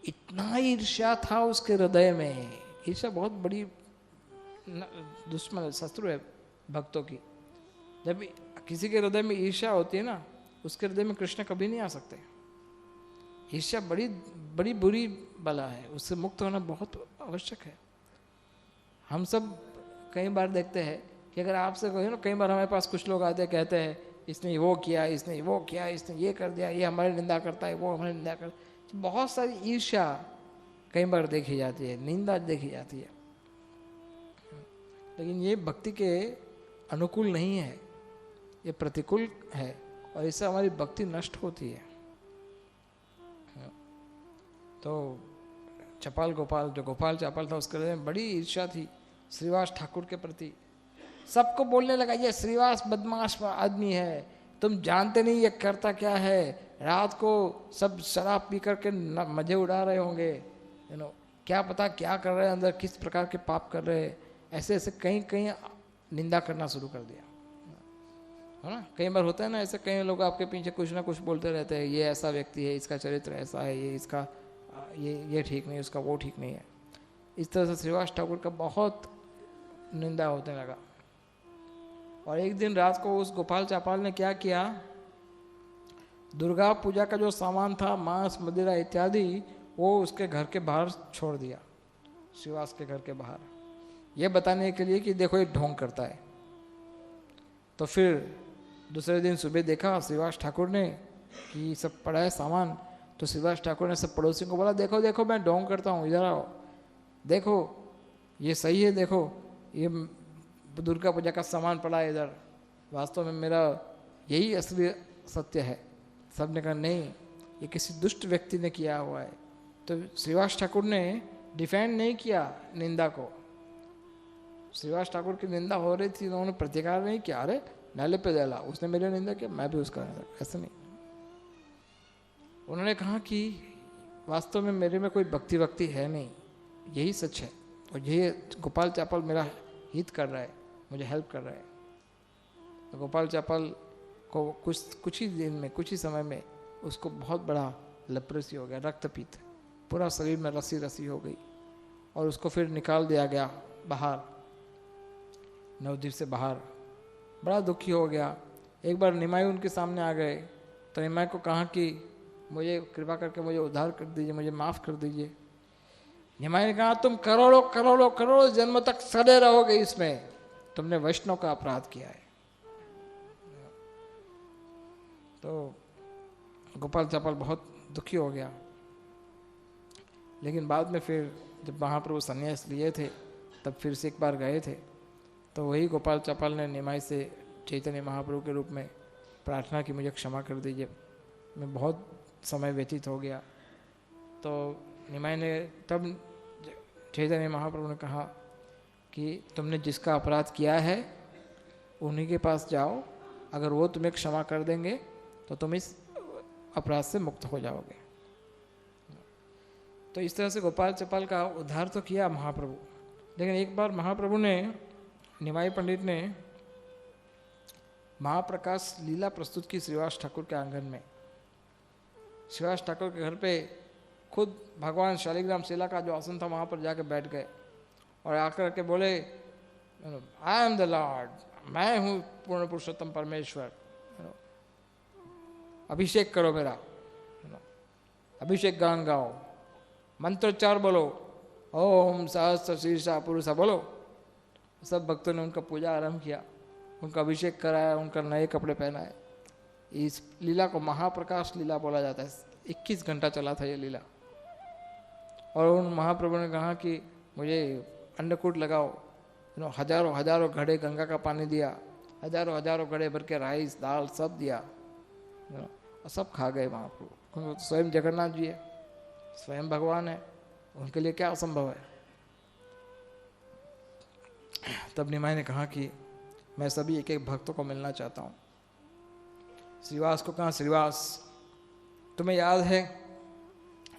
इतना ईर्ष्या था उसके हृदय में, ईर्ष्या बहुत बड़ी दुश्मन शत्रु है भक्तों की। जब किसी के हृदय में ईर्ष्या होती है ना, उसके हृदय में कृष्ण कभी नहीं आ सकते। ईर्ष्या बड़ी बड़ी बुरी बला है, उससे मुक्त होना बहुत आवश्यक है। हम सब कई बार देखते हैं कि अगर आपसे कोई ना, कई बार हमारे पास कुछ लोग आते कहते हैं इसने वो किया, इसने वो किया, इसने ये कर दिया, ये हमारी निंदा करता है, वो हमारी निंदा करता है। बहुत सारी ईर्ष्या कई बार देखी जाती है, निंदा देखी जाती है। लेकिन ये भक्ति के अनुकूल नहीं है, ये प्रतिकूल है, और इससे हमारी भक्ति नष्ट होती है। तो चपाल गोपाल, जो गोपाल चापाल था, उसके हृदय में बड़ी ईर्ष्या थी श्रीवास ठाकुर के प्रति। सबको बोलने लगा ये श्रीवास बदमाश आदमी है, तुम जानते नहीं ये करता क्या है, रात को सब शराब पी करके मजे उड़ा रहे होंगे, क्या पता क्या कर रहे हैं अंदर, किस प्रकार के पाप कर रहे हैं। ऐसे ऐसे कहीं कहीं निंदा करना शुरू कर दिया, है ना। कई बार होता है ना ऐसे, कई लोग आपके पीछे कुछ ना कुछ बोलते रहते हैं, ये ऐसा व्यक्ति है, इसका चरित्र ऐसा है, ये इसका ये ठीक नहीं, उसका वो ठीक नहीं है। इस तरह से श्रीवास ठाकुर का बहुत निंदा होने लगा। और एक दिन रात को उस गोपाल चापाल ने क्या किया, दुर्गा पूजा का जो सामान था, मांस मदिरा इत्यादि, वो उसके घर के बाहर छोड़ दिया, श्रीवास के घर के बाहर, ये बताने के लिए कि देखो ये ढोंग करता है। तो फिर दूसरे दिन सुबह देखा श्रीवास ठाकुर ने कि सब पड़ा है सामान। तो श्रीवास ठाकुर ने सब पड़ोसियों को बोला देखो देखो मैं ढोंग करता हूँ, इधर आओ, देखो ये सही है, देखो ये दुर्गा पूजा का सामान पड़ा है इधर, वास्तव में मेरा यही असली सत्य है। सब ने कहा नहीं, ये किसी दुष्ट व्यक्ति ने किया हुआ है। तो श्रीवास ठाकुर ने डिफेंड नहीं किया निंदा को। श्रीवास ठाकुर की निंदा हो रही थी, उन्होंने प्रतिकार नहीं किया, अरे नाले पे डाला, उसने मेरी निंदा किया, मैं भी उसका निंदा, ऐसा नहीं। उन्होंने कहा कि वास्तव में मेरे में कोई भक्ति है नहीं, यही सच है, और यही गोपाल चापाल मेरा हित कर रहा है, मुझे हेल्प कर रहा है। तो गोपाल चापाल को कुछ ही दिन में, कुछ ही समय में उसको बहुत बड़ा लेप्रेसी हो गया, रक्तपीत, पूरा शरीर में रसी रसी हो गई, और उसको फिर निकाल दिया गया बाहर, नवद्वीप से बाहर। बड़ा दुखी हो गया। एक बार निमाई उनके सामने आ गए, तो निमाई को कहा कि मुझे कृपा करके मुझे उद्धार कर दीजिए, मुझे माफ़ कर दीजिए। निमाई ने कहा तुम करोड़ों करोड़ों करोड़ों जन्म तक सड़े रहोगे इसमें, तुमने वैष्णव का अपराध किया है। तो गोपाल चापाल बहुत दुखी हो गया। लेकिन बाद में फिर जब महाप्रभु संन्यास लिए थे, तब फिर से एक बार गए थे, तो वही गोपाल चापाल ने निमाई से चैतन्य महाप्रभु के रूप में प्रार्थना की, मुझे क्षमा कर दीजिए, मैं बहुत समय व्यतीत हो गया। तो निमाई ने तब चैतन्य महाप्रभु ने कहा कि तुमने जिसका अपराध किया है उन्हीं के पास जाओ, अगर वो तुम्हें क्षमा कर देंगे तो तुम इस अपराध से मुक्त हो जाओगे। तो इस तरह से गोपाल चापाल का उद्धार तो किया महाप्रभु। लेकिन एक बार महाप्रभु ने, निमाई पंडित ने महाप्रकाश लीला प्रस्तुत की श्रीवास ठाकुर के आंगन में। श्रीवास ठाकुर के घर पे खुद भगवान शालिग्राम शिला का जो आसन था वहाँ पर जाकर बैठ गए, और आकर के बोले आई एम द लॉर्ड, मैं हूँ पूर्ण पुरुषोत्तम परमेश्वर, अभिषेक करो मेरा, अभिषेक गान गाओ, मंत्रोच्चार बोलो, ओम सहस्त्र शीर्षा पुरुषा बोलो। सब भक्तों ने उनका पूजा आरंभ किया, उनका अभिषेक कराया, उनका नए कपड़े पहनाए। इस लीला को महाप्रकाश लीला बोला जाता है। 21 घंटा चला था ये लीला। और उन महाप्रभु ने कहा कि मुझे अन्नकूट लगाओ, हजारों हजारों घड़े गंगा का पानी दिया, हजारों हजारों घड़े भर के राइस दाल सब दिया, और सब खा गए महाप्रभु। स्वयं जगन्नाथ जी है, स्वयं भगवान है, उनके लिए क्या असंभव है। तब निमाई ने कहा कि मैं सभी एक एक भक्तों को मिलना चाहता हूँ। श्रीवास को कहा, श्रीवास तुम्हें याद है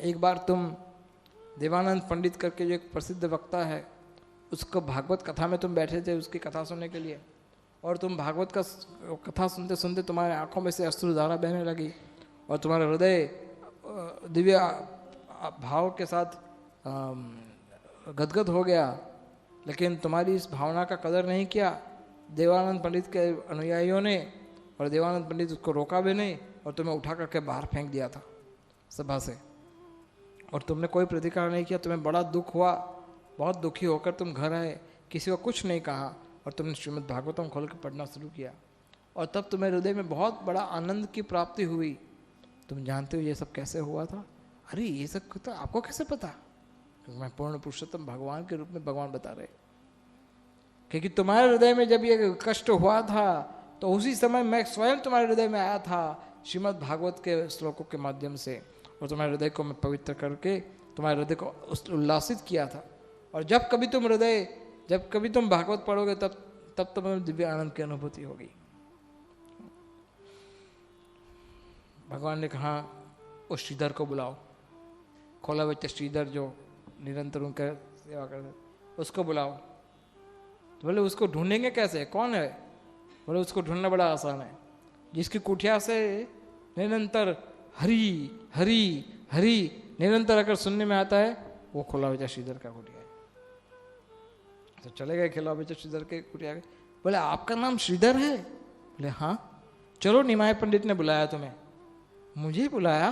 एक बार तुम देवानंद पंडित करके जो एक प्रसिद्ध वक्ता है, उसको भागवत कथा में तुम बैठे थे उसकी कथा सुनने के लिए, और तुम भागवत का कथा सुनते सुनते तुम्हारे आंखों में से अश्रुधारा बहने लगी और तुम्हारा हृदय दिव्य भाव के साथ गदगद हो गया, लेकिन तुम्हारी इस भावना का कदर नहीं किया देवानंद पंडित के अनुयायियों ने, और देवानंद पंडित उसको रोका भी नहीं और तुम्हें उठा करके बाहर फेंक दिया था सभा से, और तुमने कोई प्रतिकार नहीं किया। तुम्हें बड़ा दुख हुआ, बहुत दुखी होकर तुम घर आए, किसी को कुछ नहीं कहा, और तुमने श्रीमद् भागवतम खोल कर पढ़ना शुरू किया, और तब तुम्हें हृदय में बहुत बड़ा आनंद की प्राप्ति हुई। तुम जानते हो ये सब कैसे हुआ था? अरे ये सब तो आपको कैसे पता? मैं पूर्ण पुरुषोत्तम भगवान के रूप में भगवान बता रहे, क्योंकि तुम्हारे हृदय में जब ये कष्ट हुआ था तो उसी समय मैं स्वयं तुम्हारे हृदय में आया था श्रीमद् भागवत के श्लोकों के माध्यम से, और तुम्हारे हृदय को मैं पवित्र करके तुम्हारे हृदय को उल्लासित किया था। और जब कभी तुम भागवत पढ़ोगे तब तुम्हें दिव्य आनंद की अनुभूति होगी। भगवान ने कहा उस श्रीधर को बुलाओ, खोला बच्चा श्रीधर जो निरंतर उनका सेवा करते, उसको बुलाओ। तो बोले उसको ढूंढेंगे कैसे, कौन है? बोले उसको ढूंढना बड़ा आसान है, जिसकी कुटिया से निरंतर हरि हरि हरि निरंतर अगर सुनने में आता है वो खोला बच्चा श्रीधर का कुटिया है। तो चले गए खोला बच्चा श्रीधर के कुटिया के। बोले आपका नाम श्रीधर है? बोले हाँ। चलो निमाय पंडित ने बुलाया तुम्हें। मुझे बुलाया?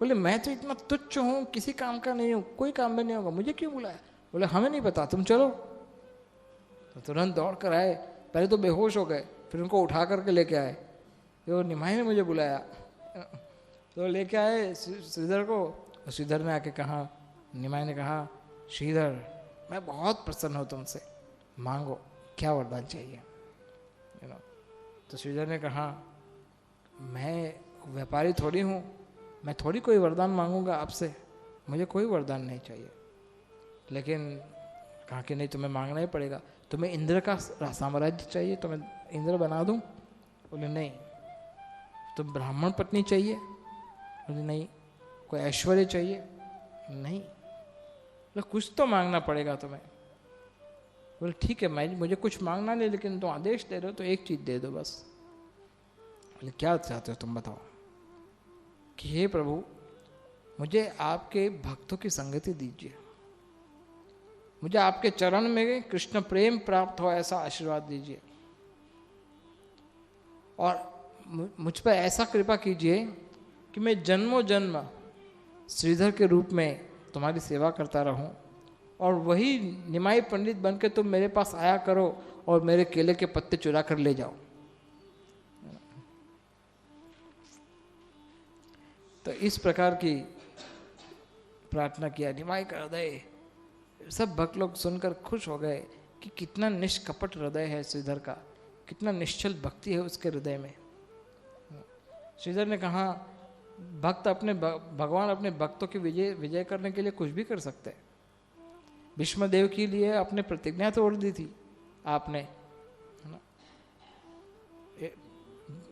बोले मैं तो इतना तुच्छ हूँ, किसी काम का नहीं हूँ, कोई काम में नहीं होगा, मुझे क्यों बुलाया? बोले हमें नहीं पता, तुम चलो। तो तुरंत दौड़ कर आए, पहले तो बेहोश हो गए, फिर उनको उठा करके लेके आए। तो निमाई ने मुझे बुलाया, तो लेके आए श्रीधर को। श्रीधर ने आके कहा, निमाई ने कहा श्रीधर मैं बहुत प्रसन्न हूँ तुमसे, मांगो क्या वरदान चाहिए। तो श्रीधर ने कहा मैं व्यापारी थोड़ी हूँ, मैं थोड़ी कोई वरदान मांगूंगा आपसे, मुझे कोई वरदान नहीं चाहिए। लेकिन कहा कि नहीं तुम्हें मांगना ही पड़ेगा, तुम्हें इंद्र का साम्राज्य चाहिए, तुम्हें इंद्र बना दूं? बोले नहीं। तो ब्राह्मण पत्नी चाहिए? बोले नहीं। कोई ऐश्वर्य चाहिए? नहीं। बोले कुछ तो मांगना पड़ेगा तुम्हें। बोले ठीक है, मुझे कुछ मांगना नहीं, लेकिन तुम आदेश दे रहे हो तो एक चीज दे दो बस। बोले क्या चाहते हो तुम बताओ। कि हे प्रभु मुझे आपके भक्तों की संगति दीजिए, मुझे आपके चरण में कृष्ण प्रेम प्राप्त हो ऐसा आशीर्वाद दीजिए, और मुझ पर ऐसा कृपा कीजिए कि मैं जन्मों जन्म श्रीधर के रूप में तुम्हारी सेवा करता रहूं, और वही निमाई पंडित बन के तुम मेरे पास आया करो और मेरे केले के पत्ते चुरा कर ले जाओ। तो इस प्रकार की प्रार्थना किया। निमाई का हृदय, सब भक्त लोग सुनकर खुश हो गए कि कितना निष्कपट हृदय है श्रीधर का, कितना निश्चल भक्ति है उसके हृदय में। श्रीधर ने कहा भक्त भगवान अपने भक्तों की विजय करने के लिए कुछ भी कर सकते हैं। भीष्मदेव के लिए अपने प्रतिज्ञा तोड़ दी थी आपने,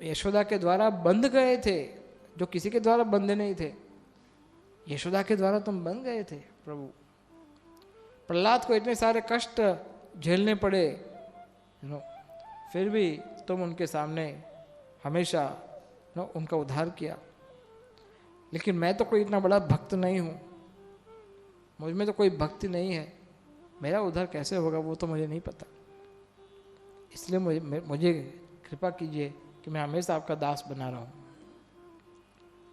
यशोदा के द्वारा बंध गए थे जो किसी के द्वारा बंधे नहीं थे, यशोदा के द्वारा तुम बन गए थे प्रभु। प्रहलाद को इतने सारे कष्ट झेलने पड़े, फिर भी तुम उनके सामने हमेशा उनका उद्धार किया। लेकिन मैं तो कोई इतना बड़ा भक्त नहीं हूँ, मुझ में तो कोई भक्ति नहीं है, मेरा उद्धार कैसे होगा वो तो मुझे नहीं पता। इसलिए मुझे कृपा कीजिए कि मैं हमेशा आपका दास बना रहा हूँ।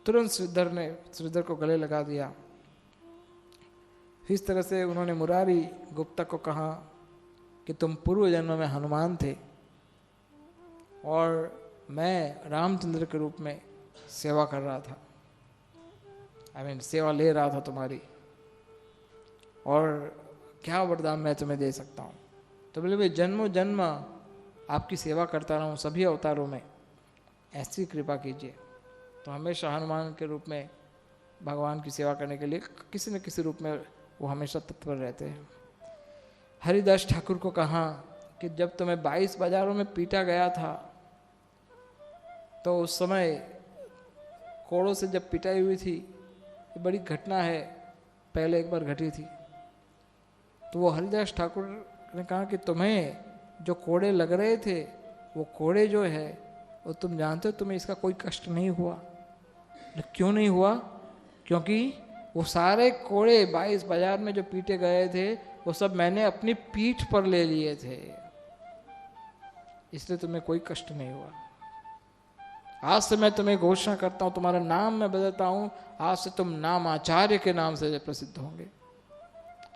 तुरंत श्रीधर को गले लगा दिया। इस तरह से उन्होंने मुरारी गुप्ता को कहा कि तुम पूर्व जन्म में हनुमान थे और मैं रामचंद्र के रूप में सेवा कर रहा था, सेवा ले रहा था तुम्हारी, और क्या वरदान मैं तुम्हें दे सकता हूँ। तो बोले भाई जन्मों जन्म आपकी सेवा करता रहूँ सभी अवतारों में, ऐसी कृपा कीजिए। तो हमेशा हनुमान के रूप में भगवान की सेवा करने के लिए किसी न किसी रूप में वो हमेशा तत्पर रहते हैं। हरिदास ठाकुर को कहा कि जब तुम्हें 22 बाजारों में पीटा गया था तो उस समय कोड़ों से जब पिटाई हुई थी, ये बड़ी घटना है, पहले एक बार घटी थी। तो वो हरिदास ठाकुर ने कहा कि तुम्हें जो कोड़े लग रहे थे वो कोड़े जो है वो तुम जानते हो तुम्हें इसका कोई कष्ट नहीं हुआ। क्यों नहीं हुआ? क्योंकि वो सारे कोड़े 22 बाजार में जो पीटे गए थे वो सब मैंने अपनी पीठ पर ले लिए थे, इसलिए तुम्हें कोई कष्ट नहीं हुआ। आज से मैं तुम्हें घोषणा करता हूं, तुम्हारा नाम मैं बदलता हूं, आज से तुम नाम आचार्य के नाम से प्रसिद्ध होंगे।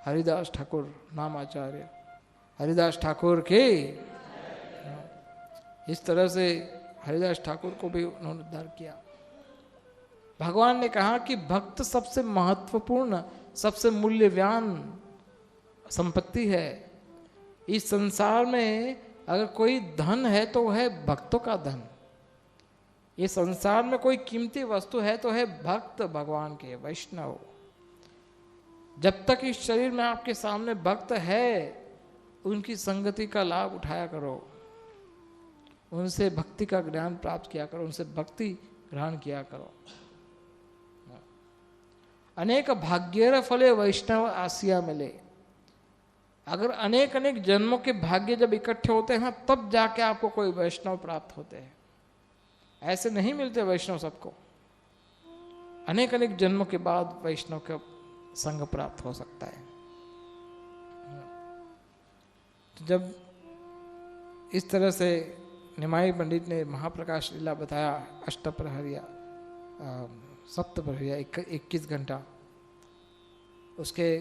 हरिदास ठाकुर नाम आचार्य, हरिदास ठाकुर के। इस तरह से हरिदास ठाकुर को भी उन्होंने उद्धार किया। भगवान ने कहा कि भक्त सबसे महत्वपूर्ण, सबसे मूल्यवान संपत्ति है। इस संसार में अगर कोई धन है तो है भक्तों का धन। ये संसार में कोई कीमती वस्तु है तो है भक्त भगवान के, वैष्णव। जब तक इस शरीर में आपके सामने भक्त है उनकी संगति का लाभ उठाया करो, उनसे भक्ति का ज्ञान प्राप्त किया करो, उनसे भक्ति ग्रहण किया करो। अनेक भाग्येर फले वैष्णव आसिया मिले। अगर अनेक अनेक जन्मों के भाग्य जब इकट्ठे होते हैं तब जाके आपको कोई वैष्णव प्राप्त होते हैं, ऐसे नहीं मिलते वैष्णव सबको। अनेक अनेक जन्मों के बाद वैष्णव का संग प्राप्त हो सकता है। तो जब इस तरह से निमाई पंडित ने महाप्रकाश लीला बताया, अष्टप्रहरिया सप्तप्रहरिया 21 घंटा, उसके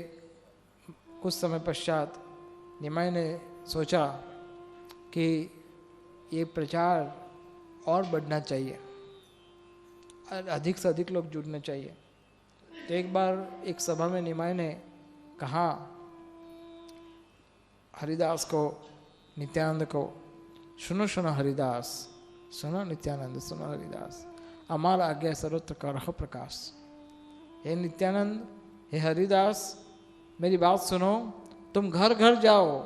कुछ समय पश्चात निमाई ने सोचा कि ये प्रचार और बढ़ना चाहिए, अधिक से अधिक लोग जुड़ने चाहिए। तो एक बार एक सभा में निमाई ने कहा हरिदास को, नित्यानंद को, सुनो सुनो हरिदास, सुनो नित्यानंद, सुनो हरिदास, अमार आज्ञा सर्वत्र करह प्रकाश। हे नित्यानंद, हे हरिदास, मेरी बात सुनो, तुम घर घर जाओ,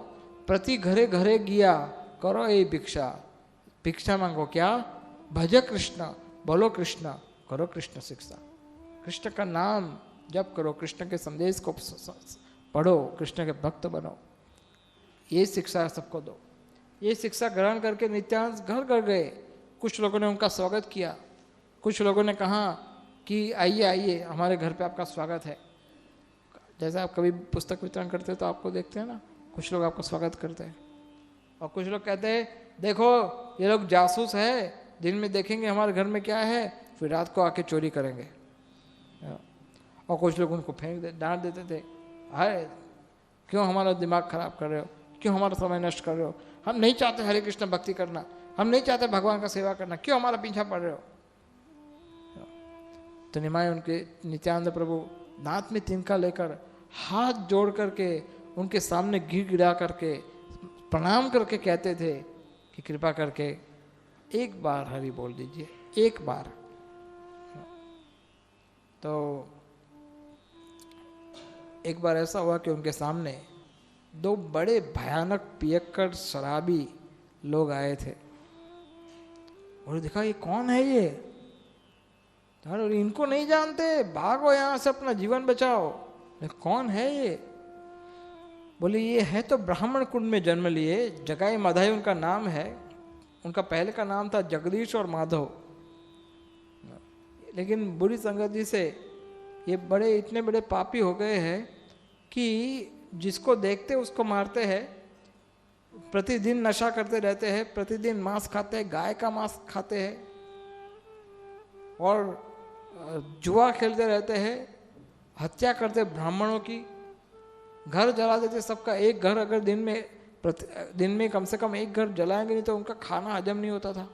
प्रति घरे घरे गिया करो ये भिक्षा। भिक्षा मांगो क्या? भज कृष्ण, बोलो कृष्ण, करो कृष्ण शिक्षा। कृष्ण का नाम जप करो, कृष्ण के संदेश को पढ़ो, कृष्ण के भक्त बनो, ये शिक्षा सबको दो। ये शिक्षा ग्रहण करके नित्यानंद घर घर गए। कुछ लोगों ने उनका स्वागत किया, कुछ लोगों ने कहा कि आइए आइए हमारे घर पे आपका स्वागत है। जैसे आप कभी पुस्तक वितरण करते हो तो आपको देखते हैं ना, कुछ लोग आपका स्वागत करते हैं और कुछ लोग कहते हैं देखो ये लोग जासूस है, दिन में देखेंगे हमारे घर में क्या है, फिर रात को आके चोरी करेंगे। और कुछ लोग उनको डांट देते थे, हाय क्यों हमारा दिमाग खराब कर रहे हो, क्यों हमारा समय नष्ट कर रहे हो, हम नहीं चाहते हरे कृष्ण भक्ति करना, हम नहीं चाहते भगवान का सेवा करना, क्यों हमारा पीछा पड़ रहे हो। तो निमाई उनके नित्यानंद प्रभु दांत में तिनका लेकर हाथ जोड़ करके उनके सामने गिर गिरा करके प्रणाम करके कहते थे कि कृपा करके एक बार हरि बोल दीजिए, एक बार। तो एक बार ऐसा हुआ कि उनके सामने दो बड़े भयानक पियक्कड़ शराबी लोग आए थे और देखा ये कौन है ये, अरे इनको नहीं जानते, भागो यहाँ से, अपना जीवन बचाओ। कौन है ये? बोले ये है तो ब्राह्मण कुंड में जन्म लिए, जगाई माधव उनका नाम है। उनका पहले का नाम था जगदीश और माधव, लेकिन बुरी संगति से ये बड़े इतने बड़े पापी हो गए हैं कि जिसको देखते उसको मारते हैं प्रतिदिन नशा करते रहते हैं, प्रतिदिन मांस खाते हैं, गाय का मांस खाते हैं और जुआ खेलते रहते हैं, हत्या करते ब्राह्मणों की, घर जला देते सबका। एक घर अगर दिन में कम से कम एक घर जलाएंगे नहीं तो उनका खाना हजम नहीं होता था।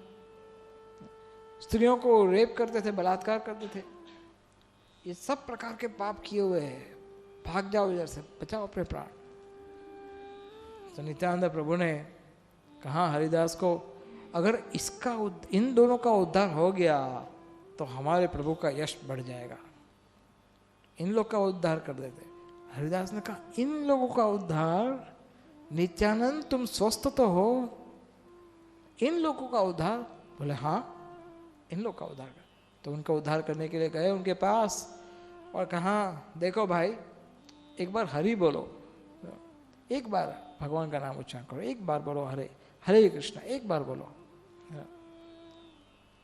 स्त्रियों को रेप करते थे, बलात्कार करते थे। ये सब प्रकार के पाप किए हुए हैं। भाग जाओ इधर से, बचाओ अपने प्राण। तो नित्यानंद प्रभु ने कहा हरिदास को, अगर इन दोनों का उद्धार हो गया तो हमारे प्रभु का यश बढ़ जाएगा। इन लोग का उद्धार कर देते। हरिदास ने कहा इन लोगों का उद्धार, नित्यानंद तुम स्वस्थ तो हो, इन लोगों का उद्धार? बोले हाँ, इन लोग का उद्धार कर। तो उनका उद्धार करने के लिए गए उनके पास और कहा देखो भाई, एक बार हरि बोलो, एक बार भगवान का नाम उच्चारण करो, एक बार बोलो हरे हरे कृष्णा, एक बार बोलो।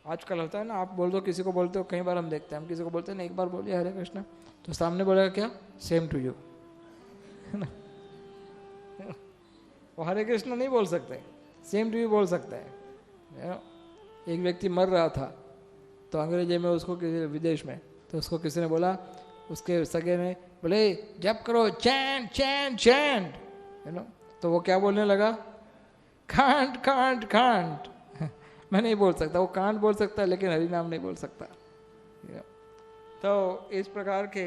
आजकल होता है ना, आप बोल दो, किसी को बोलते हो, कई बार हम देखते हैं, हम किसी को बोलते हैं ना एक बार बोलिए हरे कृष्णा, तो सामने बोलेगा क्या, सेम टू यू, है ना। वो हरे कृष्णा नहीं बोल सकते, सेम टू यू बोल सकता है। एक व्यक्ति मर रहा था तो अंग्रेजी में उसको किसी विदेश में, तो उसको किसी ने बोला, उसके सगे ने बोले जप करो, चैंट चैंट चैंट, है ना। तो वो क्या बोलने लगा, कांट कांट कांट। मैं नहीं बोल सकता, वो कांट बोल सकता है लेकिन हरि नाम नहीं बोल सकता। तो इस प्रकार के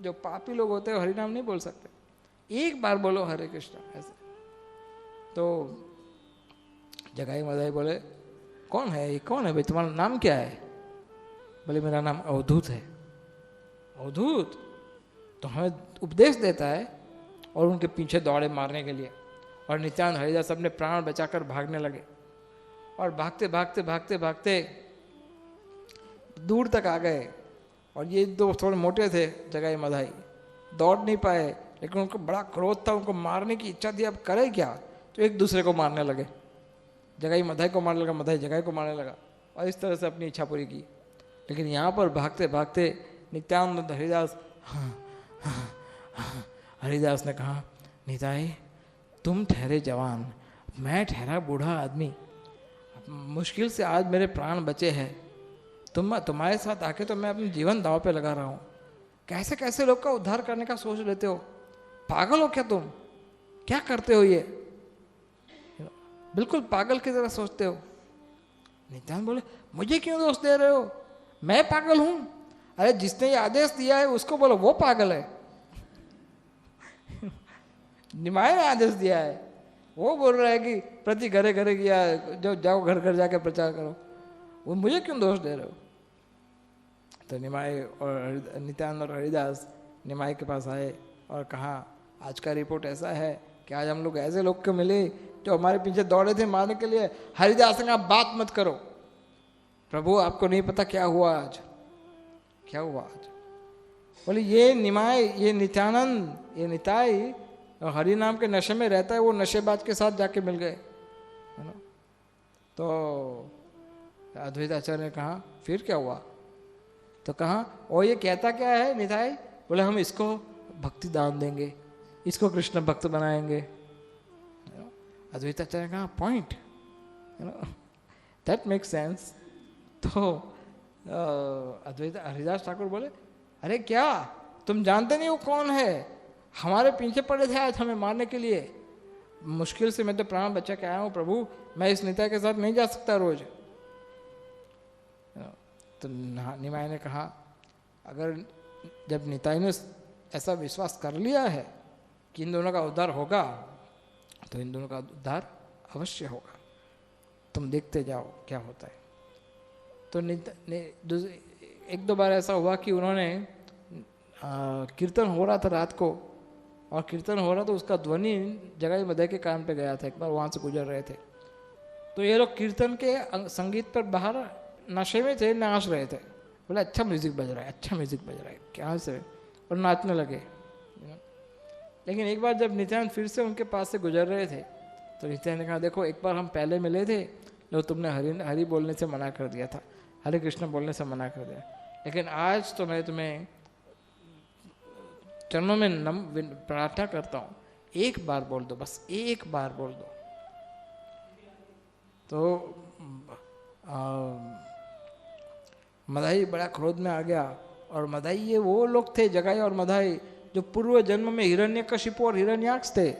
जो पापी लोग होते हैं हरि नाम नहीं बोल सकते। एक बार बोलो हरे कृष्णा ऐसे। तो जगाई मदाई बोले कौन है ये, कौन है भाई, तुम्हारा नाम क्या है? बोले मेरा नाम अवधूत है। अवधूत? तो हमें उपदेश देता है और उनके पीछे दौड़े मारने के लिए। और नित्यानंद हरिदास अपने प्राण बचाकर भागने लगे और भागते भागते भागते भागते दूर तक आ गए। और ये दो थोड़े मोटे थे, जगाई मधाई, दौड़ नहीं पाए, लेकिन उनको बड़ा क्रोध था, उनको मारने की इच्छा थी। अब करे क्या, तो एक दूसरे को मारने लगे। जगाई मधाई को मारने लगा, मधाई जगाई को मारने लगा, और इस तरह से अपनी इच्छा पूरी की। लेकिन यहाँ पर भागते भागते नित्यानंद हरिदास ने कहा, निताई तुम ठहरे जवान, मैं ठहरा बूढ़ा आदमी, मुश्किल से आज मेरे प्राण बचे हैं, तुम्हारे साथ आके तो मैं अपने जीवन दांव पे लगा रहा हूँ। कैसे कैसे लोग का उद्धार करने का सोच लेते हो, पागल हो क्या तुम, क्या करते हो ये, बिल्कुल पागल की तरह सोचते हो। नित्यानंद बोले मुझे क्यों दोष दे रहे हो, मैं पागल हूं? अरे जिसने ये आदेश दिया है उसको बोलो वो पागल है। निमाय ने आदेश दिया है, वो बोल रहा है कि प्रति घरे घरे किया, जो जाओ घर घर जाके प्रचार करो, वो मुझे क्यों दोष दे रहे हो? तो निमाय और नित्यानंद और हरिदास निमाय के पास आए और कहा आज का रिपोर्ट ऐसा है कि आज हम लोग ऐसे लोग को मिले जो हमारे पीछे दौड़े थे मारने के लिए। हरिदास ने कहा बात मत करो, प्रभु आपको नहीं पता क्या हुआ आज, क्या हुआ आज। बोले ये निमाय, ये नित्यानंद, ये निताई हरि नाम के नशे में रहता है, वो नशेबाज के साथ जाके मिल गए, है ना। तो अद्वैत आचार्य ने कहा फिर क्या हुआ? तो कहा और ये कहता क्या है निताई? बोले हम इसको भक्ति दान देंगे, इसको कृष्ण भक्त बनाएंगे। अद्वैत आचार्य ने कहा पॉइंट, दैट मेक सेंस। तो अद्वैत हरिदास ठाकुर बोले अरे क्या तुम जानते नहीं वो कौन है, हमारे पीछे पड़े थे आज हमें मारने के लिए, मुश्किल से मैं तो प्राण बचा के आया हूँ प्रभु, मैं इस निताई के साथ नहीं जा सकता रोज। तो निमाय ने कहा अगर जब निताई ने ऐसा विश्वास कर लिया है कि इन दोनों का उद्धार होगा तो इन दोनों का उद्धार अवश्य होगा, तुम देखते जाओ क्या होता है। तो एक दो बार ऐसा हुआ कि उन्होंने कीर्तन हो रहा था रात को, और कीर्तन हो रहा तो उसका ध्वनि जगाई मधाई के कान पे गया था, एक बार वहाँ से गुजर रहे थे। तो ये लोग कीर्तन के संगीत पर बाहर नशे में थे, नाच रहे थे। बोले अच्छा म्यूजिक बज रहा है, अच्छा म्यूजिक बज रहा है, क्या से, और नाचने लगे। लेकिन एक बार जब नित्यानंद फिर से उनके पास से गुजर रहे थे तो नित्यानंद ने कहा देखो एक बार हम पहले मिले थे तो तुमने हरि बोलने से मना कर दिया था, हरे कृष्ण बोलने से मना कर दिया, लेकिन आज तो मैं तुम्हें चरणों में प्रार्थना करता हूँ, एक बार बोल दो, बस एक बार बोल दो, तो मदाई बड़ा क्रोध में आ गया। और मदाई ये वो लोग थे, जगाई और मदाई, जो पूर्व जन्म में हिरण्यकशिपु और हिरण्याक्ष थे,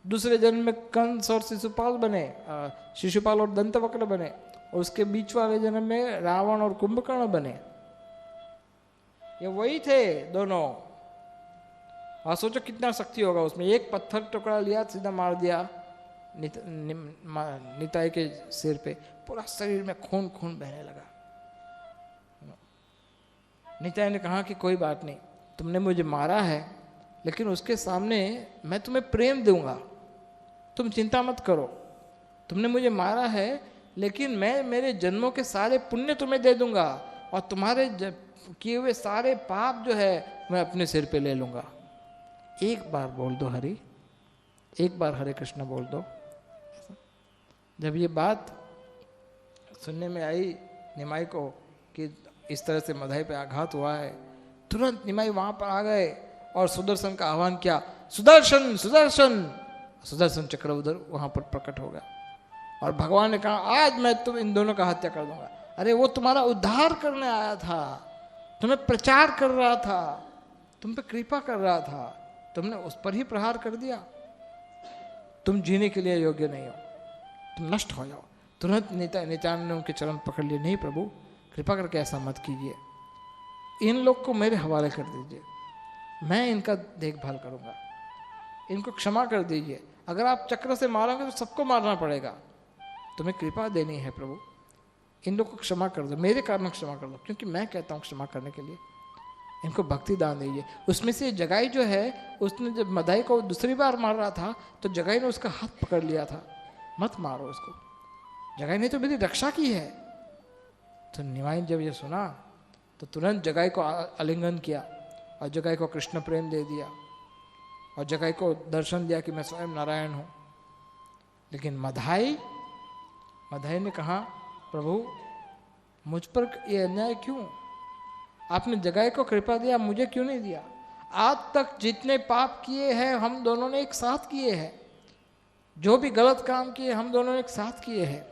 दूसरे जन्म में कंस और शिशुपाल बने, शिशुपाल और दंतवक्र बने, और उसके बीच वाले जन्म में रावण और कुंभकर्ण बने। ये वही थे दोनों। और सोचो कितना शक्ति होगा उसमें। एक पत्थर टुकड़ा लिया, सीधा मार दिया निताई के सिर पे, पूरा शरीर में खून खून बहने लगा। निताई ने कहा कि कोई बात नहीं, तुमने मुझे मारा है, लेकिन उसके सामने मैं तुम्हें प्रेम दूंगा, तुम चिंता मत करो। तुमने मुझे मारा है, लेकिन मैं मेरे जन्मों के सारे पुण्य तुम्हें दे दूंगा, और तुम्हारे किए हुए सारे पाप जो है मैं अपने सिर पे ले लूंगा। एक बार बोल दो हरि, एक बार हरे कृष्ण बोल दो। जब ये बात सुनने में आई निमाई को कि इस तरह से मदाई पे आघात हुआ है, तुरंत निमाई वहां पर आ गए और सुदर्शन का आह्वान किया, सुदर्शन सुदर्शन। सुदर्शन चक्र उधर वहां पर प्रकट हो गया, और भगवान ने कहा, आज मैं तुम इन दोनों का हत्या कर दूंगा। अरे वो तुम्हारा उद्धार करने आया था, तुम्हें प्रचार कर रहा था, तुम पे कृपा कर रहा था, तुमने उस पर ही प्रहार कर दिया। तुम जीने के लिए योग्य नहीं हो, तुम नष्ट हो जाओ। तुरंत नित्यानंद ने उनके चरण पकड़ लिए, नहीं प्रभु, कृपा करके ऐसा मत कीजिए, इन लोग को मेरे हवाले कर दीजिए, मैं इनका देखभाल करूंगा, इनको क्षमा कर दीजिए। अगर आप चक्र से मारोगे तो सबको मारना पड़ेगा, तुम्हें कृपा देनी है प्रभु, इन लोग को क्षमा कर दो, मेरे कारण क्षमा कर दो, क्योंकि मैं कहता हूँ क्षमा करने के लिए। इनको भक्ति दान दीजिए। उसमें से जगाई जो है, उसने जब मदाई को दूसरी बार मार रहा था तो जगाई ने उसका हाथ पकड़ लिया था, मत मारो उसको, जगाई ने तो मेरी रक्षा की है। तो निमाई जब ये सुना तो तुरंत जगाई को आलिंगन किया और जगाई को कृष्ण प्रेम दे दिया, और जगाई को दर्शन दिया कि मैं स्वयं नारायण हूँ। लेकिन मदाई ने कहा, प्रभु मुझ पर ये अन्याय क्यों? आपने जगाई को कृपा दिया, मुझे क्यों नहीं दिया? आज तक जितने पाप किए हैं हम दोनों ने एक साथ किए हैं, जो भी गलत काम किए हम दोनों ने एक साथ किए हैं,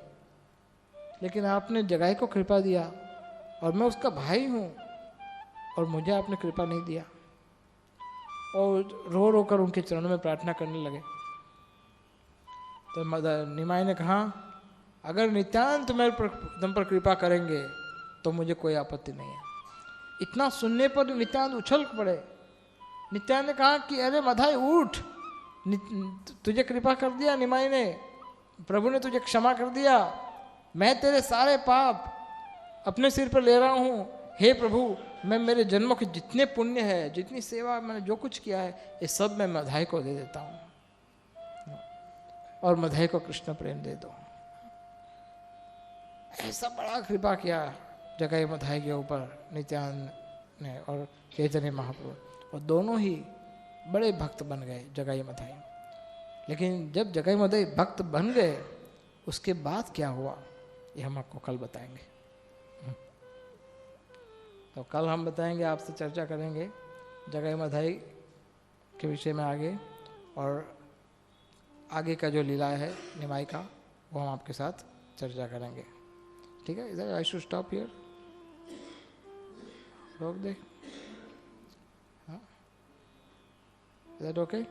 लेकिन आपने जगाई को कृपा दिया, और मैं उसका भाई हूँ, और मुझे आपने कृपा नहीं दिया। और रो रो कर उनके चरणों में प्रार्थना करने लगे। तो निमाई ने कहा, अगर नित्यानंद तुम पर कृपा करेंगे तो मुझे कोई आपत्ति नहीं है। इतना सुनने पर नित्यानंद उछल पड़े। नित्यानंद ने कहा कि अरे मदाई उठ, तुझे कृपा कर दिया निमाई ने, प्रभु ने तुझे क्षमा कर दिया, मैं तेरे सारे पाप अपने सिर पर ले रहा हूँ। हे प्रभु, मैं मेरे जन्मों के जितने पुण्य है, जितनी सेवा मैंने जो कुछ किया है, ये सब मैं मदाई को दे देता हूँ, और मदाई को कृष्ण प्रेम दे दो। ऐसा बड़ा कृपा किया जगाई मदाई के ऊपर नित्यानंद ने और चैतन्य महाप्रभु, और दोनों ही बड़े भक्त बन गए जगाई मदाई। लेकिन जब जगाई मदाई भक्त बन गए, उसके बाद क्या हुआ ये हम आपको कल बताएंगे। तो कल हम बताएंगे, आपसे चर्चा करेंगे जगाई मदाई के विषय में आगे, और आगे का जो लीला है निमाई का वो हम आपके साथ चर्चा करेंगे। ठीक है, इधर आई शुड स्टॉप हियर, रोक दे। हाँ, इज दैट ओके?